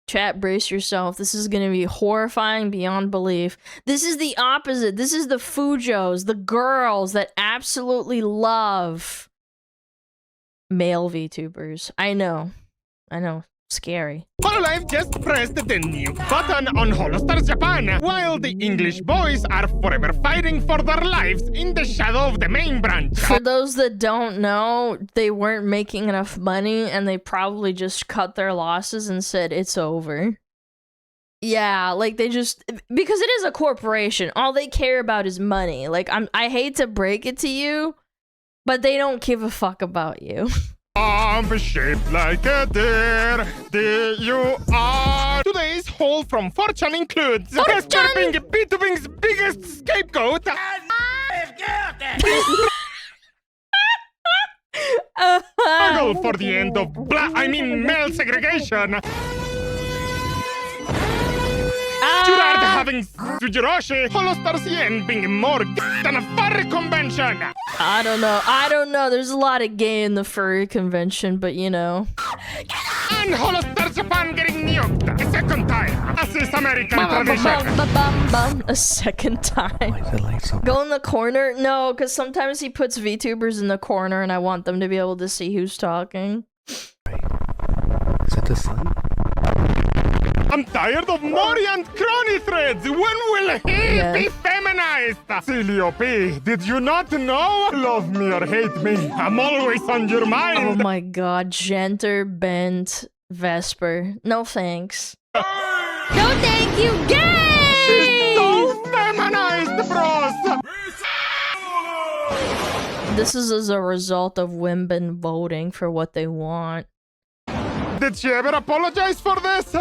Chat, brace yourself. This is gonna be horrifying beyond belief. This is the opposite. This is the Fujos, the girls that absolutely love male VTubers. I know. I know. Scary. Hololive just pressed the new button on Holostars Japan, while the English boys are forever fighting for their lives in the shadow of the main branch. For those that don't know, they weren't making enough money and they probably just cut their losses and said it's over. Yeah, like they just, because it is a corporation, all they care about is money. Like I hate to break it to you, but they don't give a fuck about you. I'm shaped like a deer. There you are. Today's haul from Fortune includes Mr. being Vtubers' biggest scapegoat. Struggle for the end of male segregation. Gerard having Sujiroshi, Holostar Cien being more than a furry convention. I don't know. There's a lot of gay in the furry convention, but you know. And Holostar Japan getting nuked a second time, as is American tradition. A second time. Go in the corner? No, because sometimes he puts VTubers in the corner and I want them to be able to see who's talking. Is that the sun? I'm tired of Mori and crony threads. When will he be feminized? Celio P, did you not know? Love me or hate me, I'm always on your mind. Oh my god, Genter Bent Vesper. No thanks. No thank you, gay! She's so feminized, bros! This is as a result of women voting for what they want. Did she ever apologize for this?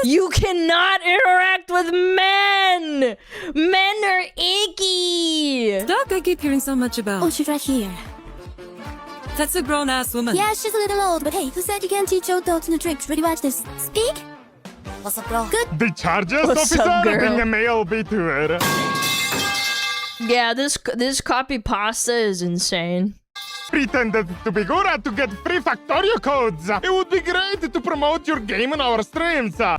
You cannot interact with men! Men are icky! Doc, I keep hearing so much about. Oh, she's right here. That's a grown-ass woman. Yeah, she's a little old, but hey, who said you can't teach old dogs new tricks? Ready, watch this. Speak? What's up, bro? Good. The charges, What's officer, up, girl? being a male VTuber. Yeah, this copy pasta is insane. Pretended to be good to get free Factorio codes. It would be great to promote your game on our streams. Vesper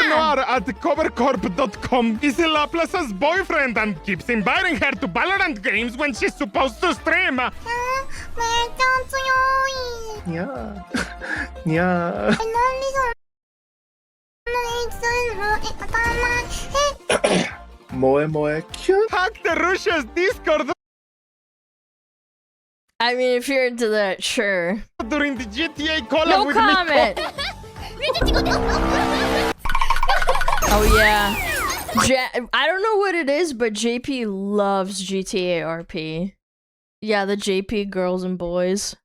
Noir at covercorp.com is Laplace's boyfriend and keeps inviting her to Valorant games when she's supposed to stream. Yeah. Yeah. Moe cute. Hack the Russia's Discord I mean, if you're into that, sure. during the GTA collab No with comment! Oh yeah. I don't know what it is, but JP loves GTA RP. Yeah, the JP girls and boys.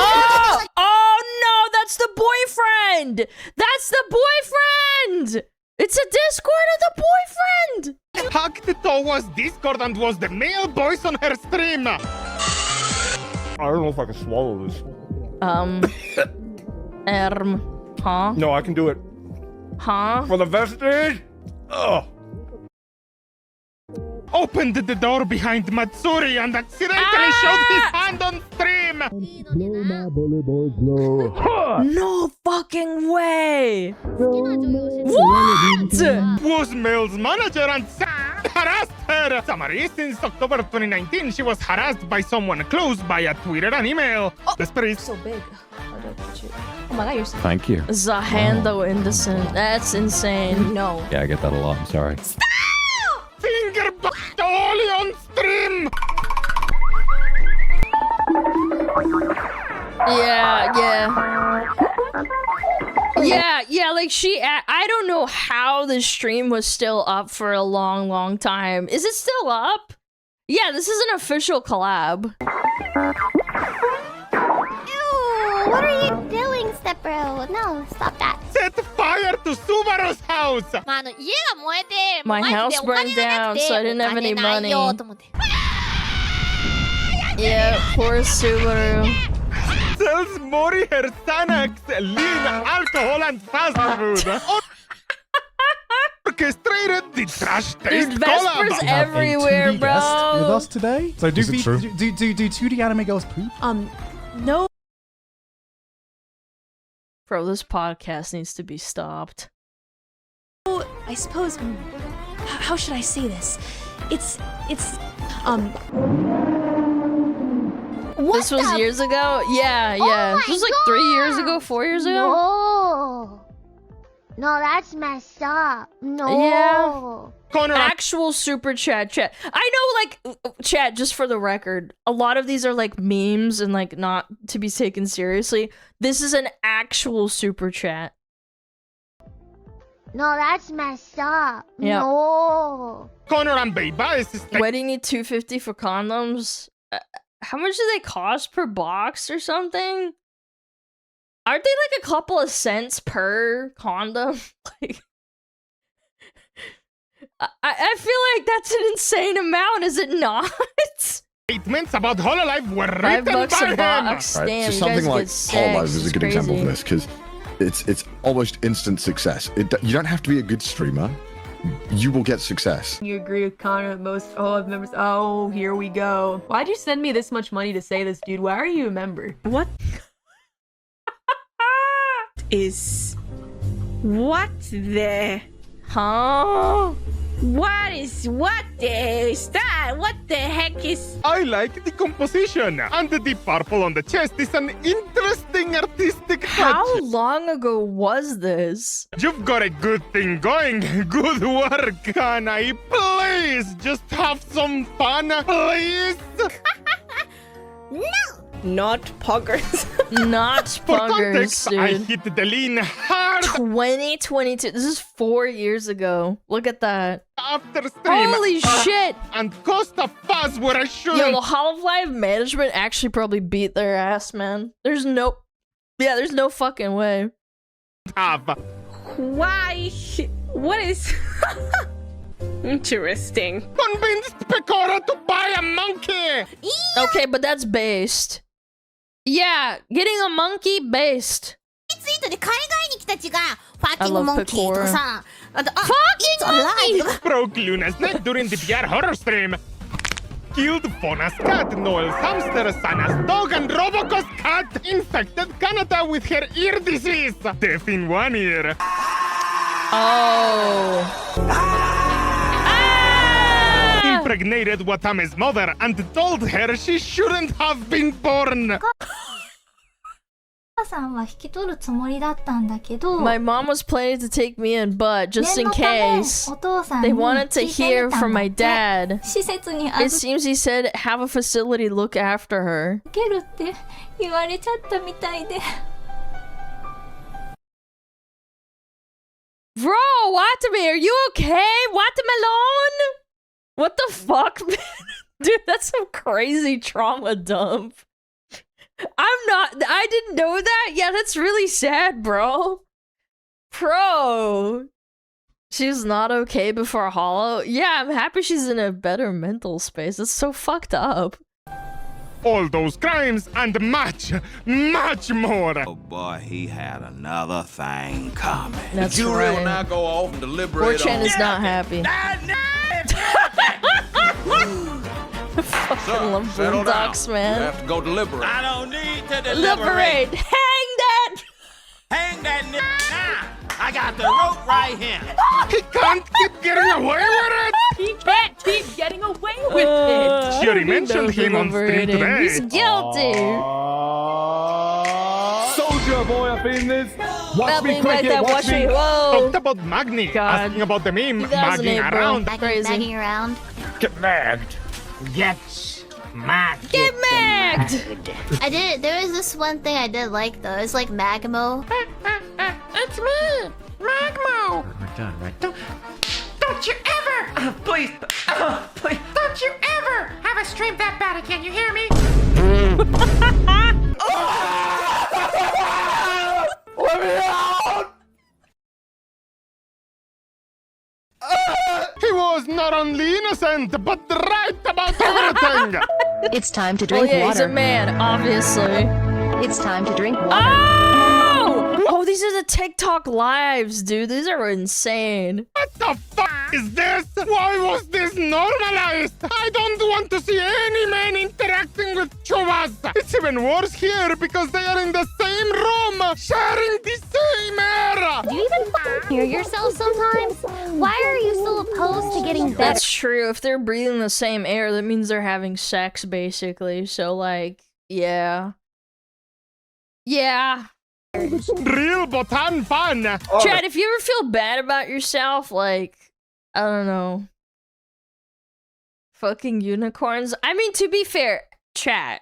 Oh no, that's the boyfriend! That's the boyfriend! It's a Discord of the boyfriend! Hacked towards Discord and was the male voice on her stream. I don't know if I can swallow this. Huh? No, I can do it. Huh? For the vestige? Ugh. Opened the door behind Matsuri and accidentally showed his hand on stream. No fucking way! What? Was Mel's manager and harassed her. Summary, since October 2019, she was harassed by someone close via Twitter and email. The spirit So big. How do I put you? Oh my god, you're so Thank you. Zahando Indecent. That's insane. No. Yeah, I get that a lot. I'm sorry. Finger Oli on stream. Yeah, like I don't know how the stream was still up for a long time. Is it still up? Yeah, this is an official collab. Ew, what are you doing, Stepbro? No, stop that. Set fire to Subaru's house. My house burned down, so I didn't have any money. Yeah, poor Subaru. Sells Mori her Xanax, lean, alcohol, and fast food. Orchestrated the trash taste Dude, Vesper's collab. everywhere, With bro. us today. So do Is it true? do 2D anime girls poop? No. Bro, this podcast needs to be stopped. Oh, I suppose. How should I say this? It's. This was years ago? Yeah. This was like 3 years ago, 4 years ago? No, that's messed up. No. Yeah. Connor, actual super chat. I know, like, chat, just for the record, a lot of these are like memes and like not to be taken seriously. This is an actual super chat. No, that's messed up. Yeah. No. Connor and Beba is like... Why do you need $250 for condoms? How much do they cost per box or something? Aren't they like a couple of cents per condom? Like, I feel like that's an insane amount, is it not? Statements about Hololive were written $5 by a him. box. Right, Damn, so you something guys like get sex. Hololive is a It's good example of crazy. this because it's almost instant success. You don't have to be a good streamer. You will get success. You agree with Connor that most Hololive members. Oh, here we go. Why'd you send me this much money to say this, dude? Why are you a member? What is what the what the heck is I like the composition, and the purple on the chest is an interesting artistic touch. How long ago was this? You've got a good thing going. Good work, can I please just have some fun, please? No! Not poggers. Not For poggers, context, dude. I hit the lean hard 2022. This is 4 years ago. Look at that. after stream. Holy shit! And caused a fuss where I shouldn't. Yo, the Hololive management actually probably beat their ass, man. There's no fucking way. Why? What is... Interesting. Convinced Pecora to buy a monkey! Okay, but that's based. Yeah, getting a monkey based. I love Pecora. Fucking monkey! Broke Luna's neck during the PR horror stream. Killed Fona's cat, Noel's hamster, Sana's dog, and Roboco's cat. Infected Canada with her ear disease. Deaf in one ear. Oh. Impregnated Watame's mother and told her she shouldn't have been born. My mom was planning to take me in, but just in case, they wanted to hear from my dad. It seems he said have a facility look after her. Bro, Watame, are you okay? Watermelon? What the fuck, man? Dude, that's some crazy trauma dump. I didn't know that. Yeah, that's really sad, bro. Bro. She's not okay before Hollow. Yeah, I'm happy she's in a better mental space. It's so fucked up. All those crimes and much, much more. Oh boy, he had another thing coming. That's the jury right. will now go off and deliberate 4chan on is not happy. Fucking love Boondocks, man. You have to go deliberate. I don't need to Deliberate. Hang that! Hang that now. I got the rope right here. He can't keep getting away with it. He can't keep getting away with it. Jury mentioned him on stream today. He's guilty. Soldier boy up in this. Watch me cricket, like watch me. Whoa. Talked about Magni. God. Asking about the meme. 2008, Magging bro. around. Crazy. Magging around. Get magged. Get magged. Get magged. I did. There was this one thing I did like though. It's like Magmo. It's me, Magmo. We're done, right? Don't you ever, please, don't you ever have a stream that bad again. You hear me? Let me out! He was not only innocent, but right about everything! It's time to drink yeah, water. he's a man, obviously. It's time to drink water. Oh! Oh, these are the TikTok lives, dude. These are insane. What the fuck is this? Why was this normalized? I don't want to see any men interacting with chuvas. It's even worse here because they are in the same room, sharing the same air. Do you even hear yourself sometimes? Why are you so opposed to getting better? That's true. If they're breathing the same air, that means they're having sex, basically. So, like, yeah. Yeah. Real botan fun. Chad, if you ever feel bad about yourself, like, I don't know. Fucking unicorns. I mean, to be fair, chat.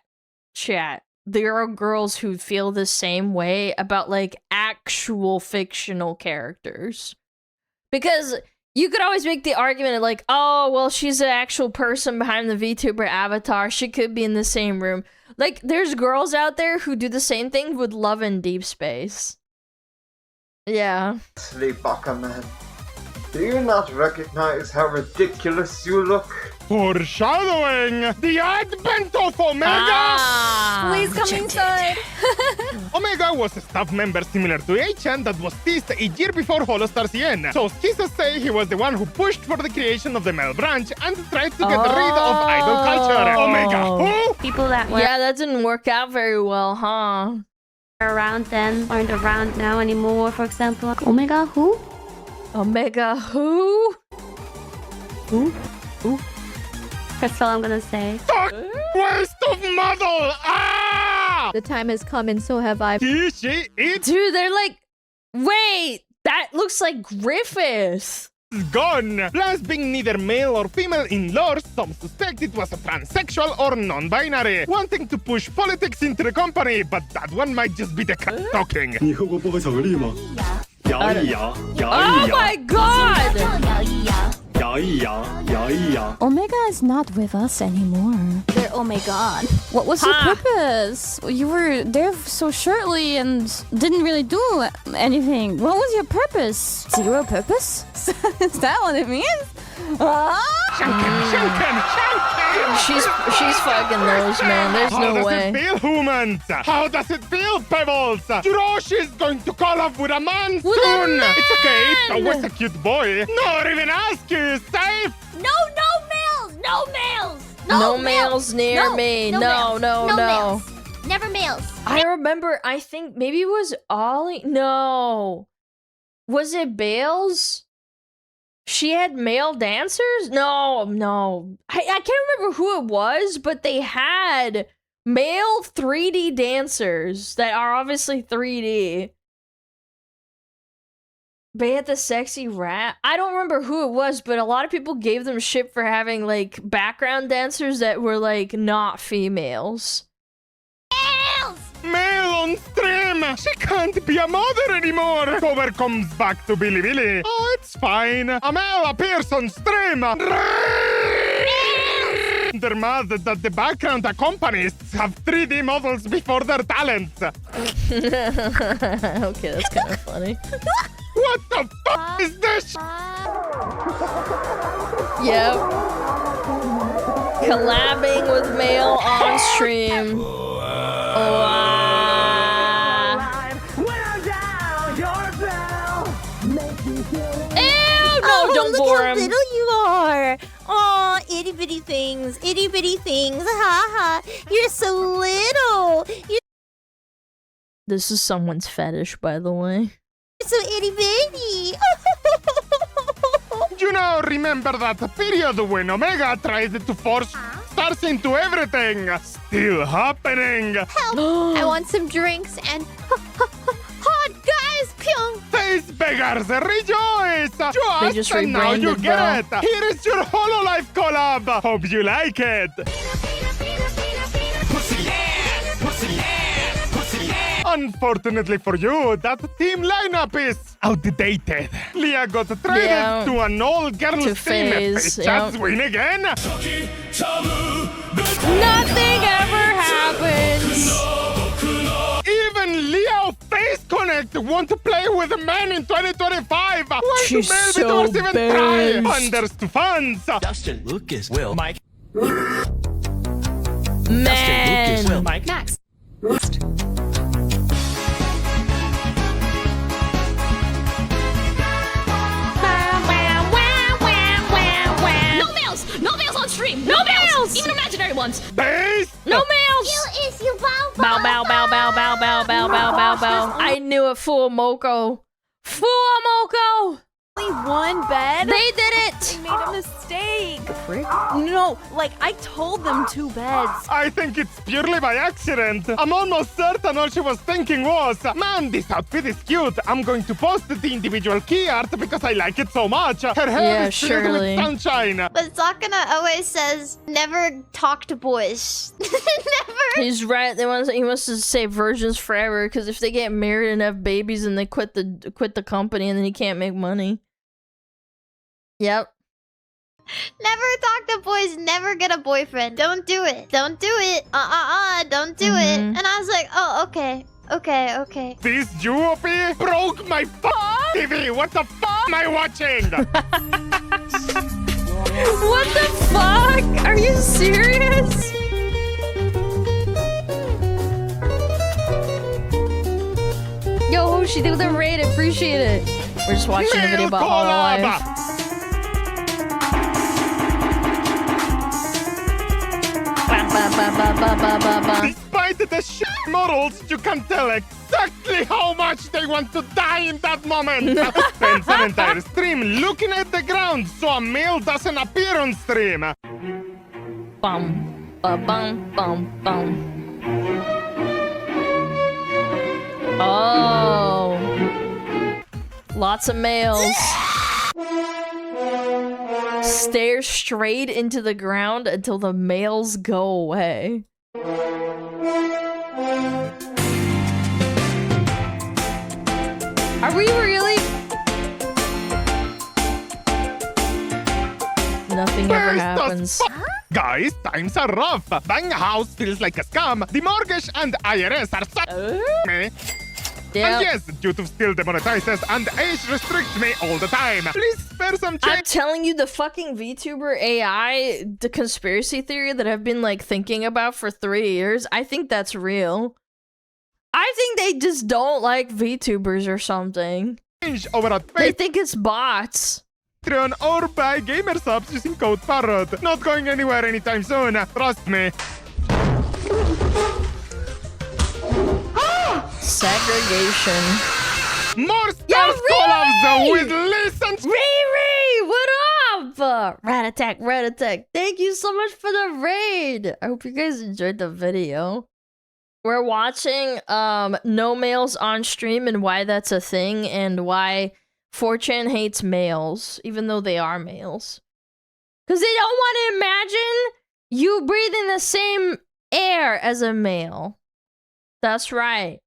There are girls who feel the same way about like actual fictional characters. Because you could always make the argument of like, oh, well, she's an actual person behind the VTuber avatar. She could be in the same room. Like, there's girls out there who do the same thing with Love in Deep Space. Yeah. Sleepwalker man. Do you not recognize how ridiculous you look? Foreshadowing the advent of Omega! Please come inside! Omega was a staff member similar to HN that was teased a year before Holostar CN. So scissors say he was the one who pushed for the creation of the male branch and tried to get rid of idol culture. Omega who? People that were Yeah, that didn't work out very well, huh? around then aren't around now anymore, for example. Omega who? Omega who? Who? That's all I'm gonna say. Waste of model! Ah! The time has come and so have I. Dude, they're like, wait, that looks like Griffith. Gone. Plus, being neither male or female in lore, some suspect it was a transsexual or non-binary, wanting to push politics into the company, but that one might just be the cat talking. Oh my god! Omega is not with us anymore. Oh my god. What was your purpose? You were there so shortly and didn't really do anything. What was your purpose? Zero purpose? Is that what it means? She's fucking those, man. There's no way. How does it feel, humans? How does it feel, Pebbles? Jurosh is going to call up with a man soon. It's okay. It's always a cute boy. Nor even ask you. Safe. No males! No males! No males near me. No. Males. Never males. I remember, I think maybe it was Ollie. No. Was it Bales? She had male dancers? No. I can't remember who it was, but they had male 3D dancers that are obviously 3D. They had the sexy rap. I don't remember who it was, but a lot of people gave them shit for having like background dancers that were like not females. Male on stream! She can't be a mother anymore! Cover comes back to Billy Billy. Oh, it's fine. A male appears on stream. They're mad that the background accompanists have 3D models before their talents. Okay, that's kind of funny. What the fuck is this? Yep. Collabing with male on stream. No, don't bore him. Look how little you are. Aw, itty bitty things. Itty bitty things. Ha ha. You're so little. This is someone's fetish, by the way. You're so itty bitty. You know, remember that period when Omega tried to force stars into everything? Still happening. Help. I want some drinks and hot guys. Pyong. Face beggars, rejoice! They just and now you rebranded, get it! Here is your Hololive collab! Hope you like it! Unfortunately for you, that team lineup is outdated. Leah got traded to an all-girls team. Phase, Chats win again. Nothing ever happens. Even Leo Face Connect want to play with a man in 2025. Why She's do male so Vtubers even try? based. Funders to funds. Dustin, Lucas, Will, Mike. Man. Dustin, Lucas, Will, Mike. Max. No males on stream. No males. Even imaginary ones. Base. No males. You is you bow Bow, bow, bow, bow, bow, bow, bow, bow, bow, bow. I knew it, Full Moko. Full Moko. Only one bed? They did it! They made a mistake. No, like, I told them 2 beds. I think it's purely by accident. I'm almost certain all she was thinking was, man, this outfit is cute. I'm going to post the individual key art because I like it so much. Her hair is filled with sunshine. But Sakana always says, never talk to boys. Never. He's right. He wants to say virgins forever because if they get married and have babies and they quit the company and then he can't make money. Yep. Never talk to boys, never get a boyfriend. Don't do it. Don't do it. Don't do it. And I was like, oh, okay. Okay. This duopy broke my TV. What the am I watching? What the fuck? Are you serious? Yo, Hoshi, did the raid. Appreciate it. We're just watching a video about Hololive. Despite the shit morals, you can tell exactly how much they want to die in that moment. Spends an entire stream looking at the ground so a male doesn't appear on stream. Bum, ba bum, bum, bum. Oh. Lots of males. Stare straight into the ground until the males go away. Are we really? Nothing ever happens. Guys, times are rough. Buying a house feels like a scam. The mortgage and IRS are me. Yeah. And yes, YouTube still demonetizes and age restricts me all the time. Please spare some change. I'm telling you, the fucking VTuber AI, the conspiracy theory that I've been like thinking about for 3 years, I think that's real. I think they just don't like VTubers or something. Over they think it's bots. Patreon or buy gamer subs using code Parrot. Not going anywhere anytime soon. Trust me. Segregation. More stars collabs with listen. Riri, what up? Rat attack. Thank you so much for the raid. I hope you guys enjoyed the video. We're watching no males on stream and why that's a thing and why 4chan hates males, even though they are males. Because they don't want to imagine you breathing the same air as a male. That's right.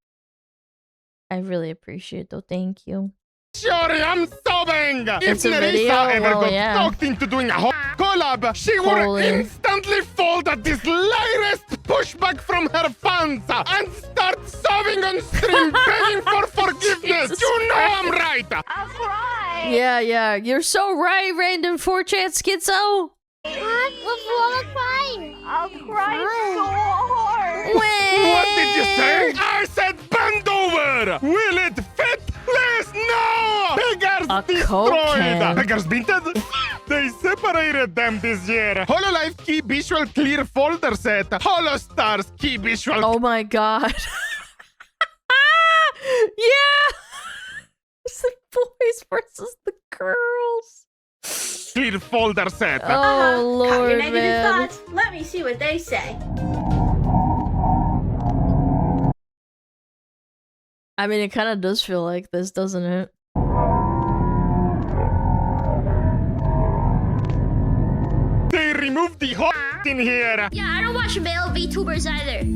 I really appreciate it, though. Thank you. Sorry, I'm sobbing! It's if a video? Nerissa ever Well, got yeah. talked into doing a collab, she would instantly fold at this latest pushback from her fans and start sobbing on stream begging for forgiveness. You know I'm right! I'll cry! Yeah. You're so right, random 4chan schizo. What? I'll cry! I'll cry so hard! What did you say? I said bend over! Will it fit? Please, no! Beggars destroyed! Beggars minted? They separated them this year. Hololive key visual clear folder set. Holostars key visual. Oh my god. Yeah! It's the boys versus the girls. Clear folder set. Oh lord, Your negative man. thoughts. Let me see what they say. I mean, it kind of does feel like this, doesn't it? They removed the hot in here. Yeah, I don't watch male VTubers either.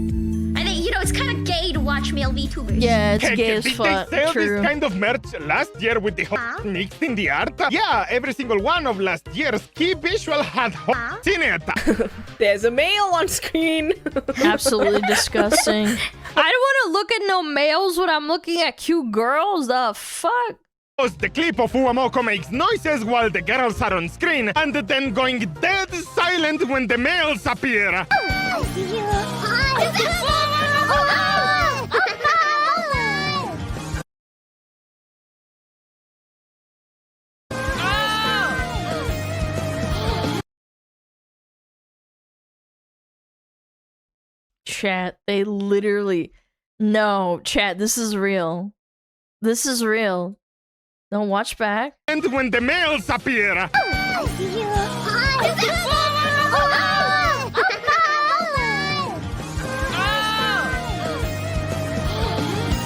I think, it's kind of gay to watch male VTubers. Yeah, it's Heck, gay as did fuck. they sell True. this kind of merch last year with the hot mixed in the art? Yeah, every single one of last year's key visual had hot in it. There's a male on screen. Absolutely disgusting. I don't want to look at no males when I'm looking at cute girls. The fuck? The clip of Uamoko makes noises while the girls are on screen, and then going dead silent when the males appear. Chat, they literally... No, chat, this is real. This is real. Don't watch back. And when the males appear. I see you.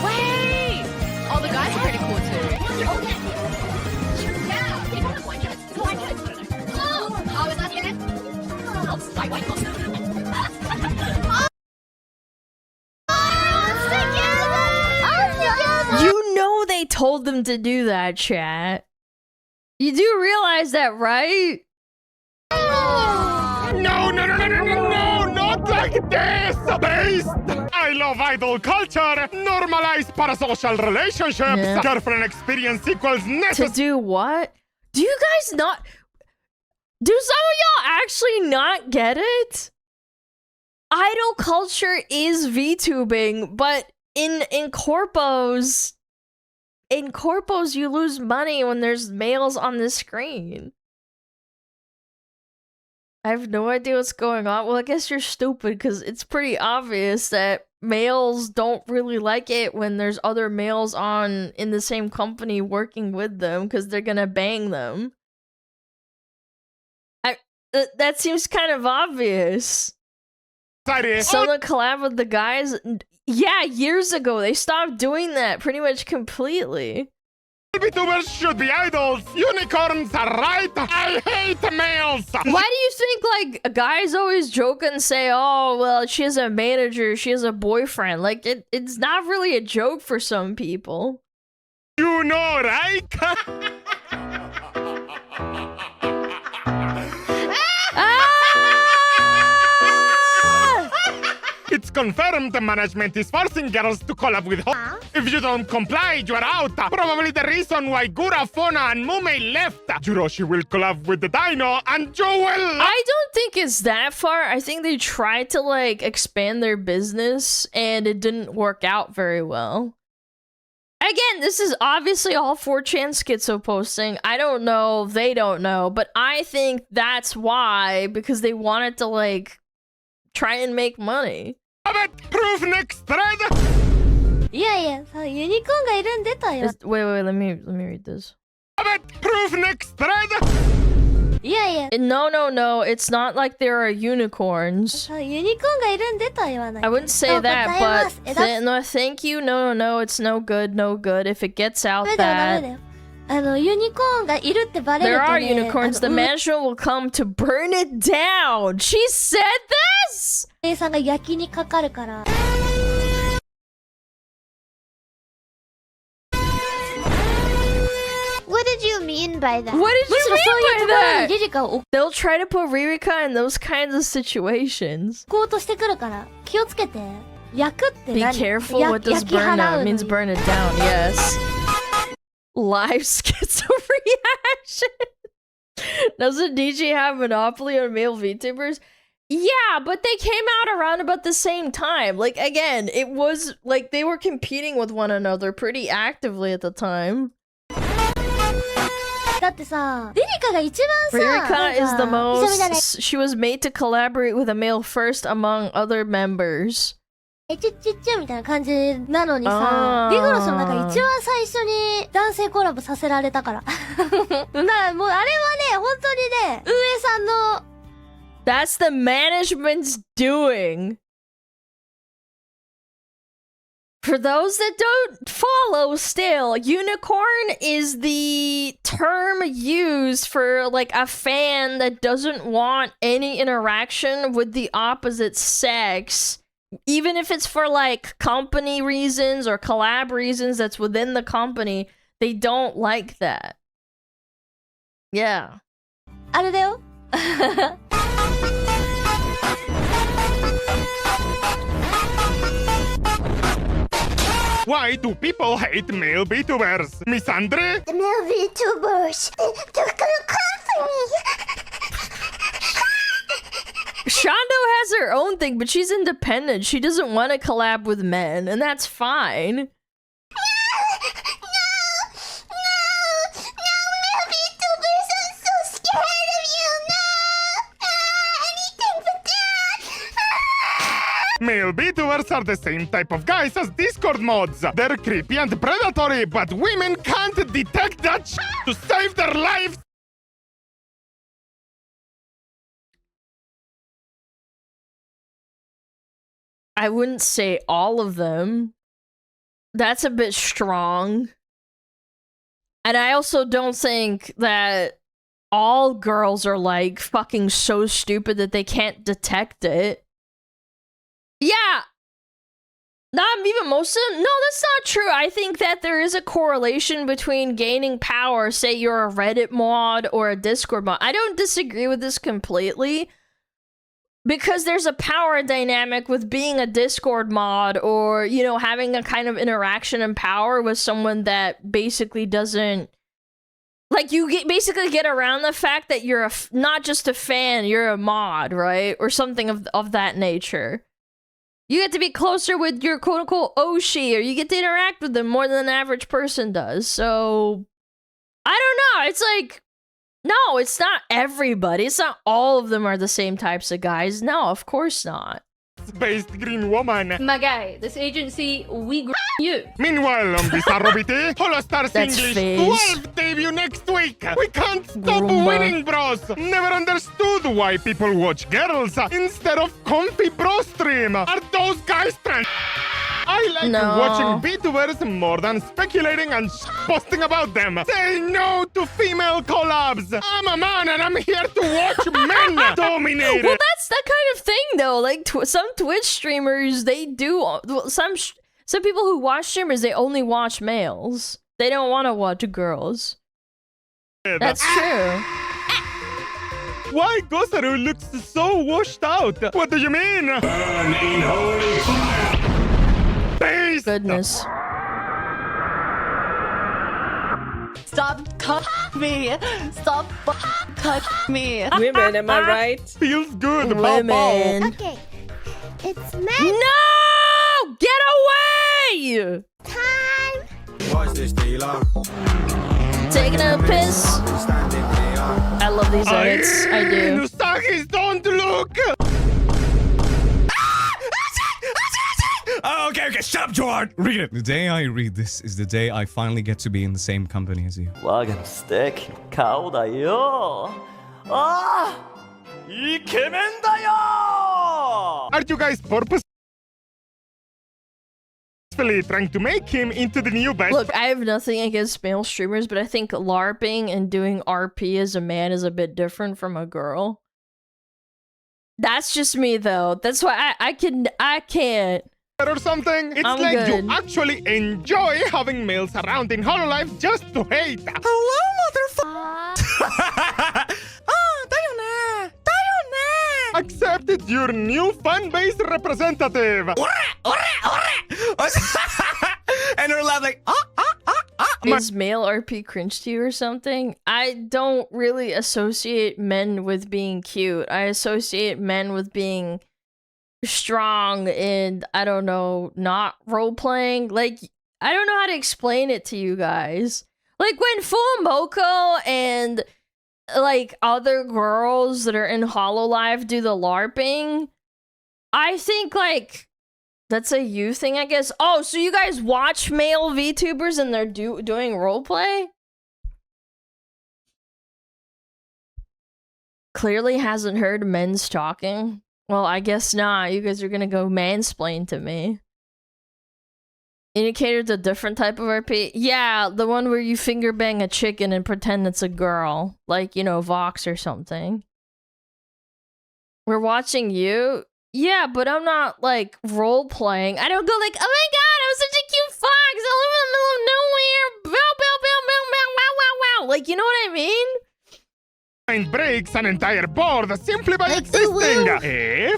Wait! Oh, the guys are pretty cool too. You know they told them to do that, chat. You do realize that, right? No, not like this! Based! I love idol culture! Normalize parasocial relationships! Yeah. Girlfriend experience equals To necessary! do what? Do you guys not... Do some of y'all actually not get it? Idol culture is VTubing, but in corpos you lose money when there's males on the screen. I have no idea what's going on. Well, I guess you're stupid because it's pretty obvious that males don't really like it when there's other males on in the same company working with them because they're gonna bang them. That seems kind of obvious. Someone collab with the guys. Yeah, years ago they stopped doing that pretty much completely. VTubers should be idols. Unicorns are right. I hate males. Why do you think like guys always joke and say, "Oh, well, she has a manager, she has a boyfriend"? Like it's not really a joke for some people. You know, right? It's confirmed the management is forcing girls to collab with If you don't comply, you are out. Probably the reason why Gura, Fona, and Mume left. Juroshi will collab with the Dino, and Joe will... I don't think it's that far. I think they tried to, like, expand their business, and it didn't work out very well. Again, this is obviously all 4chan schizo posting. I don't know, they don't know, but I think that's why, because they wanted to, like, try and make money. Proof next thread! Yeah, so unicornがいるんでたよ. Wait, let me read this. Proof next thread! Yeah. No, it's not like there are unicorns. I wouldn't say that, but no, thank you. No, it's no good. If it gets out that there are unicorns, the management will come to burn it down. She said this? What did you mean by that? What did you mean by that? They'll try to put Ririka in those kinds of situations. Be careful, what does burn out? It means burn it down, yes. Live schizo reaction. Doesn't DJ have monopoly on male VTubers? Yeah, but they came out around about the same time. Like, again, it was like they were competing with one another pretty actively at the time. Ririka is the most... She was made to collaborate with a male first among other members. みたいな感じなのにさ、ビグロスの中一番最初に男性コラボさせられたから。だからもうあれはね、本当にね、運営さんの That's the management's doing. For those that don't follow still, unicorn is the term used for like a fan that doesn't want any interaction with the opposite sex. Even if it's for like company reasons or collab reasons that's within the company, they don't like that. Yeah. あれだよ。Why do people hate male VTubers? Miss Andre? The male VTubers, they're gonna come for me. Shondo has her own thing, but she's independent. She doesn't want to collab with men, and that's fine. No, male VTubers, I'm so scared of you, no! Anything but that! Male VTubers are the same type of guys as Discord mods. They're creepy and predatory, but women can't detect that to save their lives. I wouldn't say all of them. That's a bit strong. And I also don't think that all girls are like fucking so stupid that they can't detect it. Yeah. Not even most of them. No, that's not true. I think that there is a correlation between gaining power, say you're a Reddit mod or a Discord mod. I don't disagree with this completely. Because there's a power dynamic with being a Discord mod or, you know, having a kind of interaction and power with someone that basically doesn't... Like, you basically get around the fact that you're not just a fan, you're a mod, right? Or something of that nature. You get to be closer with your quote-unquote Oshi, or you get to interact with them more than an average person does. So, I don't know. It's like... No, it's not everybody. It's not all of them are the same types of guys. No, of course not. Based green woman. My guy, this agency, we you. Meanwhile, on Bizarro BT, Holostars English 12 debut next week. We can't stop winning, bros. Never understood why people watch girls instead of comfy bro stream. Are those guys trans? I like watching VTubers more than speculating and posting about them. Say no to female collabs. I'm a man and I'm here to watch men dominate. Well, that's that kind of thing, though. Like some Twitch streamers, they do. Some people who watch streamers, they only watch males. They don't want to watch girls. That's true. Why Gosaru looks so washed out? What do you mean? Burning holy fire. Goodness. Stop cut me. Stop cut me. Women, am I right? Feels good. Women. Okay. It's men. No! Get away! Time. Watch this dealer. Taking a piss. I love these edits. I do. Nusagis, don't look! Oh, okay, shut up, George! Read it! The day I read this is the day I finally get to be in the same company as you. 我が素敵な顔だよ。ああ、イケメンだよ。 Aren't you guys purposefully trying to make him into the new best? Look, I have nothing against male streamers, but I think LARPing and doing RP as a man is a bit different from a girl. That's just me, though. That's why I can't. Or something. It's I'm like good. you actually enjoy having males around in Hololive just to hate. Hello, motherfucker. Accepted your new fan base representative. And they're like, Is male RP cringe to you or something? I don't really associate men with being cute. I associate men with being strong and, I don't know, not role-playing. Like, I don't know how to explain it to you guys. Like, when Fuumoko and, like, other girls that are in Hololive do the LARPing, I think, like, that's a you thing, I guess. Oh, so you guys watch male VTubers and they're doing roleplay? Clearly hasn't heard men's talking. Well, I guess not. You guys are gonna go mansplain to me. Indicator's a different type of RP? Yeah, the one where you finger bang a chicken and pretend it's a girl. Like, you know, Vox or something. We're watching you? Yeah, but I'm not, like, role-playing. I don't go like, oh my god, I'm such a cute fox! I live in the middle of nowhere! Bow, bow, bow, bow, bow, wow, wow, wow! Like, you know what I mean? Mind breaks an entire board simply by existing.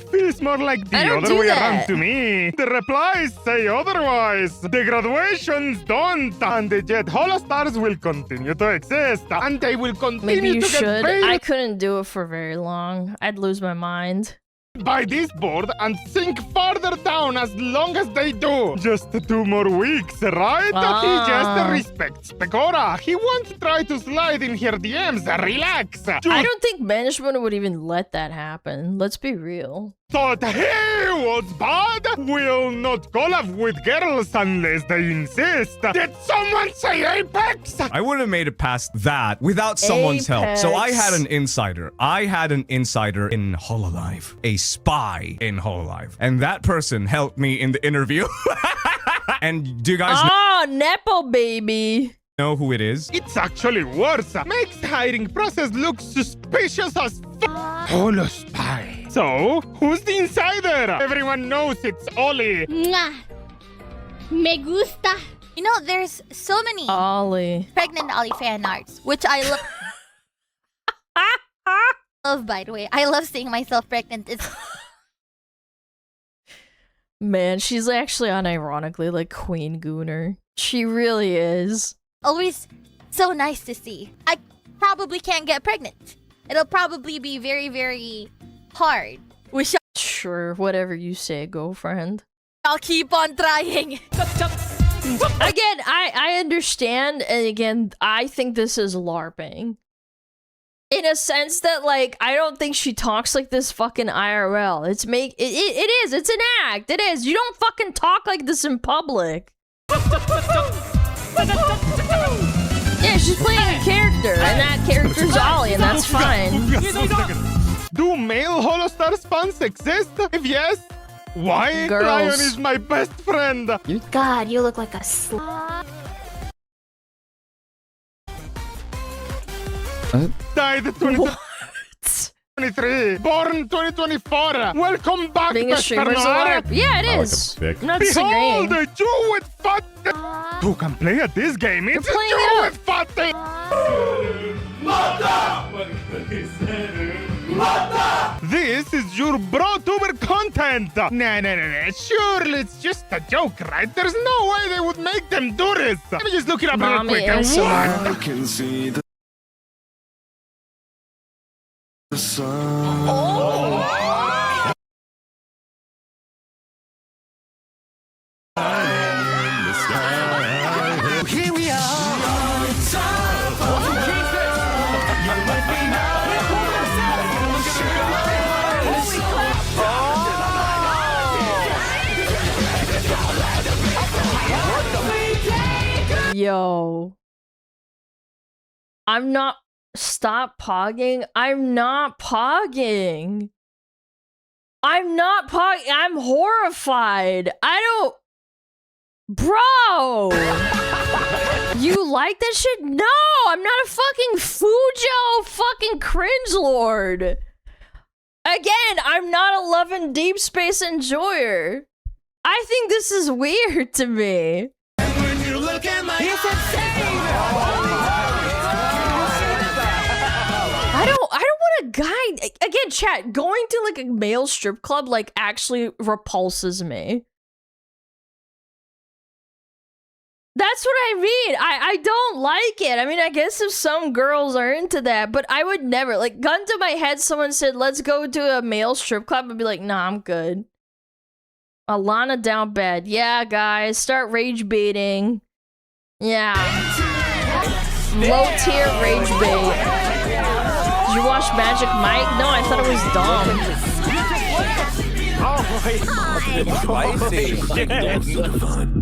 Feels more like the other way around to me. The replies say otherwise. The graduations don't. And the Jet Holostars will continue to exist. And they will continue Maybe you to should. get paid. I couldn't do it for very long. I'd lose my mind. by this board and sink farther down as long as they do. Just 2 more weeks, right? He just respects Pecora. He won't try to slide in her DMs. Relax. I don't think management would even let that happen. Let's be real. Thought he was bad? Will not collab with girls unless they insist. Did someone say Apex? I would have made it past that without someone's help. So I had an insider. I had an insider in Hololive. A spy in Hololive. And that person helped me in the interview. And do you guys Nepo baby. know who it is? It's actually worse. Makes the hiring process look suspicious as Holo spy. So, who's the insider? Everyone knows it's Oli. Mwah. Me gusta. You know, there's so many Ollie. pregnant Ollie fan arts, which I love. Love, by the way. I love seeing myself pregnant. It's Man, she's actually unironically like Queen Gooner. She really is. always so nice to see. I probably can't get pregnant. It'll probably be very, very hard. Sure, whatever you say, girlfriend. I'll keep on trying. Again, I understand, and again, I think this is LARPing. In a sense that, like, I don't think she talks like this fucking IRL. It is, it's an act, it is. You don't fucking talk like this in public. Yeah, she's playing a character, and that character's Ollie, and that's fine. Do male Holostars fans exist? If yes, why? Girls. Ryan is my best friend. God, you look like a slut. Died 2023. Born 2024. Welcome back, Being a streamer's a LARP. Yeah, it is. I'm not Behold, disagreeing. you with fat. Who can play at this game? It's playing you it with fat. This is your bro-tuber content. Nah. Surely it's just a joke, right? There's no way they would make them do this. Let me just look it up real Mommy quick. is What? I can see the sun. Here we are. Yo. I'm not... Stop pogging. I'm not pogging. I'm not pogging. I'm horrified. I don't... Bro! You like that shit? No! I'm not a fucking Fujo fucking cringe lord. Again, I'm not a Love and Deep Space enjoyer. I think this is weird to me. When you look at my I don't want a guy. Again, chat, going to like a male strip club like actually repulses me. That's what I mean. I don't like it. I mean, I guess if some girls are into that, but I would never, like, gun to my head, someone said, let's go to a male strip club, I'd be like, nah, I'm good. Alana down bad. Yeah, guys, start rage baiting. Yeah. Low tier rage bait. Did you watch Magic Mike? No, I thought it was dumb.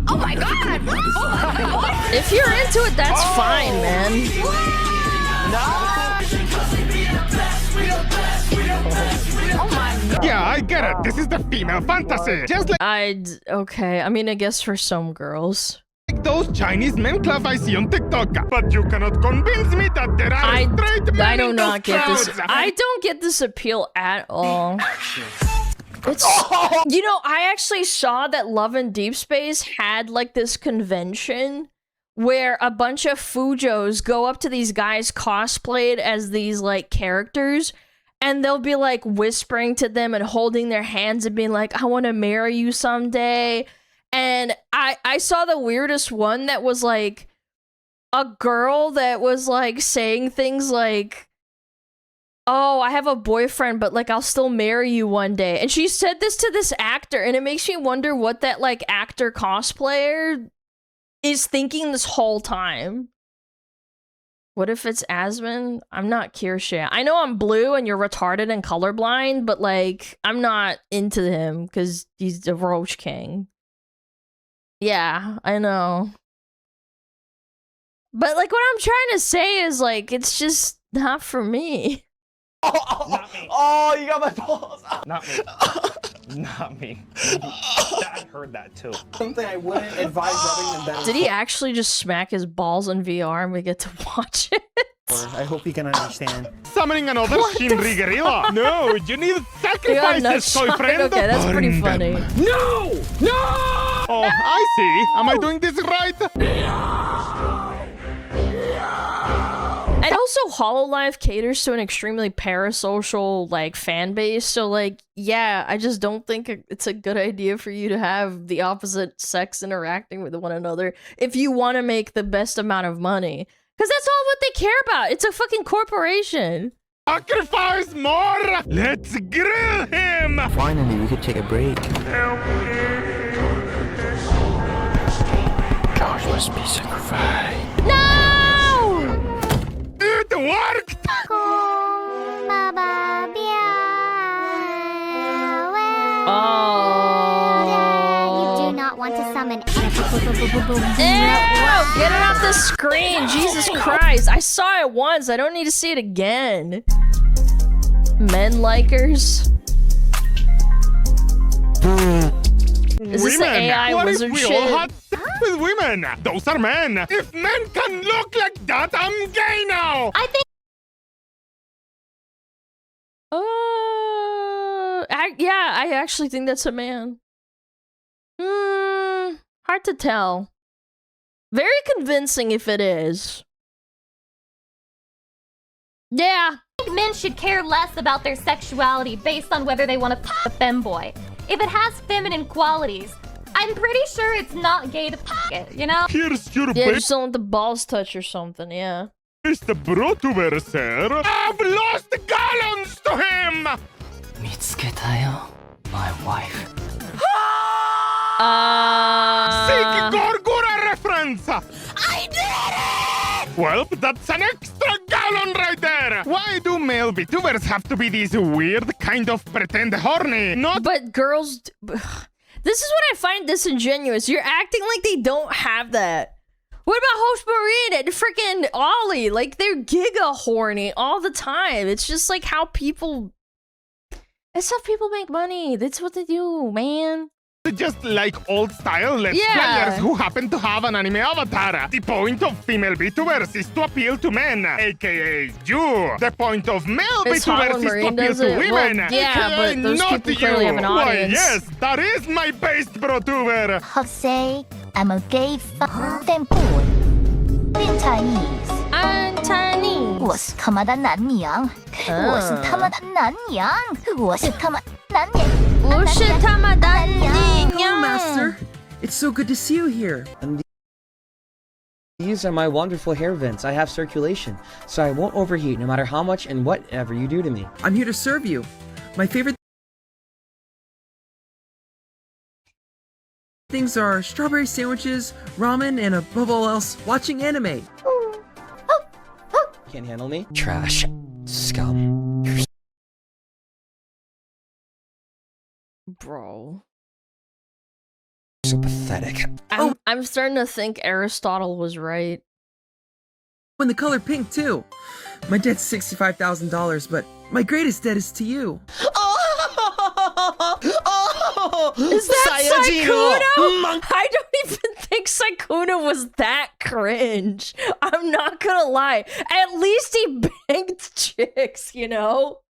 Oh my god! If you're into it, that's fine, man. Oh my god. Yeah, I get it. This is the female fantasy. Just like Okay, I mean, I guess for some girls. those Chinese men club I see on TikTok. But you cannot convince me that there are straight men I do in not those get this. crowds. I don't get this appeal at all. It's, you know, I actually saw that Love and Deep Space had like this convention where a bunch of Fujos go up to these guys cosplayed as these like characters, and they'll be like whispering to them and holding their hands and being like, I want to marry you someday. And I saw the weirdest one that was like a girl that was like saying things like, oh, I have a boyfriend, but like I'll still marry you one day. And she said this to this actor, and it makes me wonder what that like actor cosplayer is thinking this whole time. What if it's Asmon? I'm not Kirsche. I know I'm blue and you're retarded and colorblind, but like I'm not into him because he's the Roach King. Yeah, I know. But like what I'm trying to say is like it's just not for me. Not me. Oh, you got my balls. Not me. Not me. Dad heard that too. Something I wouldn't advise rubbing them down. Did he actually just smack his balls in VR and we get to watch it? I hope you can understand. Summoning another Shinri gorilla. No, you need sacrifices, my friend. Okay, that's pretty funny. No! No! Oh, I see. Am I doing this right? And also, Hololive caters to an extremely parasocial, like, fan base. So, like, yeah, I just don't think it's a good idea for you to have the opposite sex interacting with one another if you want to make the best amount of money. Because that's all what they care about. It's a fucking corporation. Sacrifice more! Let's grill him! Finally, we could take a break. Josh must be sacrificed. No! It worked! Oh. You do not want to summon. Ew! Get it off the screen! Jesus Christ! I saw it once. I don't need to see it again. Men likers. Is this the AI what wizard if we shit? all had sex with women? Those are men. If men can look like that, I'm gay now. I think. Yeah, I actually think that's a man. Hard to tell. Very convincing if it is. Yeah. I think men should care less about their sexuality based on whether they want to f a femboy. If it has feminine qualities, I'm pretty sure it's not gay to f it, you know? Here's your Yeah, just don't let the balls touch or something, yeah. Mr. Vtubers, sir. I've lost gallons to him! Mitsuketayo, my wife. Sick Gorgora reference! I did it! Well, that's an extra gallon right there! Why do male VTubers have to be these weird kind of pretend horny? Not- But girls... This is what I find disingenuous. You're acting like they don't have that. What about Host Marine and freaking Ollie? Like, they're giga horny all the time. It's just like how people... That's how people make money. That's what they do, man. Just like old-style Let's Players who happen to have an anime avatar. The point of female VTubers is to appeal to men, aka you. The point of male VTubers is to appeal to women, but those people clearly have an audience. Why, yes, that is my base VTuber. I'll say I'm a gay f***ing boy. In Chinese. I'm Chinese. 我是他妈的男娘，我是他妈的男娘，我是他妈男娘。 Hello, Master. It's so good to see you here. And these are my wonderful hair vents. I have circulation, so I won't overheat no matter how much and whatever you do to me. I'm here to serve you. My favorite things are strawberry sandwiches, ramen, and above all else, watching anime. Can't handle me? Trash. Scum. You're Bro. so pathetic. I'm starting to think Aristotle was right. And the color pink, too. My debt's $65,000, but my greatest debt is to you. Is that Sykkuno? I don't even think Sykkuno was that cringe. I'm not gonna lie. At least he banged chicks, you know?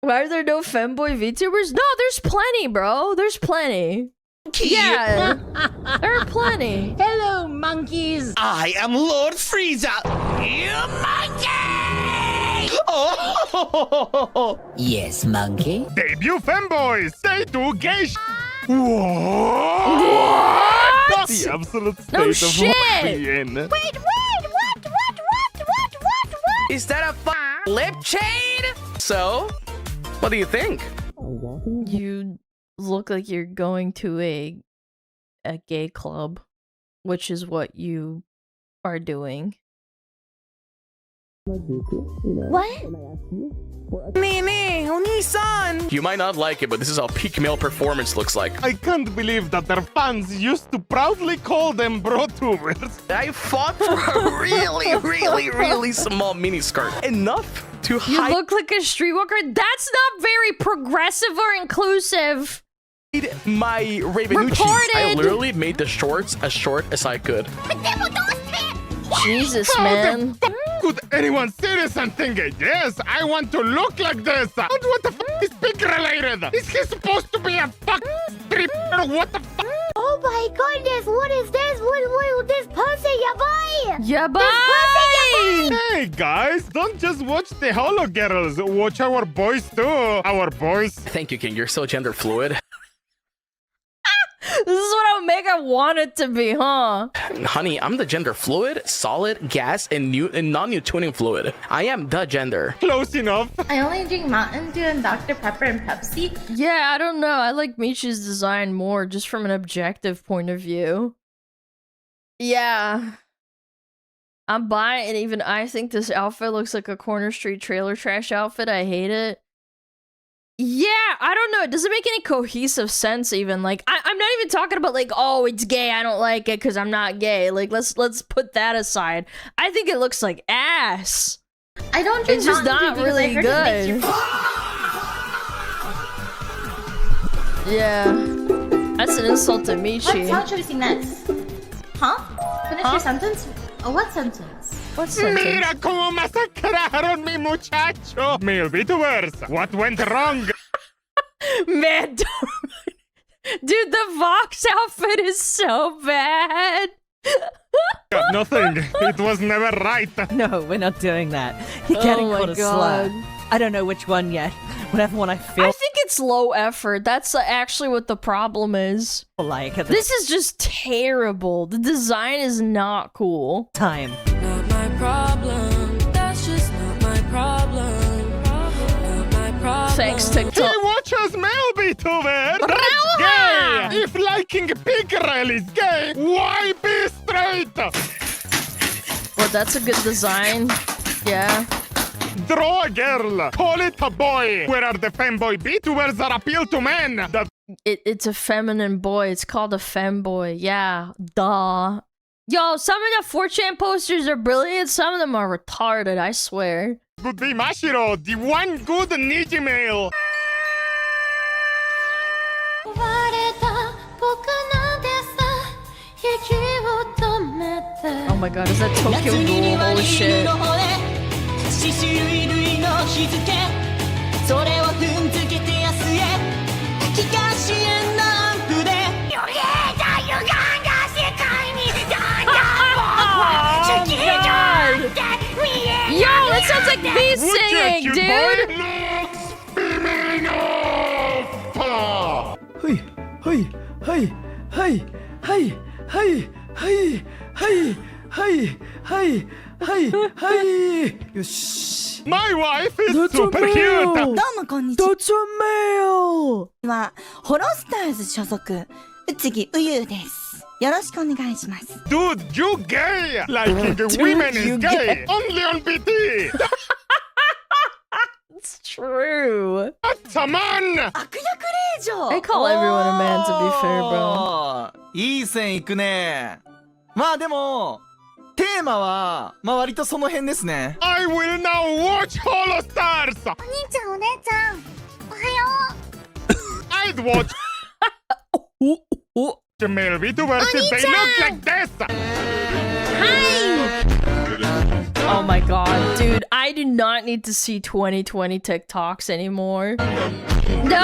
Why are there no femboy VTubers? No, there's plenty, bro. There's plenty. Yeah, there are plenty. Hello, monkeys. I am Lord Frieza. You monkey! Oh! Yes, monkey. Debut femboys, they do gay What? The absolute state No of shit. being. Wait, what? Is that a lip chain? So, what do you think? You look like you're going to a gay club, which is what you are doing. What? You might not like it, but this is how peak male performance looks like. I can't believe that their fans used to proudly call them Brotubers. I fought for a really small miniskirt. Enough to hide. You look like a streetwalker? That's not very progressive or inclusive. My Ravenucci. I literally made the shorts as short as I could. Jesus, man. How the f could anyone see this and think, yes, I want to look like this? And what the f is pig related? Is he supposed to be a stripper? What the f? Oh my goodness, what is this? What this pussy, yabai? Yabai! Hey guys, don't just watch the Holo girls. Watch our boys too. Our boys. Thank you, King. You're so gender fluid. This is what Omega wanted to be, huh? Honey, I'm the gender fluid, solid, gas, and non-Newtonian fluid. I am the gender. Close enough. I only drink Mountain Dew and Dr. Pepper and Pepsi. Yeah, I don't know. I like Michi's design more, just from an objective point of view. Yeah. I'm buying it. Even I think this outfit looks like a Corner Street trailer trash outfit. I hate it. Yeah, I don't know. It doesn't make any cohesive sense even. Like, I'm not even talking about like, oh, it's gay. I don't like it because I'm not gay. Like, let's put that aside. I think it looks like ass. I don't drink It's just Mountain Dew not really because I heard it good. makes your... Yeah. That's an insult to Michi. What sound should we sing next? Huh? Finish your sentence? Oh, what sentence? What sentence? Mira cómo masacraron mi muchacho. Mi Vtubers, what went wrong? Man, dude, the Vox outfit is so bad. Nothing. It was never right. No, we're not doing that. You're getting called a slur. I don't know which one yet. Whatever one I feel. I think it's low effort. That's actually what the problem is. Like this is just terrible. The design is not cool. Time. Not my problem. That's just not my problem. Not my problem. Thanks, TikTok. He watches male Vtuber. That's gay. If liking pig rail is gay, why be straight? Well, that's a good design. Yeah. Draw a girl. Call it a boy. Where are the femboy Vtubers that appeal to men? It's a feminine boy. It's called a femboy. Yeah. Duh. Yo, some of the 4chan posters are brilliant. Some of them are retarded, I swear. Would be Mashiro, the one good ninja male. Oh my god, is that Tokyo Ghoul? Holy shit. Yo, that sounds like me singing, dude! Hey, hey, hey, hey, hey, hey, hey, hey, hey, hey, hey. My wife is super cute. どうもこんにちは。That's a male. はホロスターズ所属宇木うゆです。よろしくお願いします。 Dude, you gay. Liking women is gay. Only on BT. It's true. That's a man. I call everyone a man, to be fair, bro. いい線いくね。まあでもテーマは割とその辺ですね。 I will now watch Holostars. お兄ちゃんお姉ちゃんおはよう I'd watch the male Vtubers if they look like this. Hi! Oh my god, dude, I do not need to see 2020 TikToks anymore. No!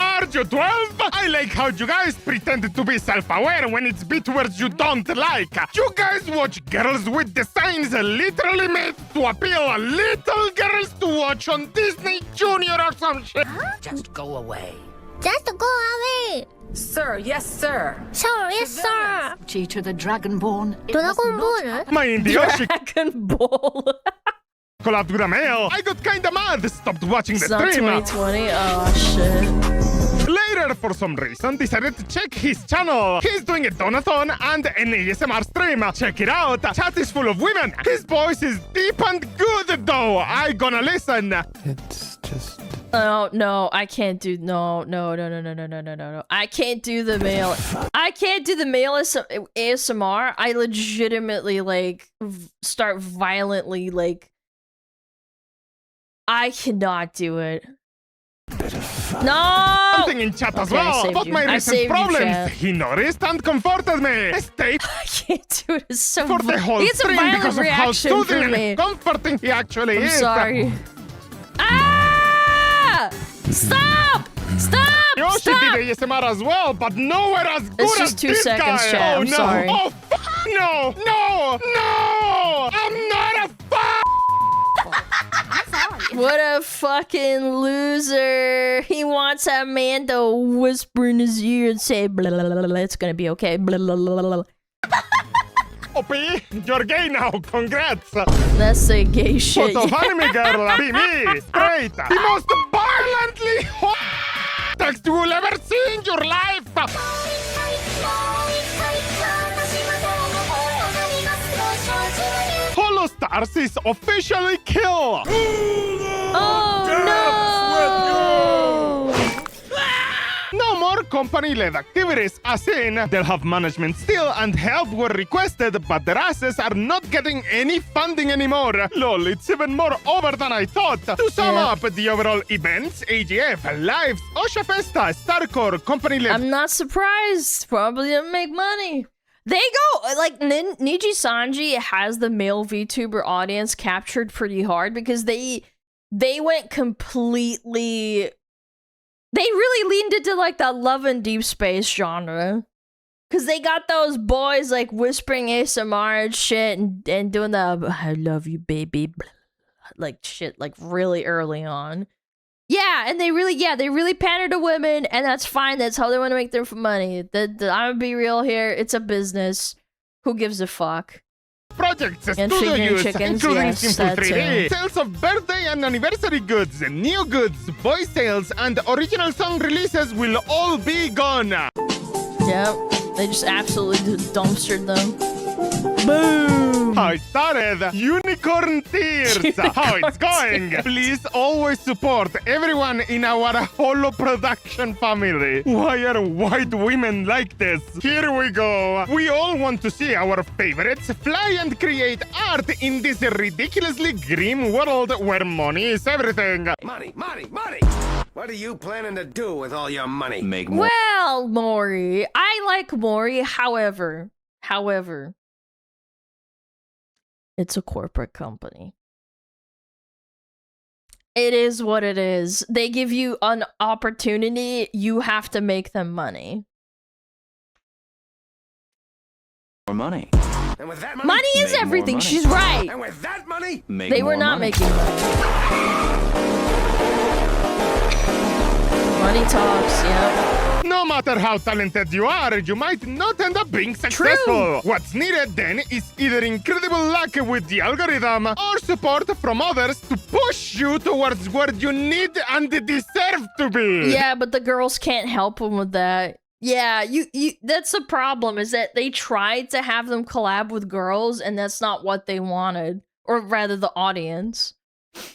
Are you 12? I like how you guys pretend to be self-aware when it's Vtubers you don't like. You guys watch girls with designs literally made to appeal little girls to watch on Disney Junior or some shit. Just go away. Just go away. Sir, yes, sir. Sir, yes, sir. Teacher the Dragonborn. Dragon Ball? My in the ocean Dragon Ball. collabed with a male. I got kinda mad. Stopped watching the It's not stream. 2020. Oh shit. Later, for some reason, decided to check his channel. He's doing a donathon and an ASMR stream. Check it out. Chat is full of women. His voice is deep and good, though. I gonna listen. It's just... Oh no, I can't do no. I can't do the male. I can't do the male ASMR. I legitimately like start violently like. I cannot do it. No! Something in chat as Okay, I well saved about you. my I recent saved you, problems. chat. He noticed and comforted me. Stay I can't do it. It's so for the whole it's a stream violent because of how reaction for soothing me. and comforting he actually I'm is. sorry. Ah! Stop! Stop! Yoshi Stop! did ASMR as well, but nowhere as good It's as just 2 this seconds, guy. chat. Oh I'm no! sorry. Oh no! No! No! I'm not a What a fucking loser. He wants Amanda whisper in his ear and say, blah, blah, blah, blah, it's gonna be okay. Blah, blah, blah, blah. Opie, you're gay now. Congrats. That's a gay shit. Photo of anime girl. Be me. Straight. The most violently hot text you will ever see in your life. Holostars is officially killed. Oh no! No more company-led activities, as in, they'll have management still and help were requested, but their asses are not getting any funding anymore. Lol, it's even more over than I thought. To sum up, the overall events, AGF, Lives, Osha Festa, Starcore, company-led... I'm not surprised. Probably didn't make money. They go, like, Niji Sanji has the male VTuber audience captured pretty hard because they went completely... They really leaned into, like, that love and deep space genre. Because they got those boys, like, whispering ASMR and shit and doing the, I love you, baby, like, shit, like, really early on. Yeah, and they really pander to women, and that's fine. That's how they want to make their money. I'm gonna be real here. It's a business. Who gives a fuck? Projects, And studio figure use, chickens, including yes, Simple that 3D, too. sales of birthday and anniversary goods, new goods, voice sales, and original song releases will all be gone. Yep, they just absolutely dumpstered them. Boom! How it started, unicorn tears. How it's going. Please always support everyone in our holo production family. Why are white women like this? Here we go. We all want to see our favorites fly and create art in this ridiculously grim world where money is everything. Money, money, money! What are you planning to do with all your money? Make more. Well, Mori, I like Mori. However, it's a corporate company. It is what it is. They give you an opportunity, you have to make them money. More money. And with that Money is Make more everything. money. She's right. And with that money, Make They were more not money. making money. Money talks, yeah. No matter how talented you are, you might not end up being successful. What's needed then is either incredible luck with the algorithm or support from others to push you towards where you need and deserve to be. Yeah, but the girls can't help them with that. Yeah, you that's the problem, is that they tried to have them collab with girls and that's not what they wanted. Or rather, the audience.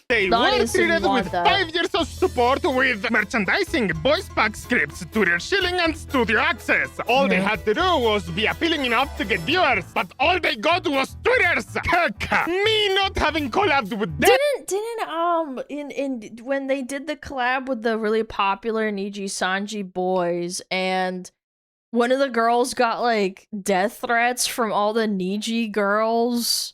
They The were audience didn't treated want with that. 5 years of support with merchandising, voice pack scripts, tutorial shilling, and studio access. All they had to do was be appealing enough to get viewers, but all they got was Twitters. Heck, me not having collabed with them. In when they did the collab with the really popular Niji Sanji boys, and one of the girls got like death threats from all the Niji girls,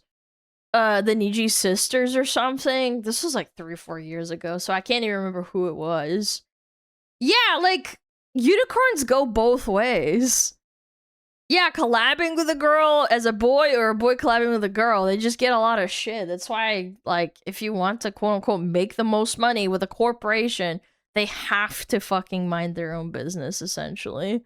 the Niji sisters or something. This was like 3 or 4 years ago, so I can't even remember who it was. Yeah, like unicorns go both ways. Yeah, collabing with a girl as a boy or a boy collabing with a girl, they just get a lot of shit. That's why, like, if you want to quote unquote make the most money with a corporation, They have to fucking mind their own business, essentially.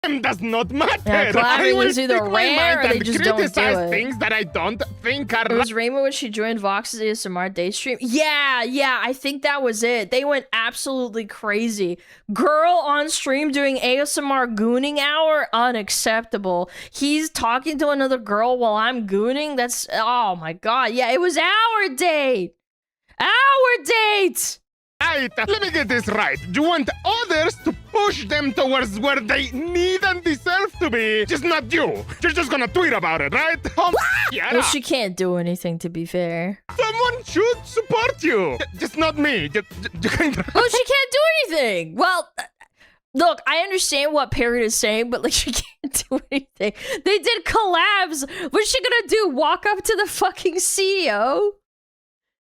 Does not matter. Yeah, Glavity was either speak my rare mind or they and just don't do criticize it. things that I don't think are It was Rainbow when she joined Vox's ASMR day stream. Yeah, I think that was it. They went absolutely crazy. Girl on stream doing ASMR gooning hour, unacceptable. He's talking to another girl while I'm gooning. That's, oh my god. Yeah, it was our date. Our date. Right, let me get this right. You want others to push them towards where they need and deserve to be, just not you. You're just gonna tweet about it, right? Yeah. Well, she can't do anything, to be fair. Someone should support you. Just not me. Well, she can't do anything. Well, look, I understand what Parrot is saying, but like, she can't do anything. They did collabs. What's she gonna do? Walk up to the fucking CEO?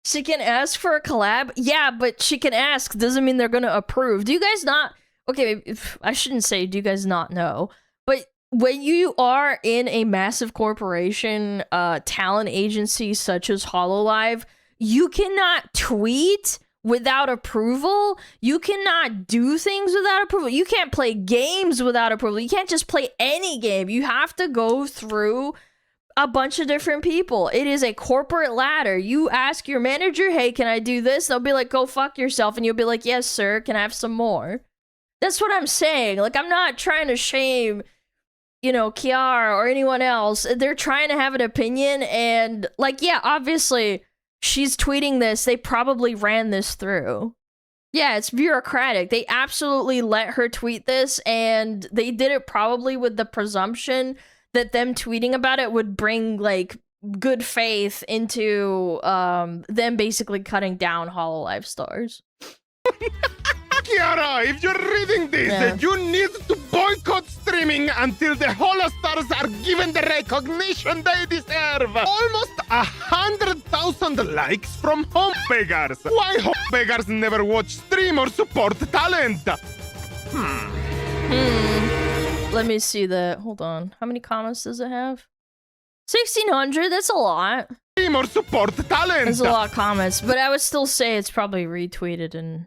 She can ask for a collab? Yeah, but she can ask. Doesn't mean they're gonna approve. Do you guys not... Okay, I shouldn't say do you guys not know. But when you are in a massive corporation, talent agency such as Hololive, you cannot tweet without approval. You cannot do things without approval. You can't play games without approval. You can't just play any game. You have to go through a bunch of different people. It is a corporate ladder. You ask your manager, hey, can I do this? They'll be like, go fuck yourself. And you'll be like, yes, sir. Can I have some more? That's what I'm saying. Like, I'm not trying to shame, you know, Kiara or anyone else. They're trying to have an opinion. And, like, yeah, obviously, she's tweeting this. They probably ran this through. Yeah, it's bureaucratic. They absolutely let her tweet this. And they did it probably with the presumption that them tweeting about it would bring, like, good faith into them basically cutting down Hololive stars. Kiara, if you're reading this, you need to boycott streaming until the Holostars are given the recognition they deserve. Almost 100,000 likes from home beggars. Why home beggars never watch stream or support talent? Let me see that. Hold on. How many comments does it have? 1,600. That's a lot. Stream or support talent. That's a lot of comments, but I would still say it's probably retweeted and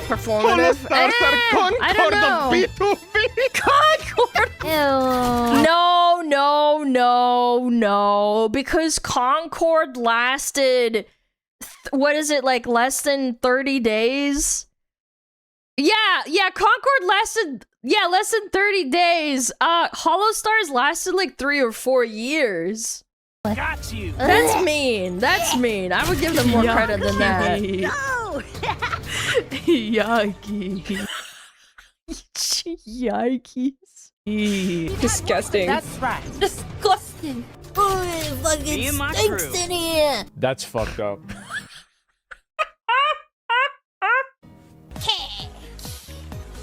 performative. I don't know. Concord. No. Because Concord lasted, what is it, like less than 30 days? Yeah, Concord lasted, less than 30 days. Holostars lasted like 3 or 4 years. Got you. That's mean. That's mean. I would give them more credit than that. No. Yikes. Yikes. Disgusting. That's right. Disgusting. Oh, it fucking stinks in here. That's fucked up.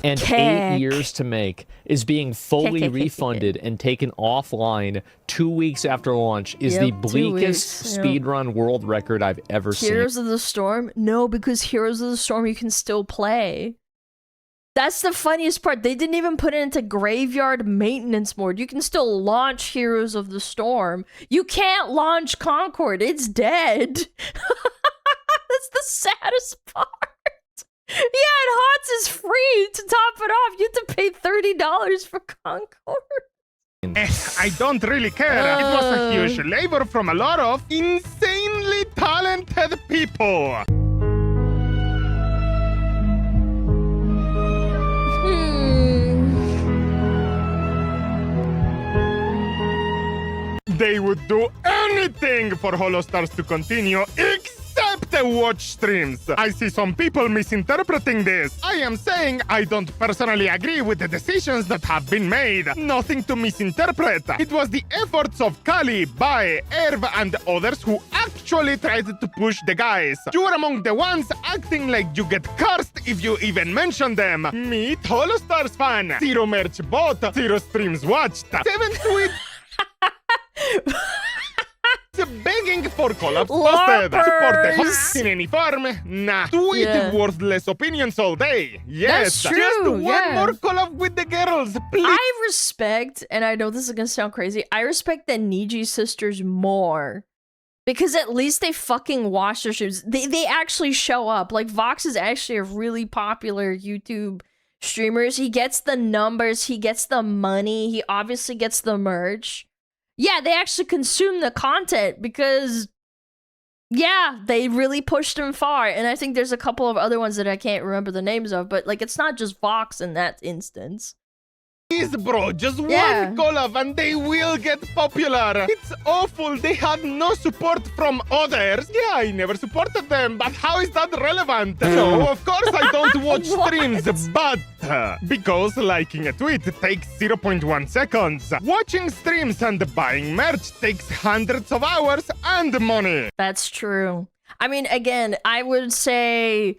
And 8 years to make is being fully refunded and taken offline 2 weeks after launch is the bleakest speedrun world record I've ever seen. Heroes of the Storm? No, because Heroes of the Storm you can still play. That's the funniest part. They didn't even put it into graveyard maintenance mode. You can still launch Heroes of the Storm. You can't launch Concord. It's dead. That's the saddest part. Yeah, and HOTS is free to top it off. You have to pay $30 for Concord. I don't really care. It was a huge labor from a lot of insanely talented people. They would do anything for Holostars to continue, except watch streams. I see some people misinterpreting this. I am saying I don't personally agree with the decisions that have been made. Nothing to misinterpret. It was the efforts of Kali, Bae, Erv, and others who actually tried to push the guys. You were among the ones acting like you get cursed if you even mention them. Meet Holostars fan. 0 merch bought, 0 streams watched, 7 tweets. Begging for collabs posted. Support the host in any form. Nah. Tweet worthless opinions all day. Yes. That's true. Just one more collab with the girls, please. I respect, and I know this is gonna sound crazy, I respect the Niji sisters more Because at least they fucking watch their streams. They actually show up. Like, Vox is actually a really popular YouTube streamer. He gets the numbers, he gets the money, he obviously gets the merch. Yeah, they actually consume the content because, yeah, they really pushed him far. And I think there's a couple of other ones that I can't remember the names of, but like, it's not just Vox in that instance. Bro, just one collab and they will get popular. It's awful. They had no support from others. Yeah, I never supported them, but how is that relevant? No, of course I don't watch streams, but because liking a tweet takes 0.1 seconds. Watching streams and buying merch takes hundreds of hours and money. That's true. I mean, again, I would say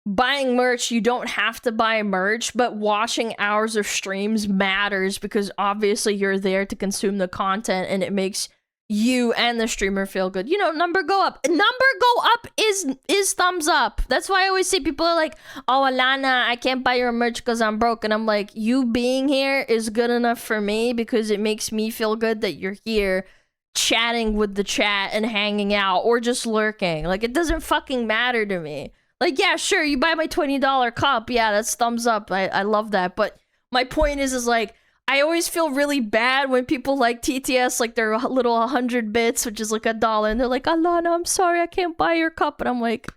buying merch, you don't have to buy merch, but watching hours of streams matters because obviously you're there to consume the content and it makes you and the streamer feel good. You know, number go up. Number go up is thumbs up. That's why I always say people are like, oh, Alana, I can't buy your merch because I'm broke. And I'm like, you being here is good enough for me because it makes me feel good that you're here chatting with the chat and hanging out or just lurking. Like, it doesn't fucking matter to me. Like, yeah, sure, you buy my $20 cup. Yeah, that's thumbs up. I love that. But my point is like, I always feel really bad when people like TTS, like their little 100 bits, which is like $1, and they're like, Alana, I'm sorry, I can't buy your cup. And I'm like,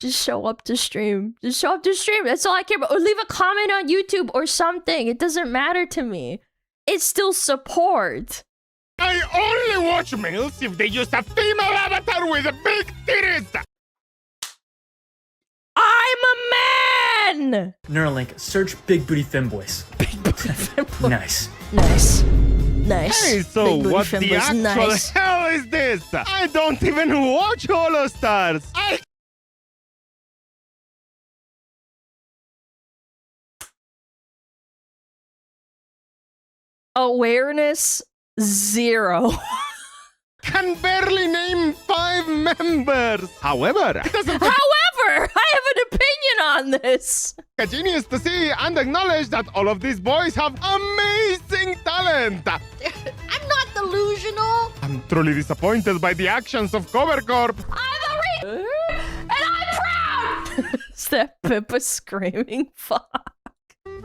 just show up to stream. Just show up to stream. That's all I care about. Or leave a comment on YouTube or something. It doesn't matter to me. It's still support. I only watch males if they use a female avatar with a big titties. I'm a man! Neuralink, search big booty femboys. Big booty femboys. Nice. Nice. Nice. Hey, so what the actual nice. hell is this? I don't even watch Holostars. Awareness 0. Can barely name 5 members. However, it doesn't. However, I have an opinion on this. A genius to see and acknowledge that all of these boys have amazing talent. I'm not delusional. I'm truly disappointed by the actions of Cover Corp. I'm a and I'm proud. Is that Pippa screaming? Fuck. I'm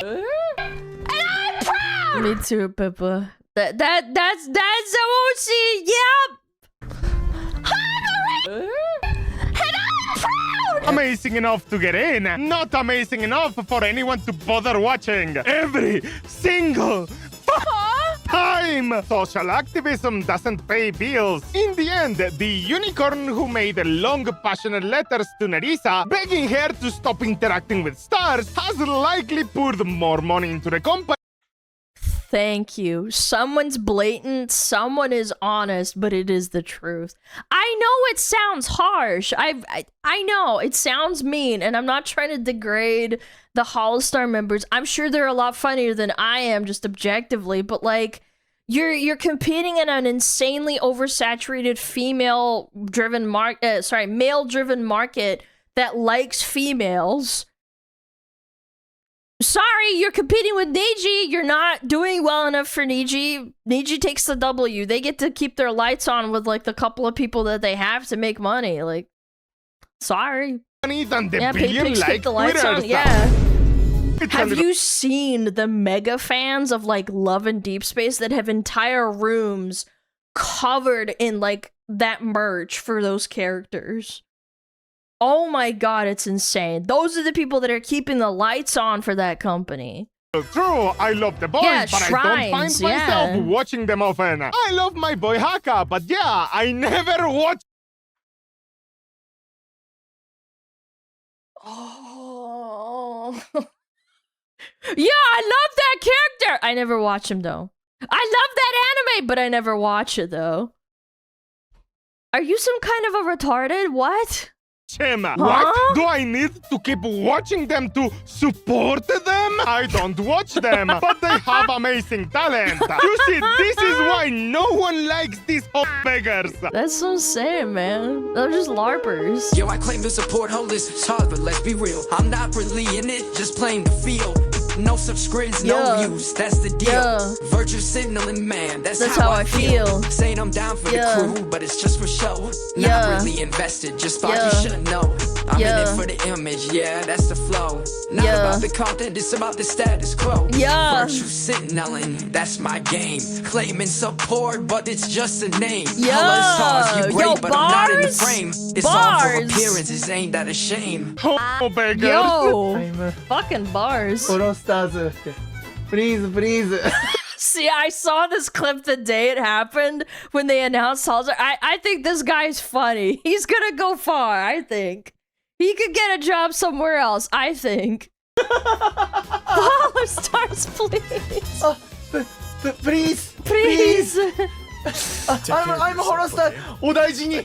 a and I'm proud. Me too, Pippa. That's OC. Yep. I'm and I'm proud. Amazing enough to get in, not amazing enough for anyone to bother watching. Every single time. Social activism doesn't pay bills. In the end, the unicorn who made long, passionate letters to Nerissa, begging her to stop interacting with stars, has likely poured more money into the company. Thank you. Someone's blatant, someone is honest, but it is the truth. I know it sounds harsh. I know it sounds mean, and I'm not trying to degrade the Holostar members. I'm sure they're a lot funnier than I am, just objectively, but like, you're competing in an insanely oversaturated female-driven male-driven market that likes females. Sorry, you're competing with Niji. You're not doing well enough for Niji. Niji takes the W. They get to keep their lights on with like the couple of people that they have to make money. Like, sorry. Yeah, pigs keep the lights on. Yeah. Have you seen the mega fans of like Love and Deep Space that have entire rooms covered in like that merch for those characters? Oh my god, it's insane. Those are the people that are keeping the lights on for that company. True, I love the boys, yeah, but shrines, I don't find myself watching them often. I love my boy Haka, but yeah, I never watch. Oh. Yeah, I love that character. I never watch him though. I love that anime, but I never watch it though. Are you some kind of a retarded? What? Huh? What? Do I need to keep watching them to support them? I don't watch them, but they have amazing talent. You see, this is why no one likes these hot beggars. That's so sad, man. They're just LARPers. Yo, I claim to support Holis. It's hard, but let's be real. I'm not really in it, just playing the field. No subscriptions, no use, that's the deal. Virtue signaling, man, that's how I feel. Saying I'm down for the crew, but it's just for show. Not really invested, just thought you should know. I'm in it for the image, yeah, that's the flow. Not about the content, it's about the status quo. Virtue signaling, that's my game. Claiming support, but it's just a name. Color stars, you great, but I'm not in the frame. It's all for appearances, ain't that a shame? Oh, beggar. Yo, fucking bars. Please. See, I saw this clip the day it happened when they announced Halsey. I think this guy's funny. He's gonna go far, I think. He could get a job somewhere else, I think. Baller stars, please. Please. I'm a Holostar. お大事にいい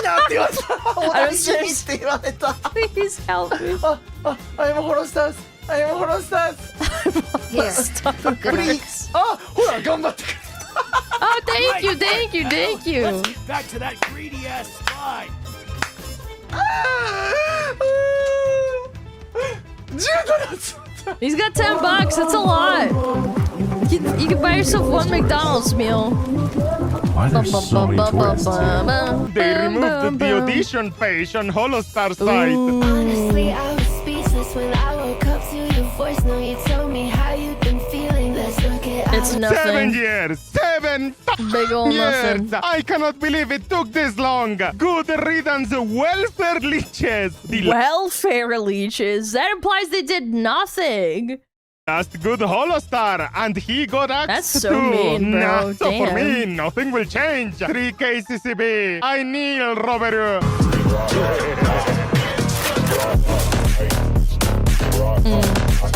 なって言われた。お大事にって言われた。Please help me. I'm a Holostars. I'm a Holostars. Please. ほら頑張ってくれ。Oh, thank you. Let's get back to that greedy ass spy. He's got $10. That's a lot. You can buy yourself one McDonald's meal. Why are there so many tourists here? They removed the audition page on Holostar site. Honestly, I was speechless when I woke up to your voice. No, you told me how you've been feeling. Let's look at It's nothing. 7 years. 7 big old years. nothing. I cannot believe it took this long. Good riddance, welfare leeches. The Welfare leeches? That implies they did nothing. last good Holostar, and he got axed That's so too. mean, bro. Not so for Damn. me, nothing will change. 3K CCB. I kneel, Robert.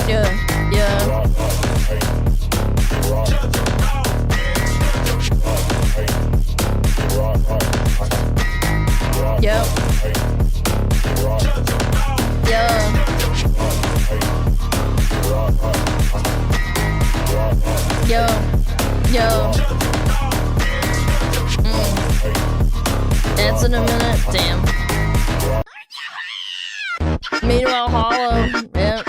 Yeah. Yep. Yeah. Yo. That's in a minute. Damn. Meanwhile, Hollow. Yep.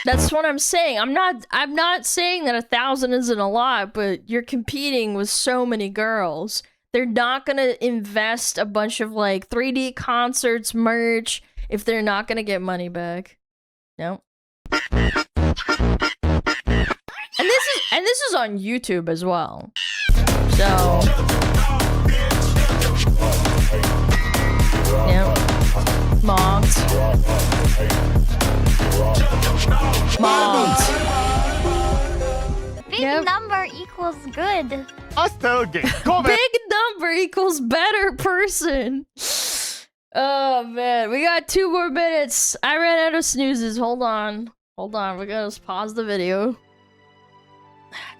That's what I'm saying. I'm not saying that 1,000 isn't a lot, but you're competing with so many girls. They're not gonna invest a bunch of like 3D concerts, merch, if they're not gonna get money back. No. And this is on YouTube as well. So yeah. Mocked. Big number equals good. Big number equals better person. Oh man, we got 2 more minutes. I ran out of snoozes. Hold on. We gotta just pause the video.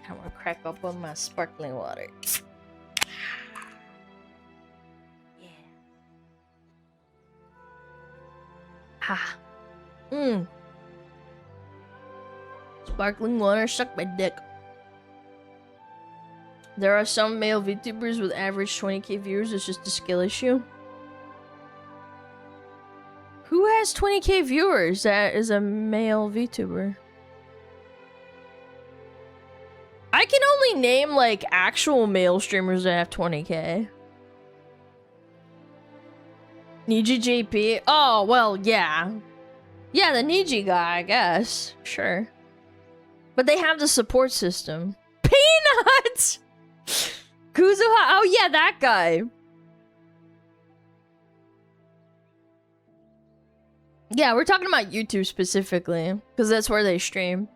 I want to crack up on my sparkling water. Ha. Sparkling water suck my dick. There are some male VTubers with average 20k viewers. It's just a skill issue. Who has 20k viewers that is a male VTuber? I can only name like actual male streamers that have 20k. Niji JP. Oh, well, yeah. Yeah, the Niji guy, I guess. Sure. But they have the support system. Peanut! Kuzuha. Oh, yeah, that guy. Yeah, we're talking about YouTube specifically, because that's where they stream.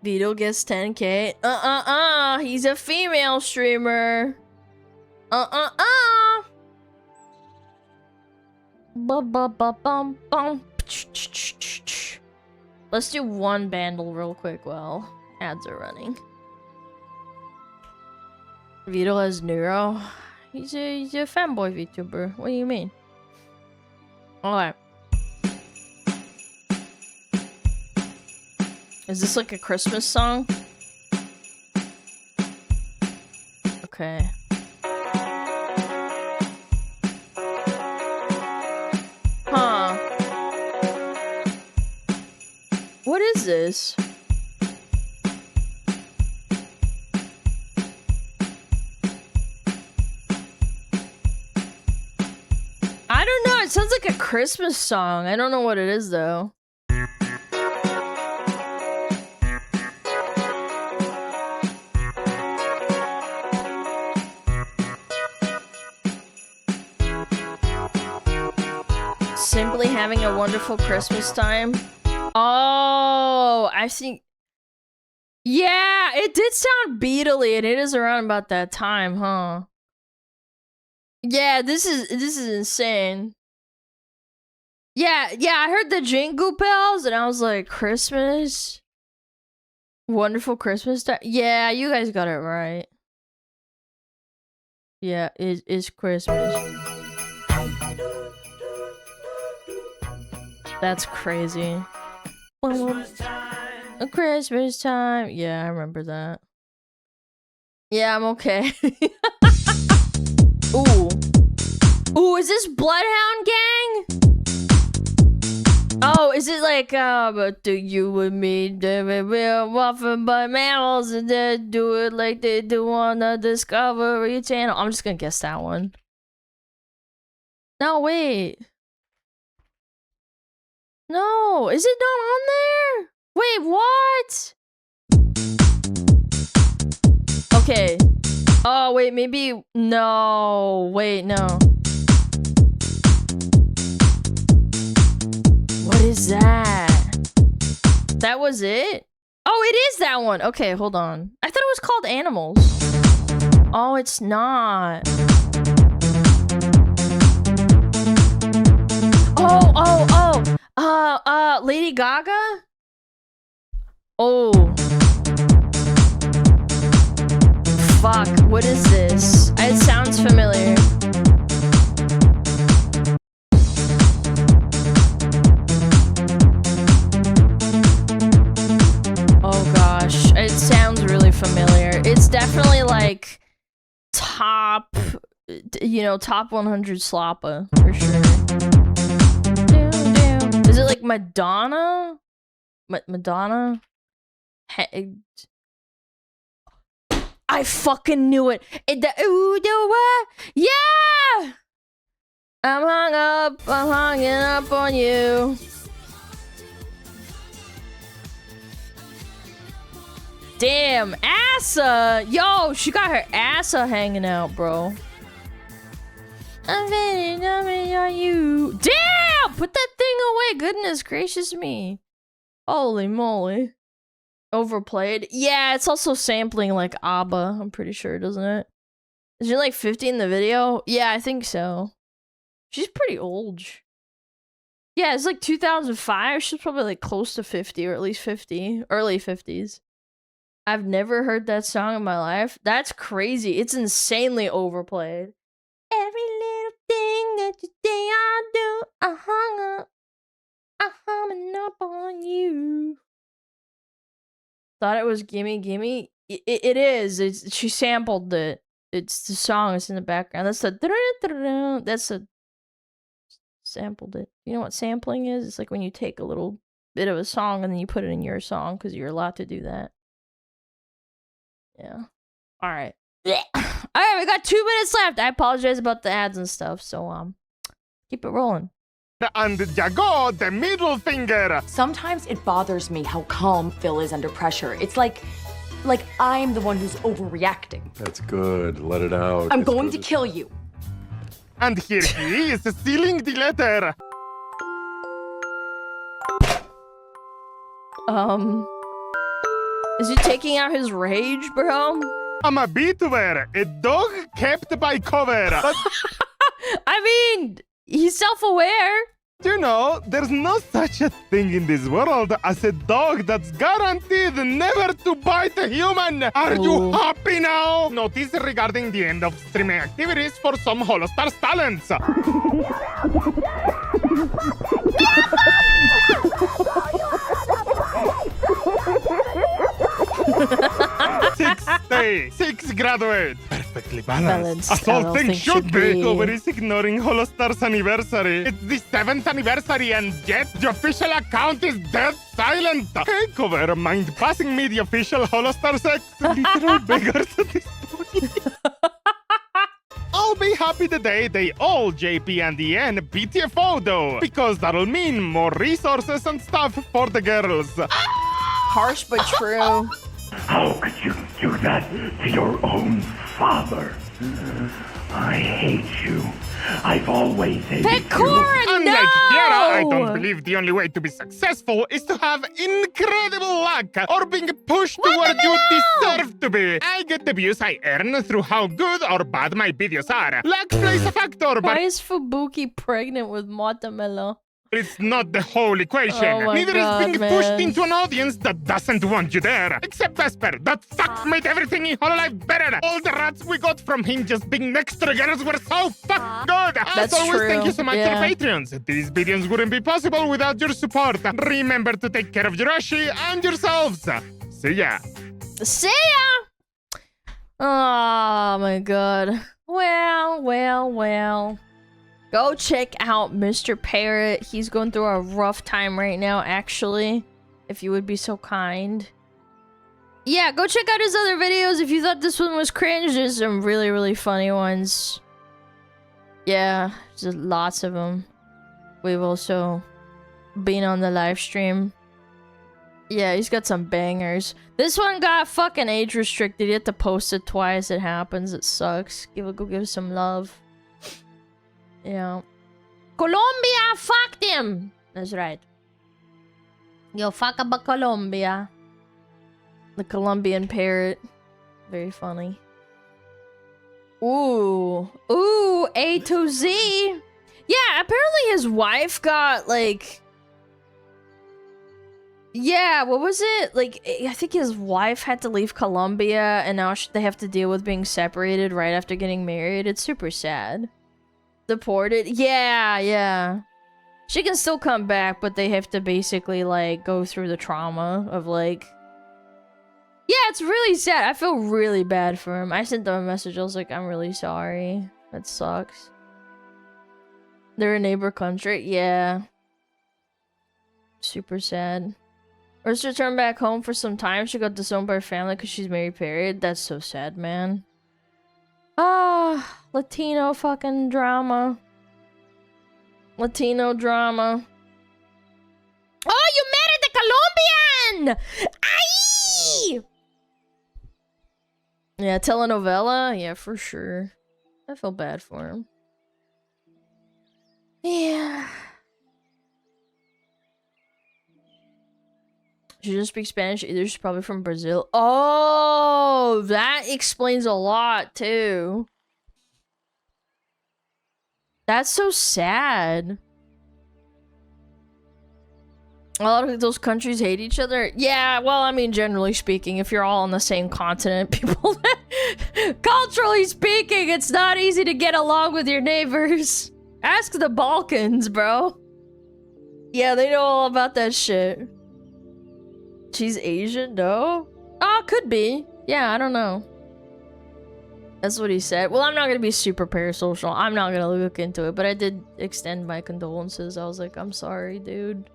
Vito gets 10k. He's a female streamer. Let's do one Bandle real quick while ads are running. Vito has neuro. He's a fanboy VTuber. What do you mean? Alright. Is this like a Christmas song? Okay. is this? I don't know. It sounds like a Christmas song. I don't know what it is though. Simply having a wonderful Christmas time. Oh, I think. Yeah, it did sound beatly, and it is around about that time, huh? Yeah, this is insane. Yeah, I heard the jingle bells, and I was like, Christmas, wonderful Christmas time. Yeah, you guys got it right. Yeah, it's Christmas. That's crazy. A Christmas time. Yeah, I remember that. Yeah, I'm okay. Ooh. Ooh, is this Bloodhound Gang? Oh, is it like, but do you and me, we're waffling by mammals and they do it like they do on the Discovery Channel? I'm just gonna guess that one. No, wait. No, is it not on there? Wait, what? Okay. Oh, wait, maybe... No, wait, no. What is that? That was it? Oh, it is that one. Okay, hold on. I thought it was called Animals. Oh, it's not. Lady Gaga? Oh. Fuck, what is this? It sounds familiar. Oh gosh, it sounds really familiar. It's definitely like top, you know, top 100 slappa for sure. Is it like Madonna? Madonna? I fucking knew it. Yeah! I'm hanging up on you. Damn, Asa! Yo, she got her Asa hanging out, bro. I'm very on you. Damn! Put that thing away. Goodness gracious me. Holy moly. Overplayed. Yeah, it's also sampling like ABBA. I'm pretty sure, doesn't it? Is she like 50 in the video? Yeah, I think so. She's pretty old. Yeah, it's like 2005. She's probably like close to 50 or at least 50. Early 50s. I've never heard that song in my life. That's crazy. It's insanely overplayed. Every little thing that you say I do, I hung up. I'm humming up on you. Thought it was Gimme Gimme. It is. She sampled it. It's the song. It's in the background. That's the. That's a. Sampled it. You know what sampling is? It's like when you take a little bit of a song and then you put it in your song because you're allowed to do that. Yeah. All right. Alright, we got 2 minutes left. I apologize about the ads and stuff, so keep it rolling. And Jago, the middle finger. Sometimes it bothers me how calm Phil is under pressure. It's like I'm the one who's overreacting. That's good. Let it out. I'm going to kill you. And here he is, sealing the letter. Is he taking out his rage, bro? I'm a Vtuber, a dog kept by cover. But I mean, he's self-aware. You know, there's no such a thing in this world as a dog that's guaranteed never to bite a human. Are you happy now? Notice regarding the end of streaming activities for some Holostars talents. Stay. 6 graduate. Perfectly balanced. Balanced, As all I don't things think should should be. be. Nobody is ignoring Holostar's anniversary. It's the 7th anniversary and yet the official account is dead silent. Hey, cover, mind passing me the official Holostar sex? Literal beggars at this point. I'll be happy the day they all JP and the N BTFO though, because that'll mean more resources and stuff for the girls. Harsh but true. How could you do that to your own father? I hate you. I've always hated you. Unlike Kiara, I don't believe the only way to be successful is to have incredible luck or being pushed to where you deserve to be. I get the views I earn through how good or bad my videos are. Luck plays a factor, but Why is Fubuki pregnant with Watermelon? it's not the whole equation. Oh my Neither God, is being pushed man. into an audience that doesn't want you there. Except Vesper. That fuck made everything in Hololive better. All the rats we got from him just being next to the girls were so fuck good. That's As always, true. thank you so much Yeah. to Patreons. These videos wouldn't be possible without your support. Remember to take care of Jirashi and yourselves. See ya. See ya! Oh my god. Well. Go check out Mr. Parrot. He's going through a rough time right now, actually. If you would be so kind. Yeah, go check out his other videos. If you thought this one was cringe, there's some really, really funny ones. Yeah, there's lots of them. We've also been on the live stream. Yeah, he's got some bangers. This one got fucking age restricted. You have to post it twice. It happens. It sucks. Go give some love. Yeah. Colombia, fuck them! That's right. Yo, fuck about Colombia. The Colombian parrot. Very funny. Ooh. Ooh, A to Z. Yeah, apparently his wife got, like... Yeah, what was it? Like, I think his wife had to leave Colombia, and now they have to deal with being separated right after getting married. It's super sad. Deported? Yeah. She can still come back, but they have to basically, like, go through the trauma of, like... Yeah, it's really sad. I feel really bad for him. I sent them a message. I was like, I'm really sorry. That sucks. They're a neighbor country? Yeah. Super sad. Or to return back home for some time. She got disowned by her family because she's married, period. That's so sad, man. Ah, Latino fucking drama. Latino drama. Oh, you married the Colombian! Aye! Yeah, telenovela? Yeah, for sure. I feel bad for him. Yeah. She doesn't speak Spanish either. She's probably from Brazil. Oh, that explains a lot, too. That's so sad. A lot of those countries hate each other. Yeah, well, I mean, generally speaking, if you're all on the same continent, people... Culturally speaking, it's not easy to get along with your neighbors. Ask the Balkans, bro. Yeah, they know all about that shit. She's Asian? No? Oh, could be. Yeah, I don't know. That's what he said. Well, I'm not gonna be super parasocial. I'm not gonna look into it, but I did extend my condolences. I was like, I'm sorry, dude.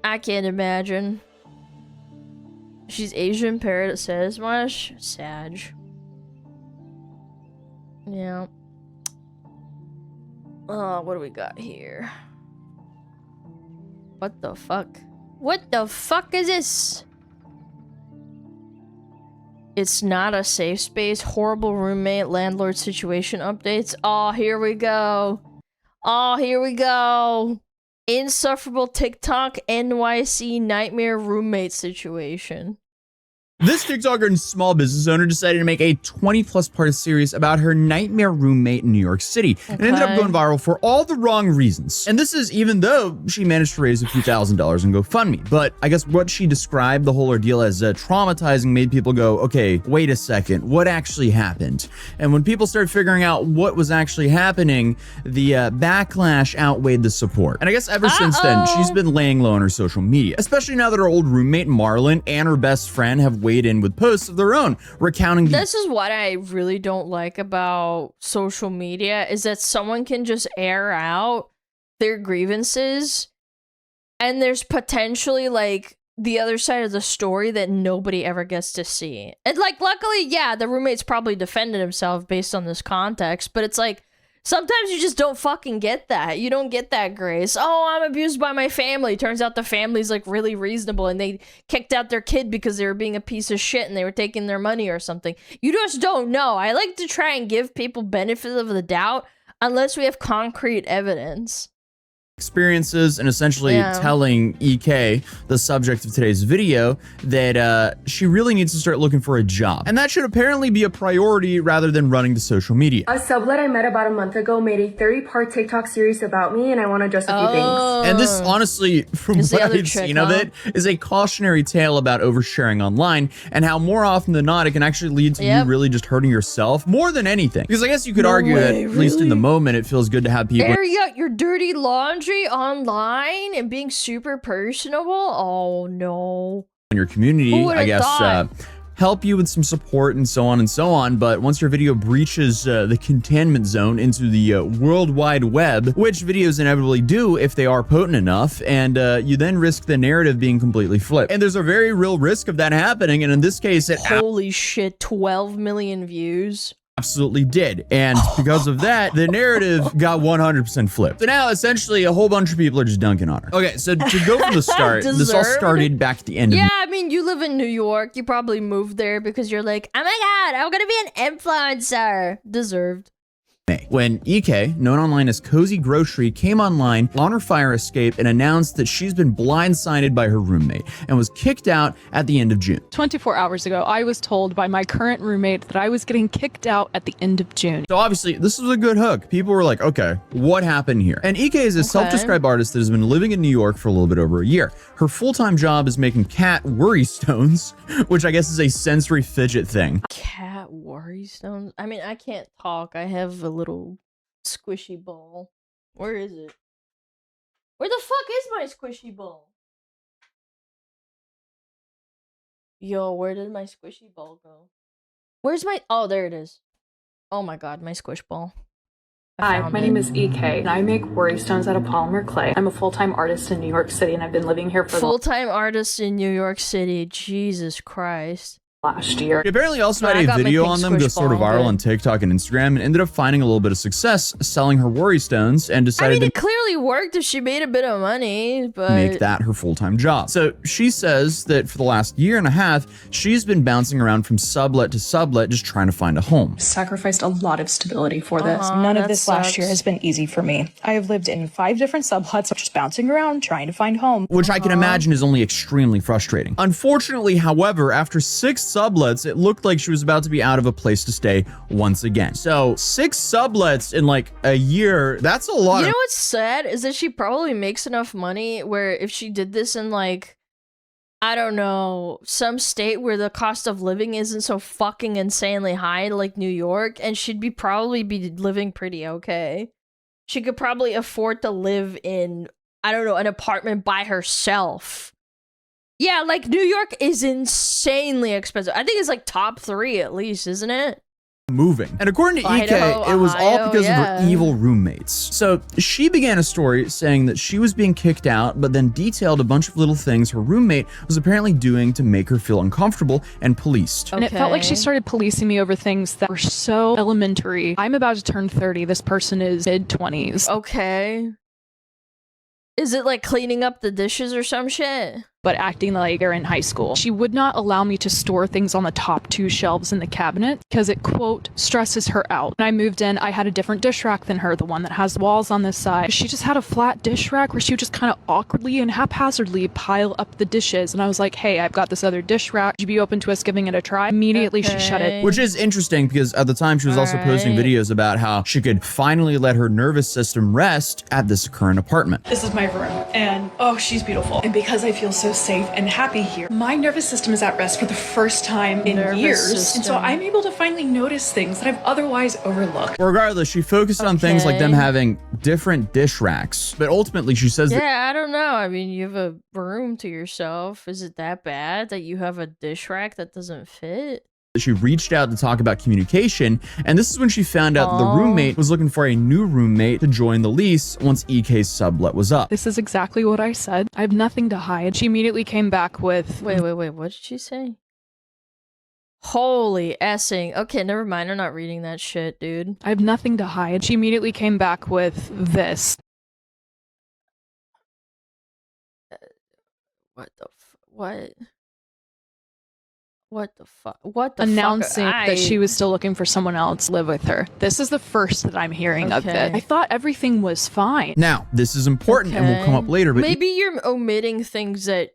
I can't imagine. She's Asian, Parrot says much. Sag. Yeah. What do we got here? What the fuck? What the fuck is this? It's not a safe space. Horrible roommate, landlord situation updates. Oh, here we go. Oh, here we go. Insufferable TikTok NYC nightmare roommate situation. This TikToker and small business owner decided to make a 20+ part series about her nightmare roommate in New York City. And ended up going viral for all the wrong reasons. And this is even though she managed to raise a few $1,000s on GoFundMe. But I guess what she described the whole ordeal as traumatizing made people go, okay, wait a second, what actually happened? And when people started figuring out what was actually happening, the backlash outweighed the support. And I guess ever since then, she's been laying low on her social media. Especially now that her old roommate Marlon and her best friend have weighed in with posts of their own, recounting This is what I really don't like about social media, is that someone can just air out their grievances and there's potentially like the other side of the story that nobody ever gets to see. And like, luckily, yeah, the roommate's probably defended himself based on this context, but it's like, sometimes you just don't fucking get that. You don't get that grace. Oh, I'm abused by my family. Turns out the family's like really reasonable and they kicked out their kid because they were being a piece of shit and they were taking their money or something. You just don't know. I like to try and give people benefit of the doubt unless we have concrete evidence. experiences and essentially telling EK, the subject of today's video, that she really needs to start looking for a job. And that should apparently be a priority rather than running to social media. A sublet I met about a month ago made a 30-part TikTok series about me, and I want to address a few things. And this, honestly, from what I've seen of it, is a cautionary tale about oversharing online and how more often than not, it can actually lead to you really just hurting yourself more than anything. Because I guess you could argue that, at least in the moment, it feels good to have people air out your dirty laundry online and being super personable. Oh no. in your community, I guess, help you with some support and so on and so on. But once your video breaches the containment zone into the World Wide Web, which videos inevitably do if they are potent enough, and you then risk the narrative being completely flipped. And there's a very real risk of that happening. And in this case, it holy shit, 12 million views. Absolutely did. And because of that, the narrative got 100% flipped. So now, essentially, a whole bunch of people are just dunking on her. Okay, so to go from the start, this all started back at the end of I mean, you live in New York. You probably moved there because you're like, oh my god, I'm gonna be an influencer. Deserved. May, when EK, known online as Cozy Grocery, came online on her fire escape and announced that she's been blindsided by her roommate and was kicked out at the end of June. 24 hours ago, I was told by my current roommate that I was getting kicked out at the end of June. So obviously, this was a good hook. People were like, okay, what happened here? And EK is a self-described artist that has been living in New York for a little bit over a year. Her full-time job is making cat worry stones, which I guess is a sensory fidget thing. Cat worry stones? I mean, I can't talk. I have a little squishy ball. Where is it? Where the fuck is my squishy ball? Yo, where did my squishy ball go? Where's my... Oh, there it is. Oh my god, my squish ball. Hi, my name is EK, and I make worry stones out of polymer clay. I'm a full-time artist in New York City, and I've been living here for full-time artist in New York City. Jesus Christ. Last year. She apparently also had a video on them go sort of viral on TikTok and Instagram and ended up finding a little bit of success selling her worry stones and decided it clearly worked if she made a bit of money, but make that her full-time job. So she says that for the last year and a half, she's been bouncing around from sublet to sublet just trying to find a home. Sacrificed a lot of stability for this. None of this last year has been easy for me. I have lived in 5 different sublets, just bouncing around trying to find home. Which I can imagine is only extremely frustrating. Unfortunately, however, after 6 sublets, it looked like she was about to be out of a place to stay once again. So 6 sublets in like a year, that's a lot. You know what's sad is that she probably makes enough money where if she did this in like, I don't know, some state where the cost of living isn't so fucking insanely high like New York, and she'd be probably be living pretty okay. She could probably afford to live in, I don't know, an apartment by herself. Yeah, like New York is insanely expensive. I think it's like top 3 at least, isn't it? Moving. And according to EK, it was all because of her evil roommates. So she began a story saying that she was being kicked out, but then detailed a bunch of little things her roommate was apparently doing to make her feel uncomfortable and policed. And it felt like she started policing me over things that were so elementary. I'm about to turn 30. This person is mid-20s. Okay. Is it like cleaning up the dishes or some shit? But acting like they're in high school. She would not allow me to store things on the top 2 shelves in the cabinet because it, quote, stresses her out. When I moved in, I had a different dish rack than her, the one that has walls on this side. She just had a flat dish rack where she would just kind of awkwardly and haphazardly pile up the dishes. And I was like, hey, I've got this other dish rack. Would you be open to us giving it a try? Immediately she shut it. Which is interesting because at the time she was also posting videos about how she could finally let her nervous system rest at this current apartment. This is my room, and oh, she's beautiful. And because I feel so so safe and happy here. My nervous system is at rest for the first time in years, and so I'm able to finally notice things that I've otherwise overlooked. Regardless, she focused on things like them having different dish racks, but ultimately she says that Yeah, I don't know. I mean, you have a room to yourself. Is it that bad that you have a dish rack that doesn't fit? she reached out to talk about communication, and this is when she found out that the roommate was looking for a new roommate to join the lease once EK's sublet was up. This is exactly what I said. I have nothing to hide. She immediately came back with... Wait, what did she say? Holy essing. Okay, never mind. I'm not reading that shit, dude. I have nothing to hide. She immediately came back with this. What the what? What the fuck? What the announcing fuck? that she was still looking for someone else to live with her. This is the first that I'm hearing of this. I thought everything was fine. Now, this is important and will come up later, but maybe you're omitting things that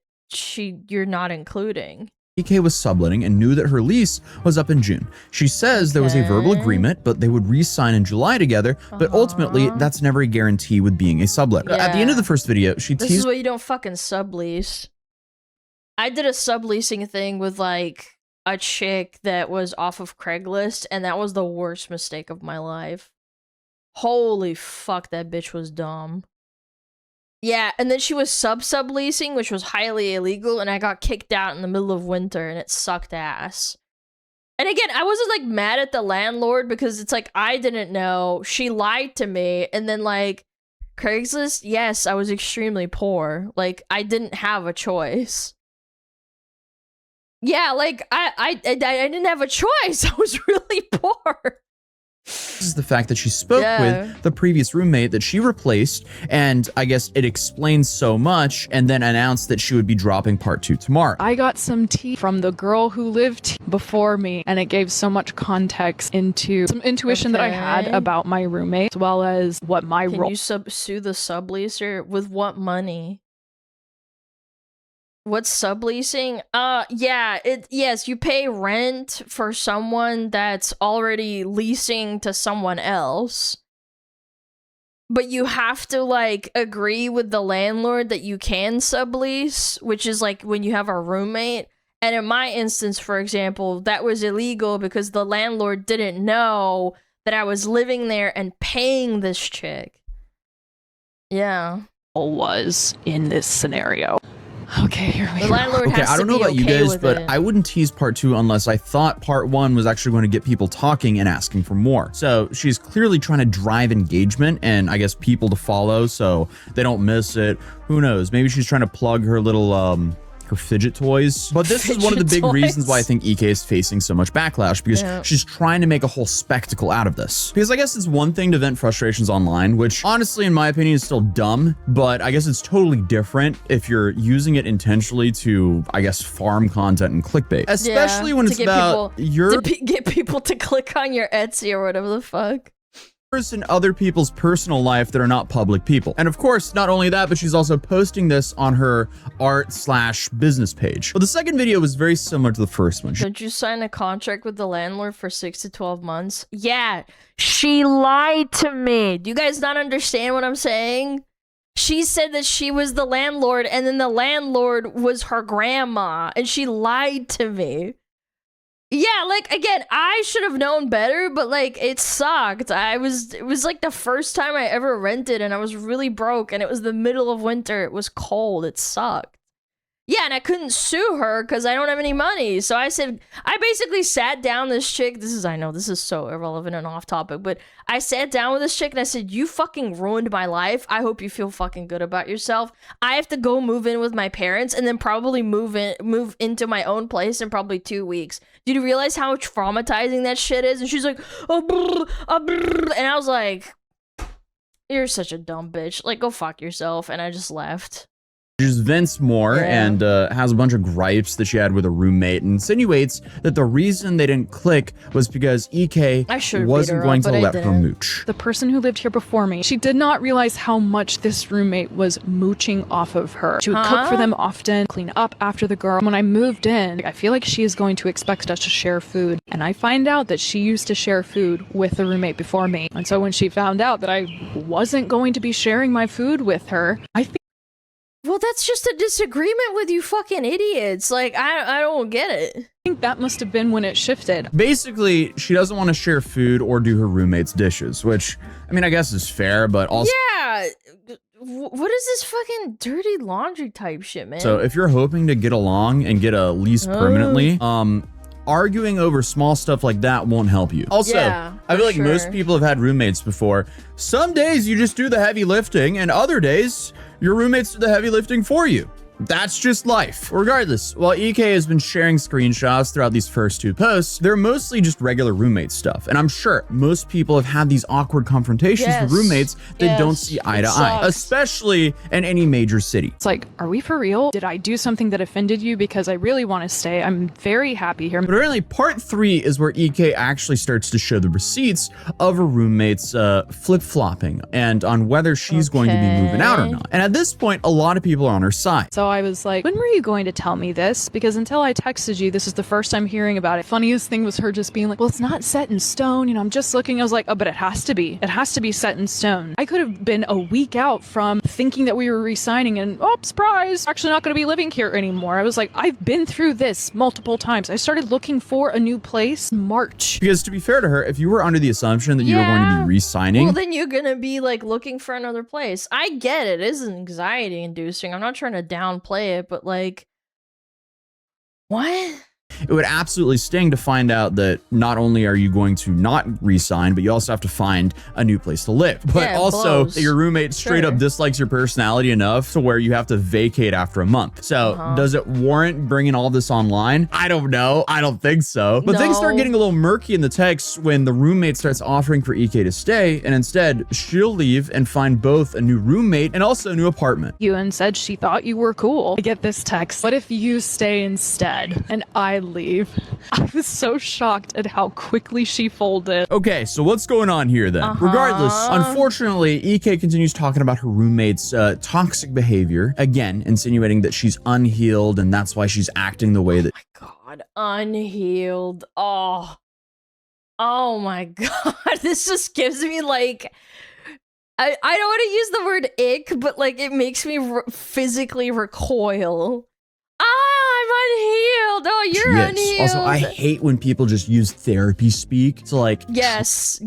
you're not including. EK was subletting and knew that her lease was up in June. She says there was a verbal agreement, but they would re-sign in July together, but ultimately, that's never a guarantee with being a sublet. At the end of the first video, she This is why you don't fucking sublease. I did a subleasing thing with, like, a chick that was off of Craigslist, and that was the worst mistake of my life. Holy fuck, that bitch was dumb. Yeah, and then she was subleasing, which was highly illegal, and I got kicked out in the middle of winter, and it sucked ass. And again, I wasn't, like, mad at the landlord, because it's like, I didn't know. She lied to me, and then, like, Craigslist, yes, I was extremely poor. Like, I didn't have a choice. Yeah, like, I didn't have a choice. I was really poor. This is the fact that she spoke with the previous roommate that she replaced, and I guess it explains so much, and then announced that she would be dropping part 2 tomorrow. I got some tea from the girl who lived before me, and it gave so much context into some intuition that I had about my roommate, as well as what my role. Can you sue the subleaser? With what money? What's subleasing? Yes, you pay rent for someone that's already leasing to someone else. But you have to, like, agree with the landlord that you can sublease, which is, like, when you have a roommate. And in my instance, for example, that was illegal because the landlord didn't know that I was living there and paying this chick. Yeah. Was in this scenario. Okay, here we go. The landlord has I don't know about you guys, but I wouldn't tease part 2 unless I thought part 1 was actually going to get people talking and asking for more. So she's clearly trying to drive engagement and I guess people to follow so they don't miss it. Who knows? Maybe she's trying to plug her little her fidget toys. But this is one of the big reasons why I think EK is facing so much backlash, because she's trying to make a whole spectacle out of this. Because I guess it's one thing to vent frustrations online, which honestly, in my opinion, is still dumb, but I guess it's totally different if you're using it intentionally to, I guess, farm content and clickbait. Especially when it's about get people to click on your Etsy or whatever the fuck. In other people's personal life that are not public people. And of course, not only that, but she's also posting this on her art/business page. Well, the second video was very similar to the first one. Don't you sign a contract with the landlord for 6 to 12 months? Yeah, she lied to me. Do you guys not understand what I'm saying? She said that she was the landlord, and then the landlord was her grandma, and she lied to me. Yeah, like, again, I should have known better, but, like, it sucked. It was, like, the first time I ever rented, and I was really broke, and it was the middle of winter. It was cold. It sucked. Yeah, and I couldn't sue her because I don't have any money. So I basically sat down this chick. I know this is so irrelevant and off topic, but I sat down with this chick and I said, you fucking ruined my life. I hope you feel fucking good about yourself. I have to go move in with my parents and then probably move into my own place in probably 2 weeks. Did you realize how traumatizing that shit is? And she's like, and I was like, you're such a dumb bitch. Like, go fuck yourself. And I just left. She just vents more and has a bunch of gripes that she had with a roommate and insinuates that the reason they didn't click was because EK wasn't going to let her mooch. The person who lived here before me, she did not realize how much this roommate was mooching off of her. She would cook for them often, clean up after the girl. When I moved in, I feel like she is going to expect us to share food. And I find out that she used to share food with the roommate before me. And so when she found out that I wasn't going to be sharing my food with her, I think Well, that's just a disagreement with you fucking idiots. Like, I don't get it. I think that must have been when it shifted. Basically, she doesn't want to share food or do her roommate's dishes, which, I mean, I guess is fair, but also... Yeah! What is this fucking dirty laundry type shit, man? So if you're hoping to get along and get a lease permanently, arguing over small stuff like that won't help you. Also, I feel like most people have had roommates before. Some days you just do the heavy lifting, and other days your roommates do the heavy lifting for you. That's just life. Regardless, while EK has been sharing screenshots throughout these first 2 posts, they're mostly just regular roommate stuff. And I'm sure most people have had these awkward confrontations with roommates that don't see eye to eye, especially in any major city. It's like, are we for real? Did I do something that offended you? Because I really want to stay. I'm very happy here. But apparently part 3 is where EK actually starts to show the receipts of her roommate's flip-flopping and on whether she's going to be moving out or not. And at this point, a lot of people are on her side. So I was like, when were you going to tell me this? Because until I texted you, this is the first I'm hearing about it. Funniest thing was her just being like, well, it's not set in stone. You know, I'm just looking. I was like, oh, but it has to be. It has to be set in stone. I could have been a week out from thinking that we were re-signing and, oh, surprise, actually not going to be living here anymore. I was like, I've been through this multiple times. I started looking for a new place in March. Because to be fair to her, if you were under the assumption that you were going to be re-signing... Well, then you're going to be like looking for another place. I get it. It is anxiety inducing. I'm not trying to downplay it, but like, what? It would absolutely sting to find out that not only are you going to not re-sign, but you also have to find a new place to live. But also that your roommate straight up dislikes your personality enough to where you have to vacate after a month. So does it warrant bringing all this online? I don't know. I don't think so. But things start getting a little murky in the text when the roommate starts offering for EK to stay, and instead she'll leave and find both a new roommate and also a new apartment. You and said she thought you were cool. I get this text. What if you stay instead and I leave? I was so shocked at how quickly she folded. Okay, so what's going on here then? Regardless, unfortunately, EK continues talking about her roommate's toxic behavior, again, insinuating that she's unhealed and that's why she's acting the way that— Oh my god, unhealed. Oh my god, this just gives me like, I don't want to use the word ick, but like it makes me physically recoil. I'm unhealed. Oh, you're unhealed. Also, I hate when people just use therapy speak to like... Yes,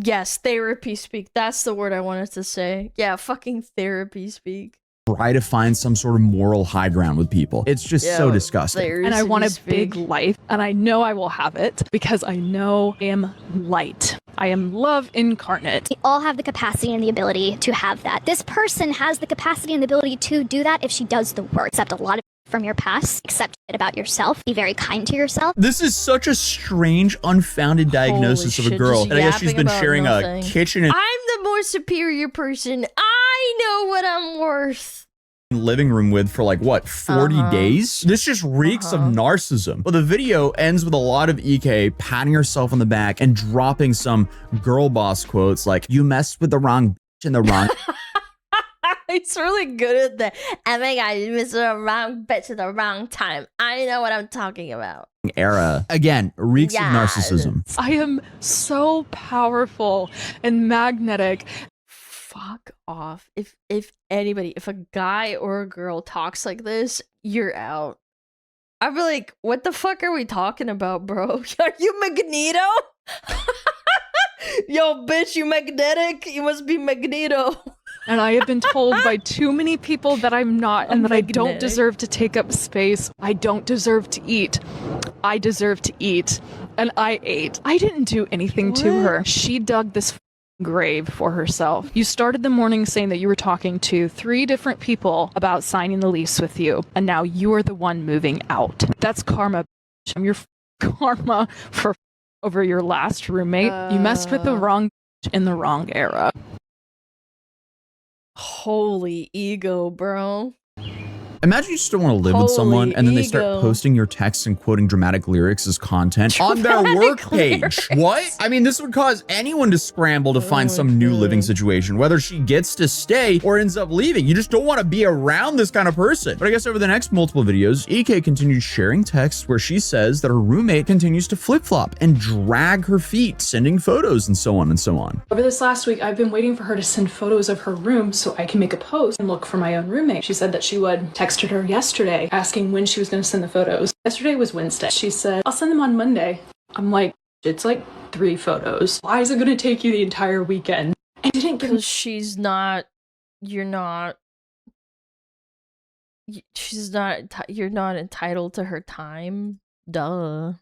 therapy speak. That's the word I wanted to say. Yeah, fucking therapy speak. Try to find some sort of moral high ground with people. It's just so disgusting. And I want a big life, and I know I will have it because I know I am light. I am love incarnate. We all have the capacity and the ability to have that. This person has the capacity and the ability to do that if she does the work. Accept a lot of from your past, accept it about yourself, be very kind to yourself. This is such a strange, unfounded diagnosis of a girl. And I guess she's been sharing a kitchen and I'm the more superior person. I know what I'm worth. Living room with for like what, 40 days? This just reeks of narcissism. Well, the video ends with a lot of EK patting herself on the back and dropping some girl boss quotes like, you messed with the wrong bitch in the wrong It's really good at that. Oh my god, you missed the wrong bitch at the wrong time. I know what I'm talking about. Era. Again, reeks of narcissism. I am so powerful and magnetic. Fuck off. If anybody, if a guy or a girl talks like this, you're out. I'd be like, what the fuck are we talking about, bro? Are you Magneto? Yo, bitch, you magnetic? You must be Magneto. And I have been told by too many people that I'm not, and that I don't deserve to take up space. I don't deserve to eat. I deserve to eat. And I ate. I didn't do anything to her. She dug this grave for herself. You started the morning saying that you were talking to 3 different people about signing the lease with you, and now you are the one moving out. That's karma. I'm your karma for over your last roommate. You messed with the wrong in the wrong era. Holy ego, bro. Imagine you just don't want to live with someone and then they start posting your texts and quoting dramatic lyrics as content on their work page. What? I mean, this would cause anyone to scramble to find some new living situation, whether she gets to stay or ends up leaving. You just don't want to be around this kind of person. But I guess over the next multiple videos, EK continued sharing texts where she says that her roommate continues to flip-flop and drag her feet, sending photos and so on and so on. Over this last week, I've been waiting for her to send photos of her room so I can make a post and look for my own roommate. She said that she would text texted her yesterday asking when she was going to send the photos. Yesterday was Wednesday. She said, I'll send them on Monday. I'm like, it's like 3 photos. Why is it going to take you the entire weekend? I didn't give. Because she's not. You're not. She's not. You're not entitled to her time. Duh.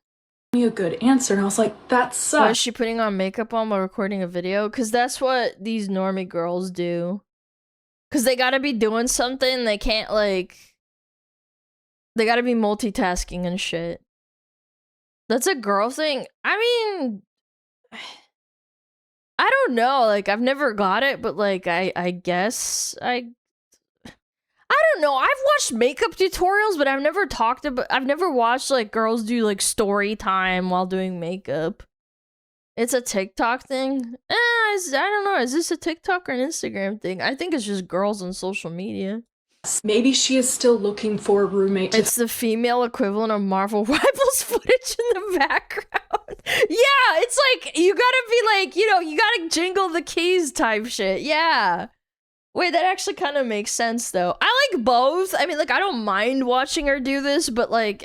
Me a good answer, and I was like, that sucks. Why is she putting on makeup while recording a video? Because that's what these normie girls do. Because they gotta be doing something. They can't, like... They gotta be multitasking and shit. That's a girl thing. I mean... I don't know. Like, I've never got it, but, like, I guess I don't know. I've watched makeup tutorials, but I've never watched, like, girls do, like, story time while doing makeup. It's a TikTok thing? I don't know. Is this a TikTok or an Instagram thing? I think it's just girls on social media. Maybe she is still looking for a roommate. It's the female equivalent of Marvel Rivals footage in the background. Yeah, it's like, you gotta be like, you know, you gotta jingle the keys type shit. Yeah. Wait, that actually kind of makes sense, though. I like both. I mean, like, I don't mind watching her do this, but, like,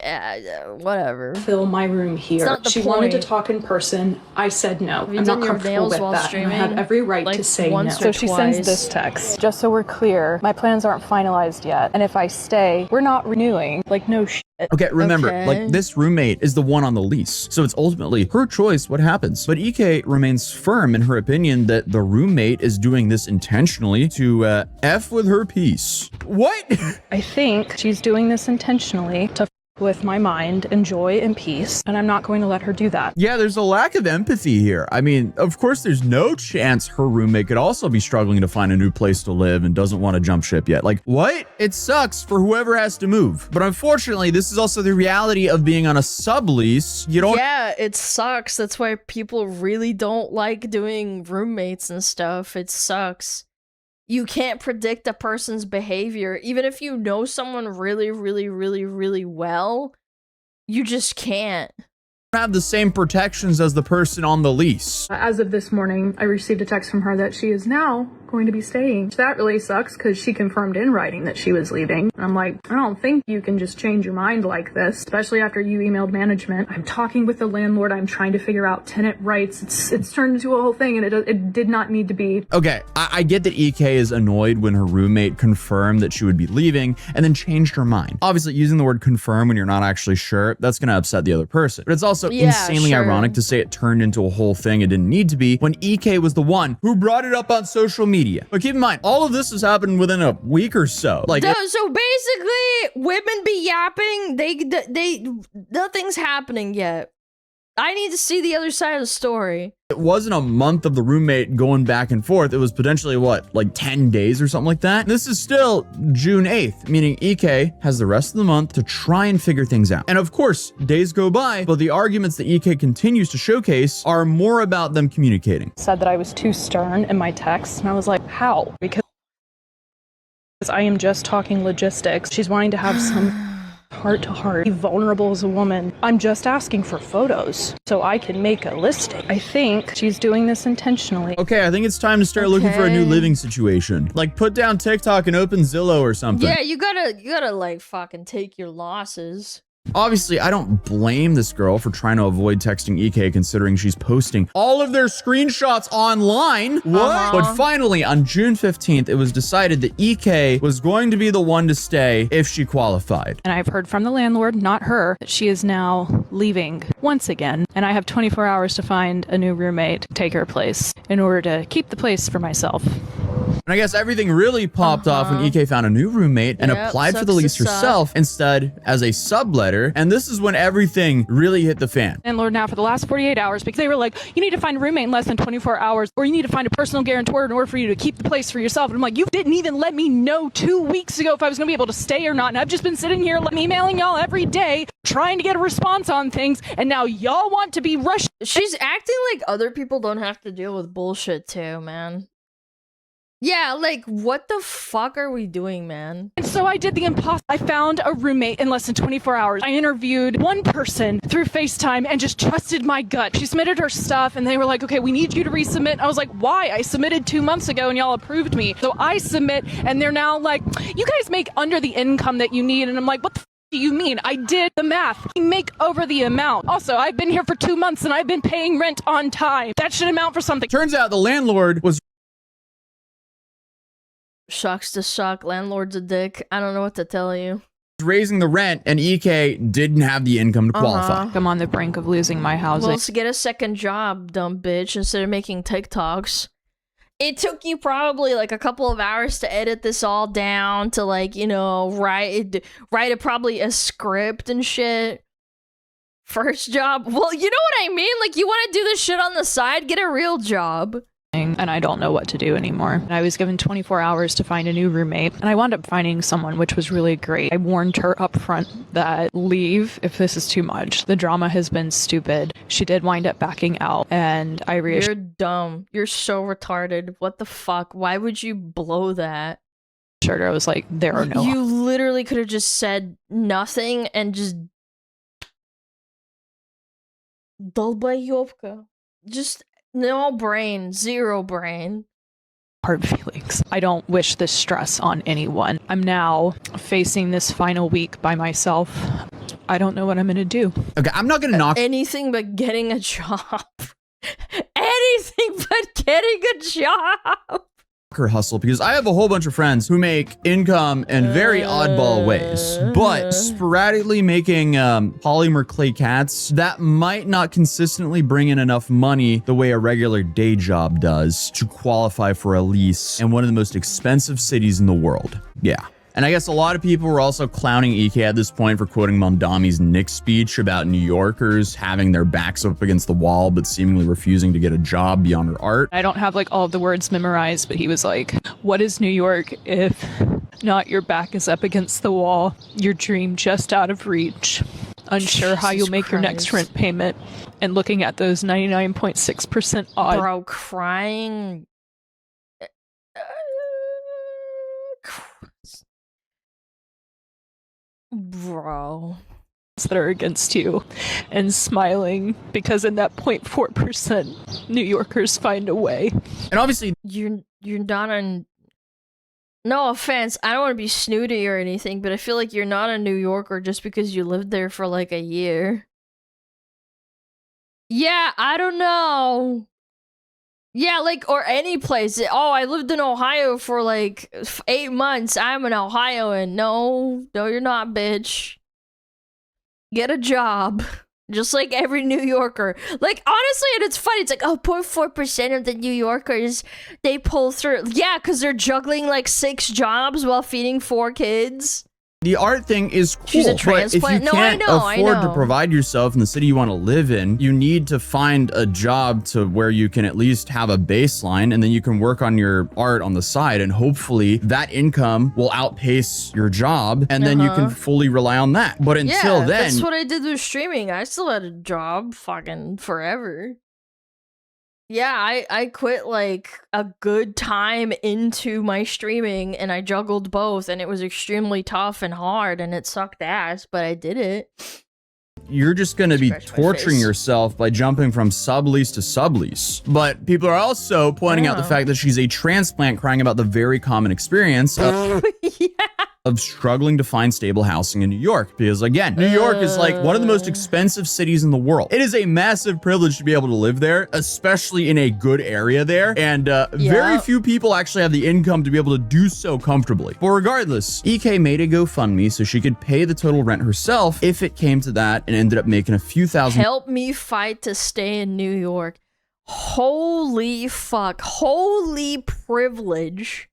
whatever. Fill my room here. She wanted to talk in person. I said no. I'm not comfortable with that. And I have every right to say no. So she sends this text. Just so we're clear, my plans aren't finalized yet. And if I stay, we're not renewing. Like, no shit. Okay, remember, like, this roommate is the one on the lease, so it's ultimately her choice what happens. But EK remains firm in her opinion that the roommate is doing this intentionally to F with her peace. What? I think she's doing this intentionally to with my mind and joy and peace, and I'm not going to let her do that. Yeah, there's a lack of empathy here. I mean, of course, there's no chance her roommate could also be struggling to find a new place to live and doesn't want to jump ship yet. Like, what? It sucks for whoever has to move. But unfortunately, this is also the reality of being on a sublease. You don't... Yeah, it sucks. That's why people really don't like doing roommates and stuff. It sucks. You can't predict a person's behavior. Even if you know someone really, really, really, really well, you just can't. Have the same protections as the person on the lease. As of this morning, I received a text from her that she is now going to be staying. That really sucks because she confirmed in writing that she was leaving. And I'm like, I don't think you can just change your mind like this, especially after you emailed management. I'm talking with the landlord. I'm trying to figure out tenant rights. It's turned into a whole thing, and it did not need to be. Okay, I get that EK is annoyed when her roommate confirmed that she would be leaving and then changed her mind. Obviously, using the word confirm when you're not actually sure, that's going to upset the other person. But it's also insanely ironic to say it turned into a whole thing it didn't need to be when EK was the one who brought it up on social media. But keep in mind, all of this has happened within a week or so. Like, so basically, women be yapping. They nothing's happening yet. I need to see the other side of the story. It wasn't a month of the roommate going back and forth. It was potentially, what, like 10 days or something like that? This is still June 8th, meaning EK has the rest of the month to try and figure things out. And of course, days go by, but the arguments that EK continues to showcase are more about them communicating. Said that I was too stern in my text, and I was like, how? Because I am just talking logistics. She's wanting to have some heart to heart, be vulnerable as a woman. I'm just asking for photos so I can make a listing. I think she's doing this intentionally. Okay, I think it's time to start looking for a new living situation. Like, put down TikTok and open Zillow or something. Yeah, you gotta like fucking take your losses. Obviously, I don't blame this girl for trying to avoid texting EK considering she's posting all of their screenshots online. What? But finally, on June 15th, it was decided that EK was going to be the one to stay if she qualified. And I've heard from the landlord, not her, that she is now leaving once again. And I have 24 hours to find a new roommate to take her place in order to keep the place for myself. And I guess everything really popped off when EK found a new roommate and applied for the lease herself instead as a subletter. And this is when everything really hit the fan. Landlord now for the last 48 hours because they were like, you need to find a roommate in less than 24 hours or you need to find a personal guarantor in order for you to keep the place for yourself. And I'm like, you didn't even let me know 2 weeks ago if I was going to be able to stay or not. And I've just been sitting here emailing y'all every day trying to get a response on things. And now y'all want to be rushed. She's acting like other people don't have to deal with bullshit too, man. Yeah, like, what the fuck are we doing, man? And so I did the impossible. I found a roommate in less than 24 hours. I interviewed one person through FaceTime and just trusted my gut. She submitted her stuff and they were like, okay, we need you to resubmit. I was like, why? I submitted 2 months ago and y'all approved me. So I submit and they're now like, you guys make under the income that you need. And I'm like, what the do you mean? I did the math. We make over the amount. Also, I've been here for 2 months and I've been paying rent on time. That should amount for something. Turns out the landlord was Shocks to shock. Landlord's a dick. I don't know what to tell you. raising the rent, and EK didn't have the income to qualify. I'm on the brink of losing my housing. Well, to get a second job, dumb bitch, instead of making TikToks. It took you probably like a couple of hours to edit this all down to like, you know, write probably a script and shit. First job. Well, you know what I mean? Like, you want to do this shit on the side? Get a real job. And I don't know what to do anymore. I was given 24 hours to find a new roommate, and I wound up finding someone, which was really great. I warned her up front that leave if this is too much. The drama has been stupid. She did wind up backing out, and I reassured. You're dumb. You're so retarded. What the fuck? Why would you blow that? I was like, there are no. You literally could have just said nothing and just. Dolbayovka. Just. No brain, zero brain. Hard feelings. I don't wish this stress on anyone. I'm now facing this final week by myself. I don't know what I'm gonna do. Okay, I'm not gonna knock anything but getting a job. Anything but getting a job. Her hustle, because I have a whole bunch of friends who make income in very oddball ways, but sporadically making polymer clay cats that might not consistently bring in enough money the way a regular day job does to qualify for a lease in one of the most expensive cities in the world. Yeah. And I guess a lot of people were also clowning EK at this point for quoting Mondami's Nick speech about New Yorkers having their backs up against the wall but seemingly refusing to get a job beyond her art. I don't have like all of the words memorized, but he was like, what is New York if not your back is up against the wall, your dream just out of reach, unsure how you'll make your next rent payment, and looking at those 99.6% odd. Bro, crying. Bro. That are against you and smiling because in that 0.4% New Yorkers find a way. And obviously you're not on. No offense, I don't want to be snooty or anything, but I feel like you're not a New Yorker just because you lived there for like a year. Yeah, I don't know. Yeah, like, or any place. Oh, I lived in Ohio for like 8 months. I'm an Ohioan. No, you're not, bitch. Get a job. Just like every New Yorker. Like, honestly, and it's funny. It's like, oh, 0.4% of the New Yorkers, they pull through. Yeah, because they're juggling like 6 jobs while feeding 4 kids. The art thing is cool, She's a but if you can't afford to provide yourself in the city you want to live in, you need to find a job to where you can at least have a baseline, and then you can work on your art on the side, and hopefully that income will outpace your job, and then you can fully rely on that. But until then... that's what I did with streaming. I still had a job fucking forever. Yeah, I quit like a good time into my streaming and I juggled both and it was extremely tough and hard and it sucked ass, but I did it. You're just going to be torturing yourself by jumping from sublease to sublease. But people are also pointing out the fact that she's a transplant crying about the very common experience of struggling to find stable housing in New York. Because again, New York is like one of the most expensive cities in the world. It is a massive privilege to be able to live there, especially in a good area there. And very few people actually have the income to be able to do so comfortably. But regardless, EK made a GoFundMe so she could pay the total rent herself if it came to that, and ended up making a few thousand. Help me fight to stay in New York. Holy fuck. Holy privilege.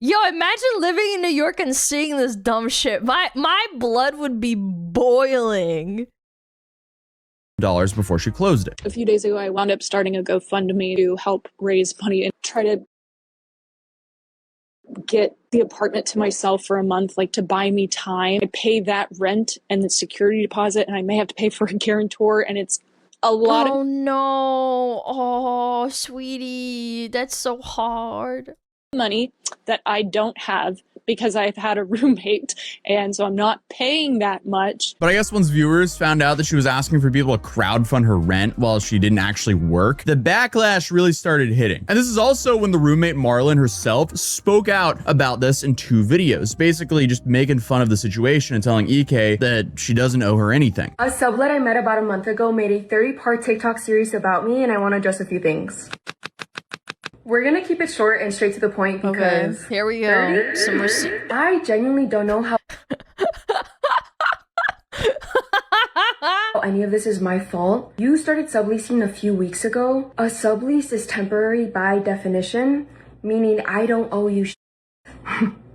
Yo, imagine living in New York and seeing this dumb shit. My blood would be boiling. Dollars before she closed it. A few days ago, I wound up starting a GoFundMe to help raise money and try to get the apartment to myself for a month, like to buy me time. I pay that rent and the security deposit, and I may have to pay for a guarantor, and it's a lot. Oh no. Oh, sweetie. That's so hard. money that I don't have because I've had a roommate, and so I'm not paying that much. But I guess once viewers found out that she was asking for people to crowdfund her rent while she didn't actually work, the backlash really started hitting. And this is also when the roommate Marlon herself spoke out about this in 2 videos, basically just making fun of the situation and telling EK that she doesn't owe her anything. A sublet I met about a month ago made a 30-part TikTok series about me, and I want to address a few things. We're gonna keep it short and straight to the point because okay, here we go. Some receipt. I genuinely don't know how any of this is my fault. You started subleasing a few weeks ago. A sublease is temporary by definition, meaning I don't owe you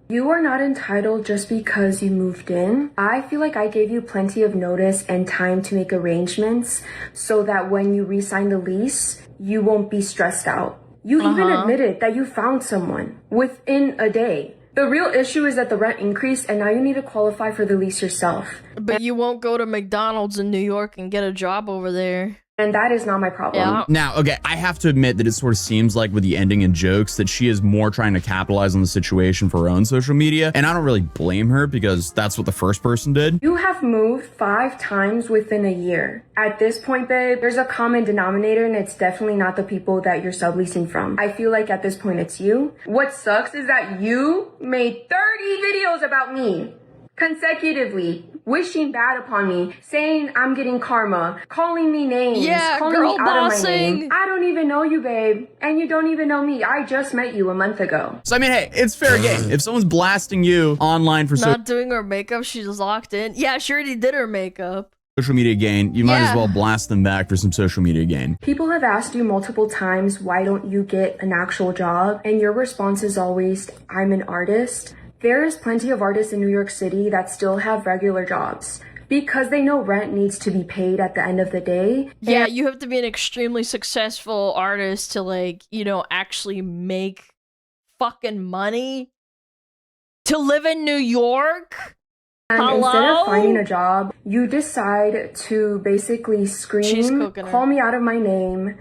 You are not entitled just because you moved in. I feel like I gave you plenty of notice and time to make arrangements so that when you re-sign the lease, you won't be stressed out. You even admitted that you found someone within a day. The real issue is that the rent increased and now you need to qualify for the lease yourself. But you won't go to McDonald's in New York and get a job over there. And that is not my problem. Yeah. Now, okay, I have to admit that it sort of seems like with the ending and jokes that she is more trying to capitalize on the situation for her own social media. And I don't really blame her because that's what the first person did. You have moved 5 times within a year. At this point, babe, there's a common denominator and it's definitely not the people that you're subleasing from. I feel like at this point it's you. What sucks is that you made 30 videos about me consecutively, wishing bad upon me, saying I'm getting karma, calling me names, calling me out of my name. I don't even know you, babe, and you don't even know me. I just met you a month ago. So I mean, hey, it's fair game. If someone's blasting you online for not doing her makeup, she's locked in. Yeah, she already did her makeup. Social media gain, you might as well blast them back for some social media gain. People have asked you multiple times, why don't you get an actual job? And your response is always, I'm an artist. There is plenty of artists in New York City that still have regular jobs because they know rent needs to be paid at the end of the day. Yeah, you have to be an extremely successful artist to, like, you know, actually make fucking money to live in New York. And instead of finding a job, you decide to basically scream, call me out of my name.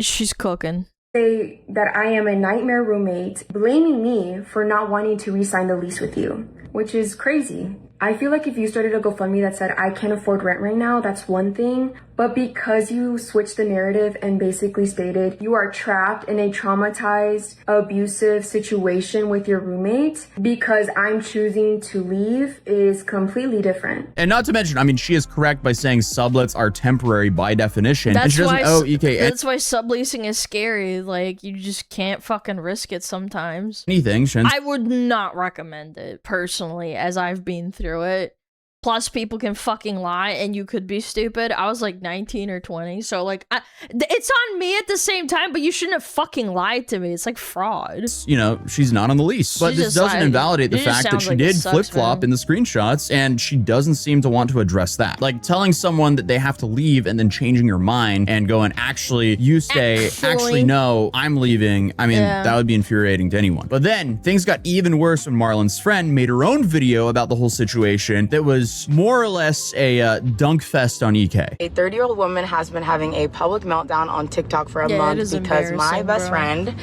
She's cooking. Say that I am a nightmare roommate, blaming me for not wanting to re-sign the lease with you, which is crazy. I feel like if you started a GoFundMe that said, I can't afford rent right now, that's one thing. But because you switched the narrative and basically stated you are trapped in a traumatized, abusive situation with your roommate because I'm choosing to leave is completely different. And not to mention, I mean, she is correct by saying sublets are temporary by definition. And she doesn't owe EK That's why subleasing is scary. Like, you just can't fucking risk it sometimes. anything. I would not recommend it, personally, as I've been through it. Plus, people can fucking lie, and you could be stupid. I was like 19 or 20, so like, it's on me at the same time, but you shouldn't have fucking lied to me. It's like fraud. You know, she's not on the lease. But this doesn't invalidate the fact that she did flip-flop in the screenshots, and she doesn't seem to want to address that. Like, telling someone that they have to leave and then changing your mind and going, actually, you stay, actually, no, I'm leaving. I mean, that would be infuriating to anyone. But then, things got even worse when Marlon's friend made her own video about the whole situation that was more or less a dunk fest on EK. A 30-year-old woman has been having a public meltdown on TikTok for a month because my best friend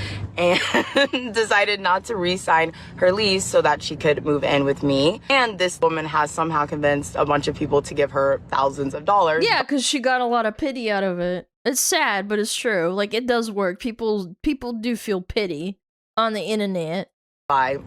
decided not to re-sign her lease so that she could move in with me. And this woman has somehow convinced a bunch of people to give her thousands of dollars. Yeah, because she got a lot of pity out of it. It's sad, but it's true. Like, it does work. People do feel pity on the internet. By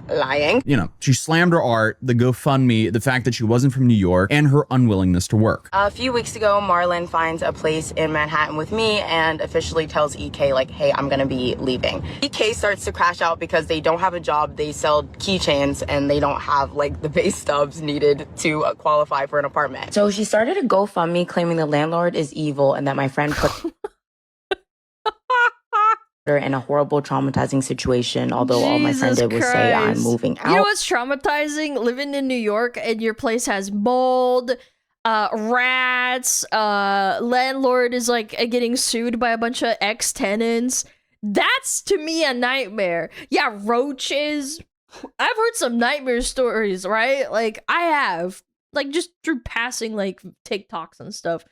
lying. You know, she slammed her art, the GoFundMe, the fact that she wasn't from New York, and her unwillingness to work. A few weeks ago, Marlon finds a place in Manhattan with me and officially tells EK, like, hey, I'm gonna be leaving. EK starts to crash out because they don't have a job, they sell keychains, and they don't have, like, the base stubs needed to qualify for an apartment. So she started a GoFundMe claiming the landlord is evil and that my friend put her in a horrible, traumatizing situation, although all my friend did was say I'm moving out. You know what's traumatizing? Living in New York and your place has mold, rats, landlord is like getting sued by a bunch of ex-tenants. That's to me a nightmare. Yeah, roaches. I've heard some nightmare stories, right? Like, I have. Like, just through passing, like, TikToks and stuff.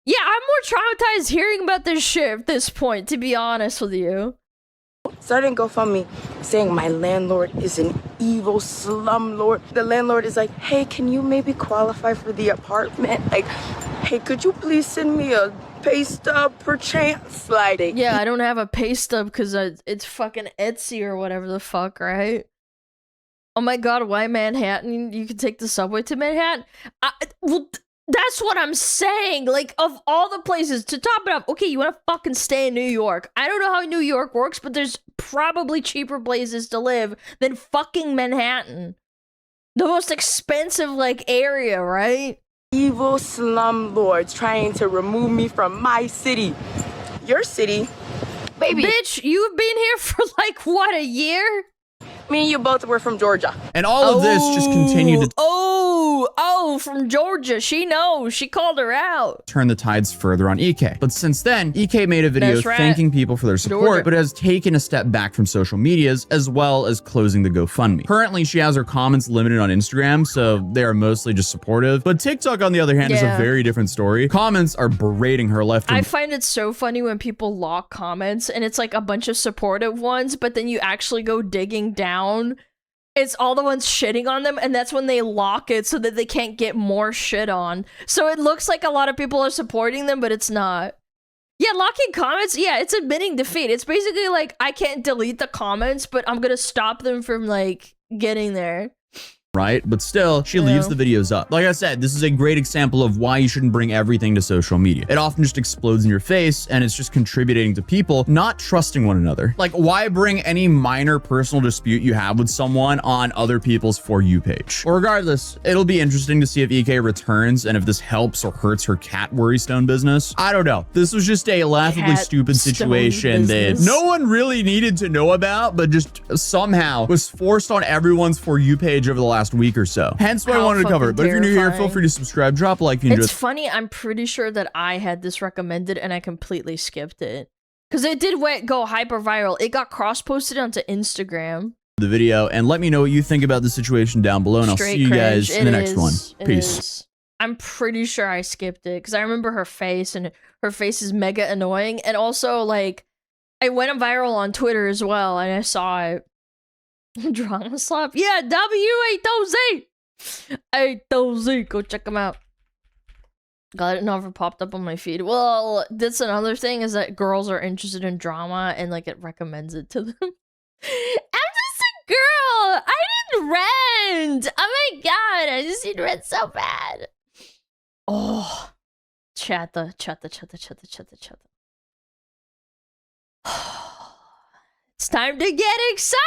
Yeah, I'm more traumatized hearing about this shit at this point, to be honest with you. started a GoFundMe saying my landlord is an evil slumlord. The landlord is like, hey, can you maybe qualify for the apartment? Like, hey, could you please send me a pay stub per chance? Like, yeah, I don't have a pay stub because it's fucking Etsy or whatever the fuck, right? Oh my god, why Manhattan? You can take the subway to Manhattan? Well, that's what I'm saying. Like, of all the places, to top it up, okay, you want to fucking stay in New York. I don't know how New York works, but there's probably cheaper places to live than fucking Manhattan. The most expensive, like, area, right? Evil slumlords trying to remove me from my city. Your city, baby. Bitch, you've been here for, like, what, a year? Me and you both were from Georgia. And all of this just continued to from Georgia. She knows. She called her out. turn the tides further on EK. But since then, EK made a video That's right. thanking people for their support, Georgia. but has taken a step back from social medias as well as closing the GoFundMe. Currently, she has her comments limited on Instagram, so they are mostly just supportive. But TikTok, on the other hand, is a Yeah. very different story. Comments are berating her left and I find it so funny when people lock comments and it's like a bunch of supportive ones, but then you actually go digging down. It's all the ones shitting on them, and that's when they lock it so that they can't get more shit on. So it looks like a lot of people are supporting them, but it's not. Yeah, locking comments, yeah, it's admitting defeat. It's basically like, I can't delete the comments, but I'm gonna stop them from, like, getting there. right? But still, she leaves the videos up. Like I said, this is a great example of why you shouldn't bring everything to social media. It often just explodes in your face, and it's just contributing to people not trusting one another. Like, why bring any minor personal dispute you have with someone on other people's For You page? Well, regardless, it'll be interesting to see if EK returns and if this helps or hurts her cat worrystone business. I don't know. This was just a laughably stupid situation that no one really needed to know about, but just somehow was forced on everyone's For You page over the last week or so. Hence why I wanted to cover it. But if you're new here, feel free to subscribe, drop a like if you enjoyed. It's funny, I'm pretty sure that I had this recommended and I completely skipped it. Because it did go hyper viral. It got cross-posted onto Instagram. The video, and let me know what you think about the situation down below, and I'll see you guys in the next one. Peace. I'm pretty sure I skipped it because I remember her face, and her face is mega annoying. And also, like, it went viral on Twitter as well, and I saw it. Drama slap. Yeah, W80Z. 80Z. Go check them out. God, it never popped up on my feed. Well, that's another thing, is that girls are interested in drama and, like, it recommends it to them. I'm just a girl. I didn't rent. Oh my god, I just need rent so bad. Oh. Chatta. It's time to get excited!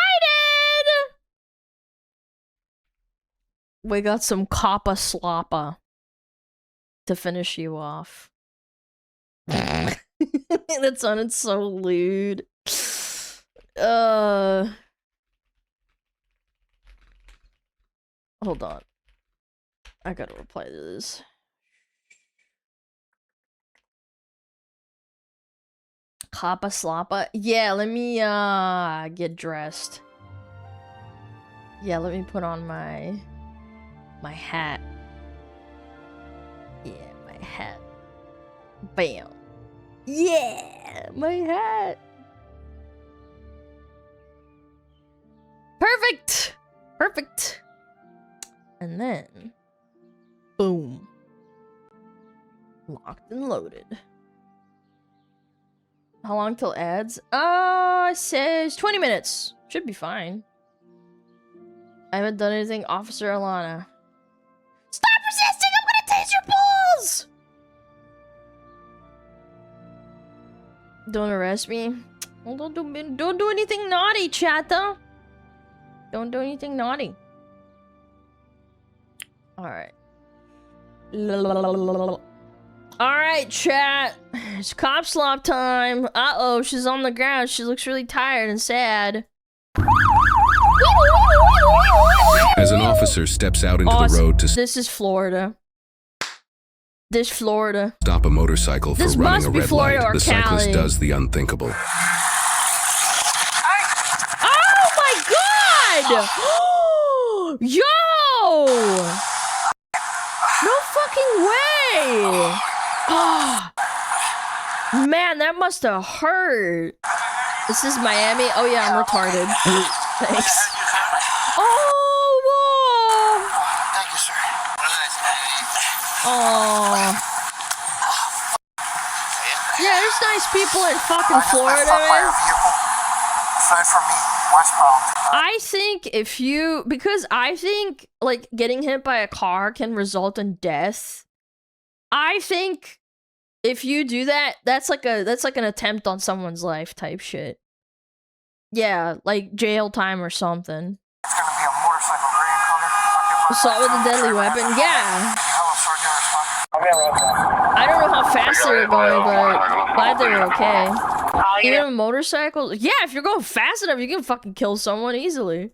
We got some Kappa Slappa to finish you off. That sounded so lewd. Hold on. I gotta reply to this. Kappa Slappa? Yeah, let me get dressed. Yeah, let me put on my hat. Yeah, my hat. Bam. Yeah, my hat. Perfect. Perfect. And then boom. Locked and loaded. How long till ads? It says 20 minutes. Should be fine. I haven't done anything, Officer Alana. Stop resisting! I'm gonna taste your balls! Don't arrest me. Well, don't do anything naughty, chatta. Don't do anything naughty. Alright. Alright, chat. It's cop slop time. Uh-oh, she's on the ground. She looks really tired and sad. As an officer steps out into the road to This is Florida. This Florida. stop a motorcycle for This running must a be red Florida light, or the cyclist Cali. does the unthinkable. Oh my god! Yo! No fucking way! Oh, man, that must have hurt. This is Miami. Oh yeah, I'm retarded. Thanks. Oh, whoa. Thank you, sir. Oh. Yeah, there's nice people in fucking Florida, man. Aside from me, westbound. I think if you, because I think like getting hit by a car can result in death. I think if you do that, that's like an attempt on someone's life type shit. Yeah, like jail time or something. It's gonna be a motorcycle, gray in color. Assault with a deadly weapon. Yeah. I don't know how fast they were going, but glad they were okay. Even a motorcycle? Yeah, if you're going fast enough, you can fucking kill someone easily.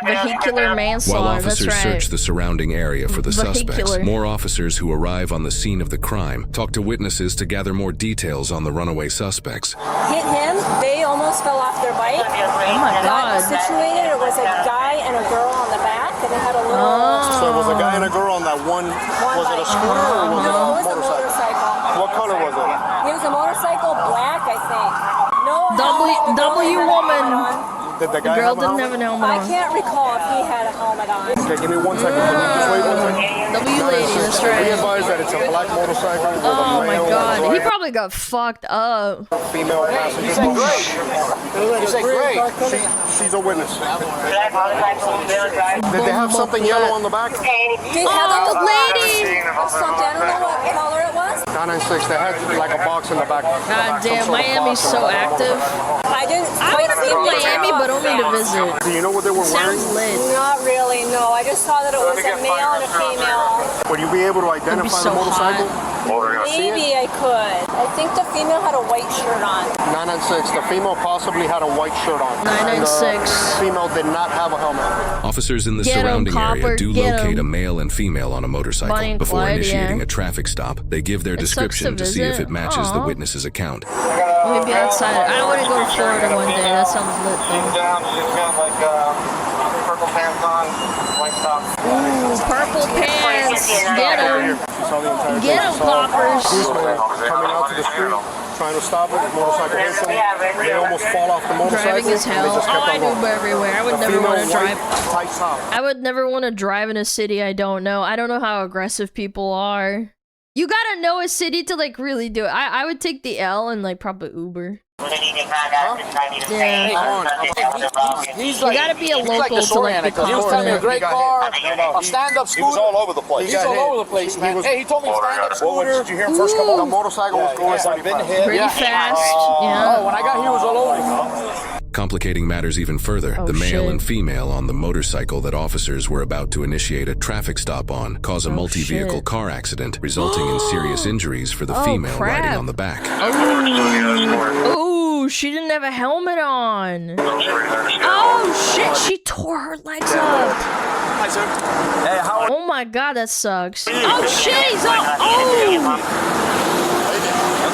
Vehicular manslaughter, While officers that's right. search the surrounding area for the suspects, Vehicular. more officers who arrive on the scene of the crime talk to witnesses to gather more details on the runaway suspects. Hit him, they almost fell off their bike. Oh my god. Situated, it was a guy and a girl on the back, and they had a little... So it was a guy and a girl on that one, was it a scooter or was No, it was it a motorcycle. What color was it? It was a motorcycle, black, I think. No W woman. Did the The guy girl have a didn't helmet? have an helmet on. I can't recall if he had a helmet on. Okay, give me 1 second. Can you just wait 1 second? W lady, that's right. Be advised that it's a black motorcycle with Oh a my male god, he driver, probably got fucked up. female passenger. You said great. You said great. She's a witness. Did they have something yellow on the back? Oh, lady! Something, I don't know what color it was. 996. They had like a box in the back. God damn, Miami's so active. I didn't I quite want to see go to the Miami, but only to visit. Do you know what they were wearing? Sounds lit. Not really, no. I just saw that it was a male and a female. Would you be able to identify so the motorcycle? Maybe I could. I think the female had a white shirt on. 996. The female possibly had a white shirt on. 996. The female did not have a helmet. Officers in the Get 'em, surrounding copper, area do get locate 'em. a male and female on a motorcycle. Bonnie and Before Clyde, initiating yeah. a traffic stop, they give their It sucks description to see if visit. it matches the Aw. witness's account. Maybe outside. I want to go to Florida one day. That sounds lit though. Purple pants on, white top. Ooh, purple pants. Get them. Get them, poppers. Coming out to the street, trying to stop it. Motorcycle hits them. They almost fall off the motorcycle. Driving as hell. They just Oh, kept I on do going. everywhere. I would The never female want to drive. white tight top. I would never want to drive in a city I don't know. I don't know how aggressive people are. You gotta know a city to like really do it. I would take the L and like probably Uber. Yeah. He's You gotta be a local to like become He was telling me a great car, a stand-up scooter. He was all over the place. He's all over the place, man. Hey, he told me stand-up scooter. Did you hear him first come on? The motorcycle was going Pretty fast. Yeah. Oh, when I got here, he was all over. Complicating matters even further, Oh, the male shit. and female on the motorcycle that officers were about to initiate a traffic stop on cause a multi-vehicle shit. car accident, resulting in serious injuries for the Oh, female crap. riding on the back. Oh, she didn't have a helmet on. Oh shit, she tore her legs up. Hi, sir. Hey, how? Oh my god, that sucks. Oh shit, he's up. Oh!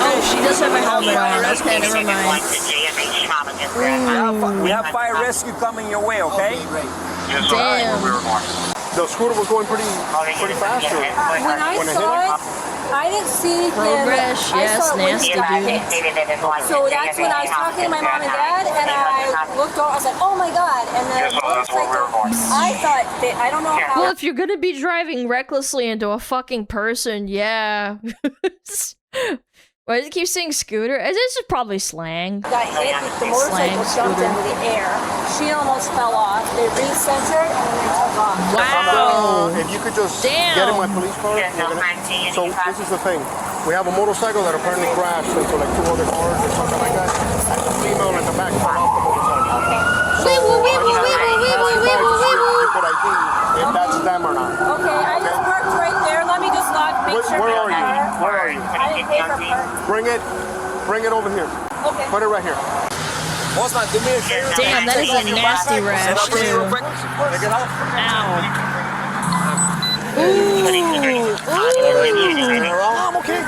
Oh, she does have a helmet on. Okay, never mind. We have fire rescue coming your way, okay? Damn. The scooter was going pretty fast. When I saw it, I didn't see him. Road rash, I yes, saw it when nasty he got dude. hit. So that's when I was talking to my mom and dad, and I looked over. I was like, "Oh my god!" And the motorcycle. I thought that I don't know how. Well, if you're gonna be driving recklessly into a fucking person, yeah. Why does it keep saying scooter? This is probably slang. Got hit. The motorcycle jumped scooter. into the air. She almost fell off. They recentered and then they took off. Wow. If you could just Damn. get in my police car. So this is the thing. We have a motorcycle that apparently crashed into like 2 other cars or something like that. And the female in the back fell off the motorcycle. So you could ID if that's them or not. Okay, I just parked right there. Let me just make sure. Where are you? Where are you? I didn't pay for parking. Bring it over here. Okay. Put it right here. Osman, do me a favor. Damn, that is a nasty rash, Sit up too. real quick. Take it off. Ow. Ooh. I'm okay.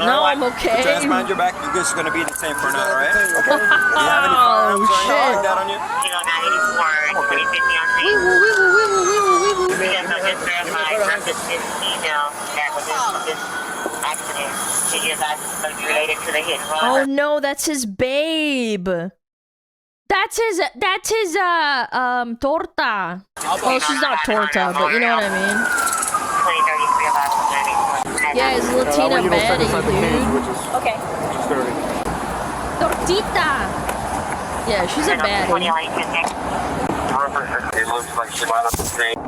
No, I'm okay. Just mind your back. You guys are going to be the same for now, right? Okay. Do you have any Oh, firearms or anything shit. like that on you? Oh no, that's his babe. That's his torta. Well, she's not torta, but you know what I mean. Yeah, his Latina baddie, dude. Okay. Tortita. Yeah, she's a baddie.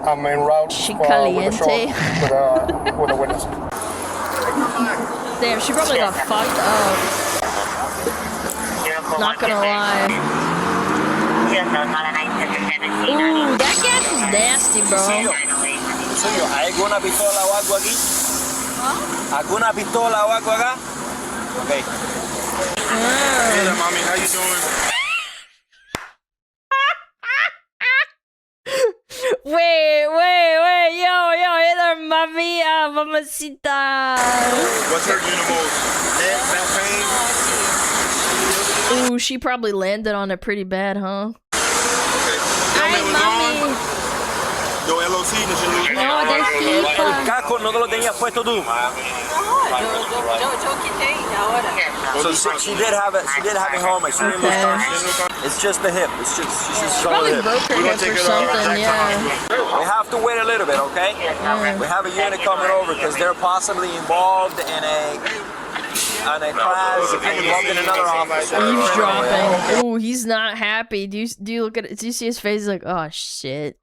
I'm en route Caliente. with a witness. Damn, she probably got fucked up. Not gonna lie. Ooh, that gas is nasty, bro. ¿Alguna pistola o algo aquí? ¿Alguna pistola o algo acá? Okay. Hey, mommy, how you doing? Wait, yo, hey there, mamacita. What's hurting you the most? Neck, back pain? Ooh, she probably landed on it pretty bad, huh? Ay, mami. Yo, LOC, no, de FIFA. El casco no te lo tenías puesto tú. So she did have it home. She didn't lose consciousness. It's just the hip. She's just probably broke her hip or something, yeah. We have to wait a little bit, okay? We have a unit coming over because they're possibly involved in a class, involved in another officer. Eavesdropping. Ooh, he's not happy. Do you look at it? Do you see his face? He's like, oh shit.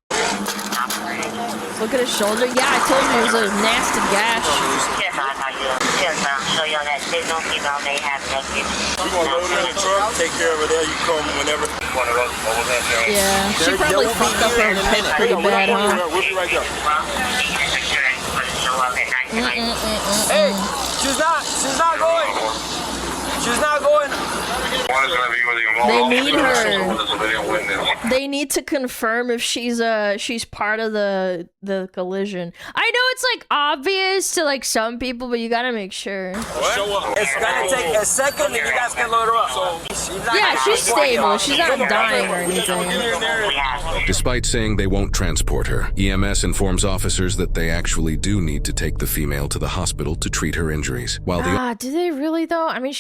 Look at his shoulder. Yeah, I told you it was a nasty gash. We're gonna load in the truck, take care of it there. You come whenever. Yeah, she probably fucked up her hip pretty bad, huh? We'll be right there. Hey, she's not going. She's not going. They need her. They need to confirm if she's part of the collision. I know it's like obvious to like some people, but you gotta make sure. It's gonna take a second, and you guys can load her up. Yeah, she's stable. She's not dying or anything. Despite saying they won't transport her, EMS informs officers that they actually do need to take the female to the hospital to treat her injuries. While do they really though? I mean,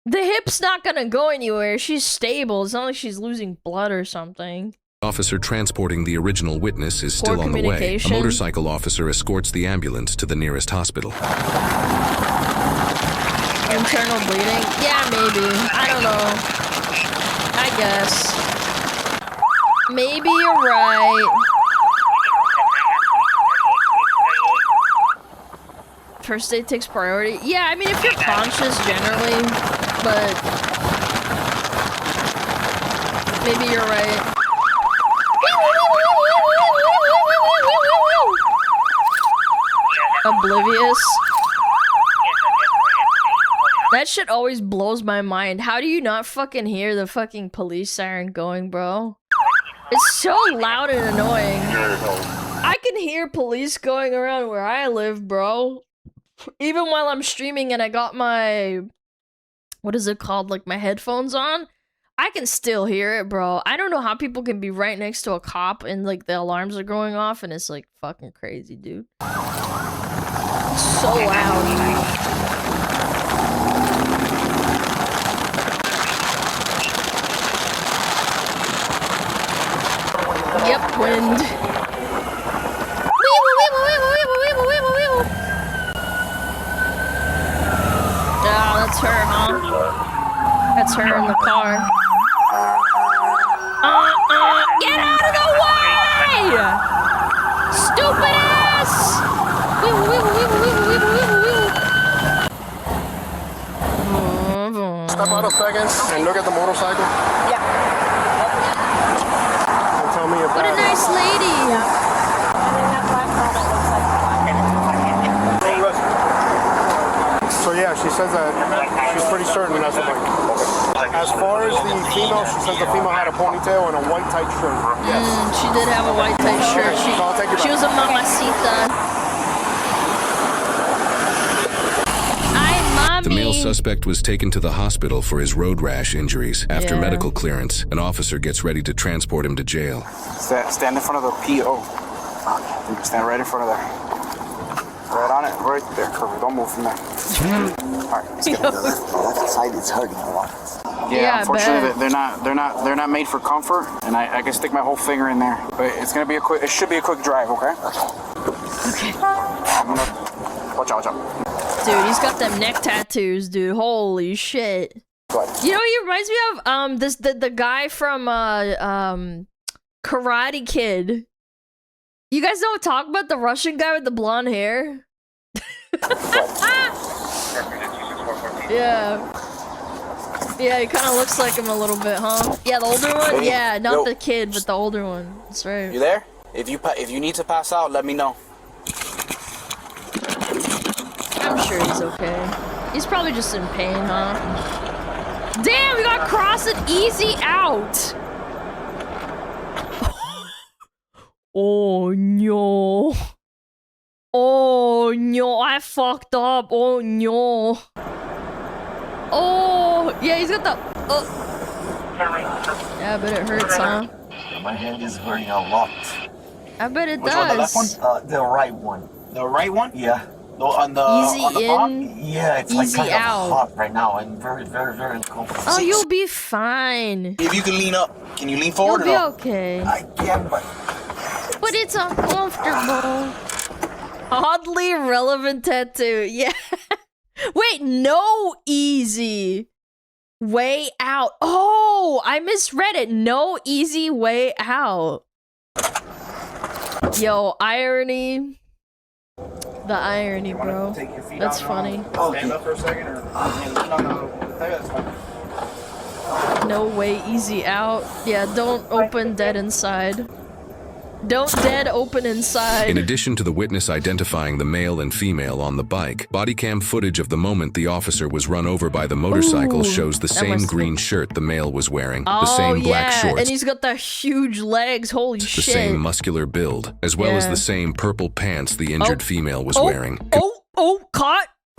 the hip's not gonna go anywhere. She's stable. It's not like she's losing blood or something. Officer transporting the original witness is still on the way. A motorcycle officer escorts the ambulance to the nearest hospital. Internal bleeding? Yeah, maybe. I don't know. I guess. Maybe you're right. First aid takes priority. Yeah, I mean, if you're conscious generally, but maybe you're right. Oblivious. That shit always blows my mind. How do you not fucking hear the fucking police siren going, bro? It's so loud and annoying. I can hear police going around where I live, bro. Even while I'm streaming and I got my, what is it called? Like my headphones on, I can still hear it, bro. I don't know how people can be right next to a cop and like the alarms are going off and it's like fucking crazy, dude. It's so loud. Yep, wind. Oh, that's her, huh? That's her in the car. Get out of the way! Stupid ass! Step out a second and look at the motorcycle. Yeah. And tell me about what a nice lady. So yeah, she says that she's pretty certain that's a bike. As far as the female, she says the female had a ponytail and a white tight shirt. Yes. She did have a white tight shirt. She was a mamacita. The male suspect was taken to the hospital for his road rash injuries. After medical clearance, an officer gets ready to transport him to jail. Stand in front of the PO. Stand right in front of there. Right on it, right there, Kirby. Don't move from there. Alright, let's get it. Oh, that side is hurting a lot. Yeah, unfortunately, they're not made for comfort, and I can stick my whole finger in there. But it's gonna be it should be a quick drive, okay? Okay. I'm gonna watch out. Dude, he's got them neck tattoos, dude. Holy shit. You know, he reminds me of the guy from Karate Kid. You guys don't talk about the Russian guy with the blonde hair? Yeah. Yeah, he kind of looks like him a little bit, huh? Yeah, the older one? Hey, yeah, not the kid, but the older one. That's right. You there? If you need to pass out, let me know. I'm sure he's okay. He's probably just in pain, huh? Damn, we got cross and easy out! Oh no. Oh no, I fucked up. Oh no. Oh, yeah, he's got the. Yeah, I bet it hurts, huh? My hand is hurting a lot. I bet it Which does. one, the left one? The right one. The right one? Yeah. On the Easy on the in, bottom? Yeah, it's easy like kind out. of hot right now and very, very, very uncomfortable. Oh, you'll be fine. If you can lean up, can you lean forward? You'll be or no? okay. I can, but it's uncomfortable. Oddly relevant tattoo. Yeah. Wait, no easy way out. Oh, I misread it. No easy way out. Yo, irony. The irony, bro. That's funny. Stand up for a second or that's fine. No way easy out. Yeah, don't open dead inside. Don't dead open inside. In addition to the witness identifying the male and female on the bike, body cam footage of the moment the officer was run over by the motorcycle shows the same green shirt the male was wearing, the same black shorts, and he's got the huge legs. Holy the shit. same muscular build, as well as the same purple pants the injured female was wearing.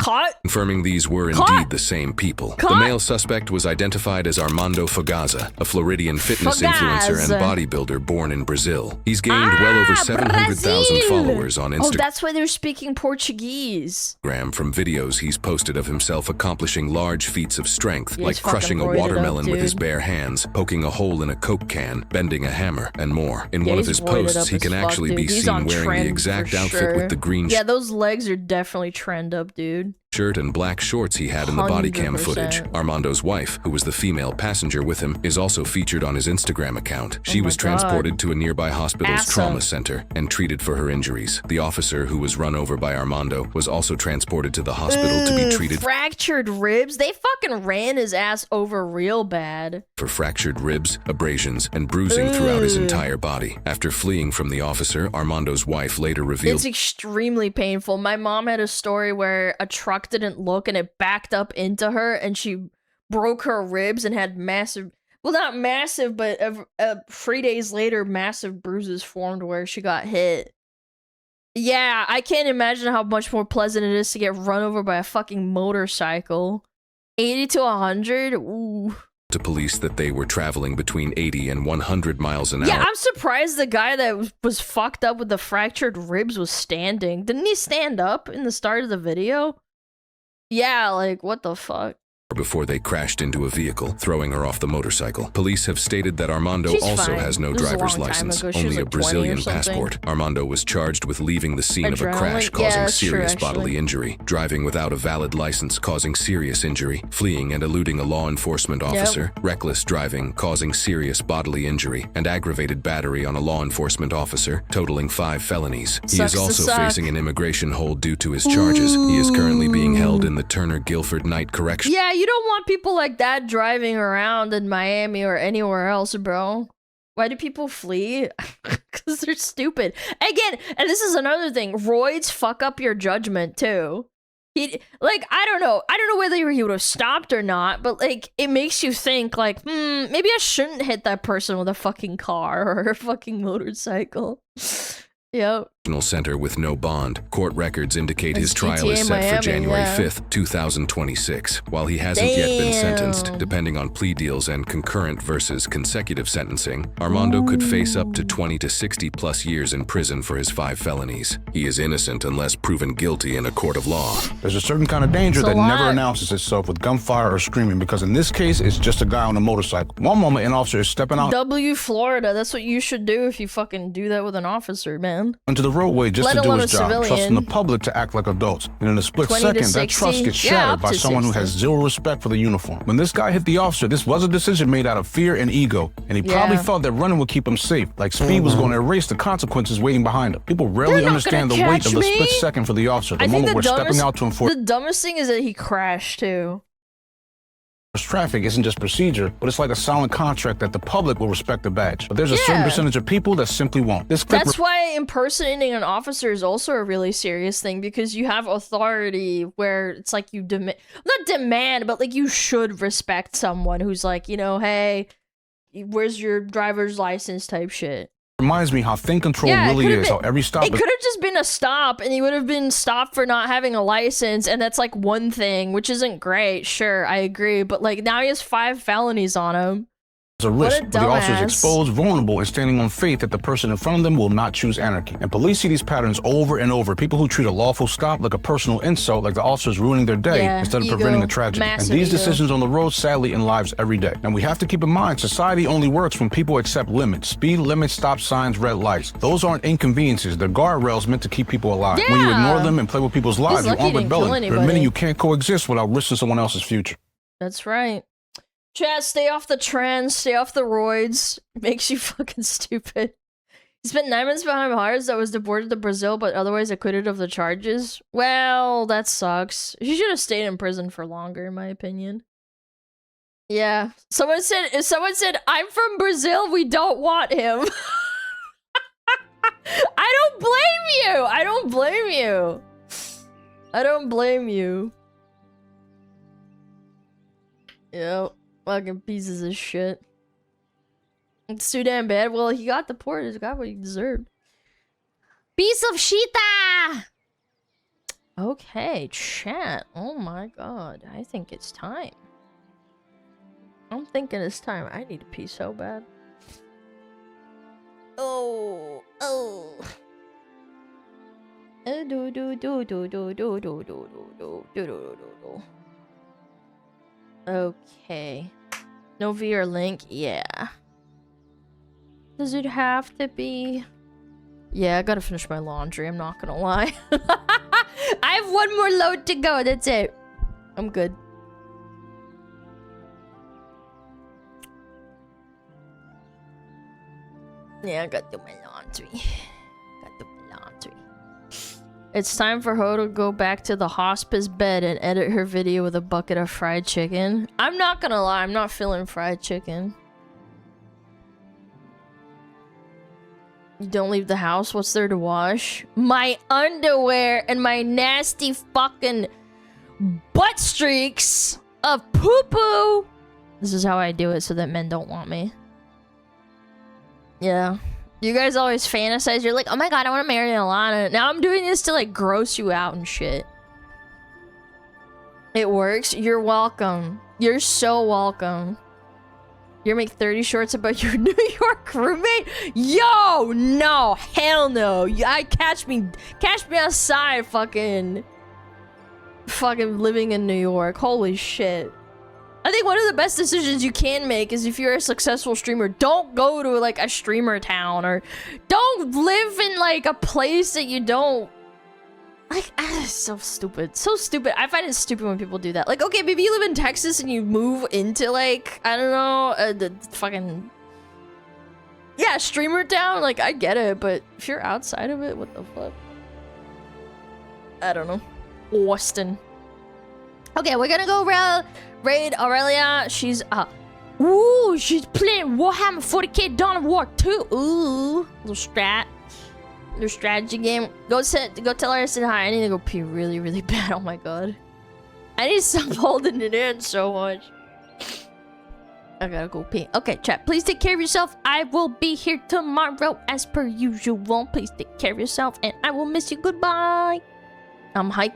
Caught. Confirming these were indeed the same people. The male suspect was identified as Armando Fagaza, a Floridian fitness influencer and bodybuilder born in Brazil. He's gained well over 700,000 followers on Instagram. Oh, that's why they're speaking Portuguese. From videos he's posted of himself accomplishing large feats of strength, Yeah, like he's crushing a fucking roided watermelon up, with his dude. bare hands, poking a hole in a Coke can, bending a hammer, and more. In one of he's his roided posts, up he as can fuck, actually dude. be He's seen on wearing the trend exact for outfit sure. with the green Yeah, those legs are definitely trend up, dude. shirt and black shorts he had in the body cam 100%. footage. Armando's wife, who was the female passenger with him, is also featured on his Instagram account. She my was God. transported to a nearby hospital's Assa. trauma center and treated for her injuries. The officer who was run over by Armando was also transported to the hospital to be treated Fractured ribs? They fucking ran his ass over real bad. for fractured ribs, abrasions, and bruising throughout his entire body. After fleeing from the officer, Armando's wife later revealed It's extremely painful. My mom had a story where a truck didn't look and it backed up into her and she broke her ribs and had massive, well, not massive, but 3 days later, massive bruises formed where she got hit. Yeah, I can't imagine how much more pleasant it is to get run over by a fucking motorcycle. 80 to 100? Ooh. to police that they were traveling between 80 and 100 miles an Yeah, hour. I'm surprised the guy that was fucked up with the fractured ribs was standing. Didn't he stand up in the start of the video? Yeah, like, what the fuck? Before they crashed into a vehicle, throwing her off the motorcycle. Police have stated that Armando She's also fine. has no This was a driver's long time license, ago. She was only a like 20 or Brazilian something. passport. Armando was charged with leaving the scene of a Adrenaline? crash Yeah, causing that's true, serious actually. bodily injury, driving without a valid license causing serious injury, fleeing and eluding a law enforcement officer, reckless driving causing serious bodily injury, and aggravated battery on a law enforcement officer, totaling 5 felonies. He Sucks is to also suck. facing an immigration hold due to his charges. He is currently being held in the Turner Guilford Night Correctional. Yeah, you don't want people like that driving around in Miami or anywhere else, bro. Why do people flee? Because they're stupid. Again, and this is another thing. Roids fuck up your judgment, too. Like, I don't know whether he would have stopped or not, but, like, it makes you think, like, maybe I shouldn't hit that person with a fucking car or a fucking motorcycle. Yep. Center with no bond. Court records indicate his It's trial is GTA set for Miami, January yeah. 5th, 2026. While he hasn't yet been sentenced, depending on plea deals and concurrent versus consecutive sentencing, Armando could face up to 20 to 60 plus years in prison for his 5 felonies. He is innocent unless proven guilty in a court of law. There's a certain kind of danger It's a that lot. never announces itself with gunfire or screaming, because in this case, it's just a guy on a motorcycle. One moment, an officer is stepping out W Florida, that's what you should do if you fucking do that with an officer, man. into the roadway just Let to do alone his a job, civilian. trusting the public to act like adults. And in a split 20 to second, that 60? trust gets Yeah, shattered up by to someone who 60. has zero respect for the uniform. When this guy hit the officer, this was a decision made out of fear and ego, and he probably Yeah. thought that running would keep him safe, like speed was going to erase the consequences waiting behind him. People rarely They're not understand the gonna weight of catch the split me. second for the officer, the I think moment the we're stepping dumbest, out to enforce the dumbest thing is that he crashed too. traffic isn't just procedure, but it's like a silent contract that the public will respect the badge. But there's a certain Yeah. percentage of people that simply won't. This clip That's why impersonating an officer is also a really serious thing, because you have authority where it's like you not demand, but like you should respect someone who's like, you know, hey, where's your driver's license type shit. reminds me how thin control Yeah, it really could've is, been- how every stop It is could have just been a stop, and he would have been stopped for not having a license, and that's like one thing, which isn't great. Sure, I agree, but like now he has 5 felonies on him. a What risk, a but the officer is dumbass. exposed, vulnerable, and standing on faith that the person in front of them will not choose anarchy. And police see these patterns over and over. People who treat a lawful stop like a personal insult, like the officer's ruining their day Yeah, instead of ego. preventing a tragedy. And Massive these ego. decisions on the road sadly end lives every day. And we have to keep in mind, society only works when people accept limits. Speed limits, stop signs, red lights. Those aren't inconveniences. They're guardrails meant to keep people alive. When you Yeah. ignore them and play with people's lives, you lucky he aren't didn't kill rebelling. You're anybody. admitting you can't coexist without risking someone else's future. That's right. Chad, stay off the trends, stay off the roids. It makes you fucking stupid. He spent 9 months behind bars that was deported to Brazil, but otherwise acquitted of the charges. Well, that sucks. He should have stayed in prison for longer, in my opinion. Yeah. If someone said, I'm from Brazil, we don't want him. I don't blame you. I don't blame you. I don't blame you. Yep. Fucking pieces of shit. It's too damn bad. Well, he got deported. He got what he deserved. Piece of shita! Okay, chat. Oh my god. I think it's time. I'm thinking it's time. I need to pee so bad. Oh. Okay. No VR link? Yeah. Does it have to be? Yeah, I gotta finish my laundry, I'm not gonna lie. I have one more load to go, that's it. I'm good. Yeah, I gotta do my laundry. It's time for Ho to go back to the hospice bed and edit her video with a bucket of fried chicken. I'm not gonna lie, I'm not feeling fried chicken. You don't leave the house? What's there to wash? My underwear and my nasty fucking butt streaks of poo-poo. This is how I do it so that men don't want me. Yeah. You guys always fantasize. You're like, oh my god, I want to marry Alana. Now I'm doing this to like gross you out and shit. It works. You're welcome. You're so welcome. You make 30 shorts about your New York roommate? Yo, no, hell no. Catch me outside, fucking living in New York. Holy shit. I think one of the best decisions you can make is if you're a successful streamer, don't go to like a streamer town, or don't live in like a place that you don't like. So stupid. So stupid. I find it stupid when people do that. Like, okay, maybe you live in Texas and you move into like, I don't know, the fucking, yeah, streamer town. Like, I get it, but if you're outside of it, what the fuck? I don't know. Austin. Okay, we're gonna go raid Aurelia. She's she's playing Warhammer 40k Dawn of War 2. Ooh, little strategy game. Go tell her I said hi. I need to go pee really, really bad. Oh my god, I need to stop holding it in so much. I gotta go pee. Okay, chat. Please take care of yourself. I will be here tomorrow as per usual. Please take care of yourself, and I will miss you. Goodbye. I'm hiking.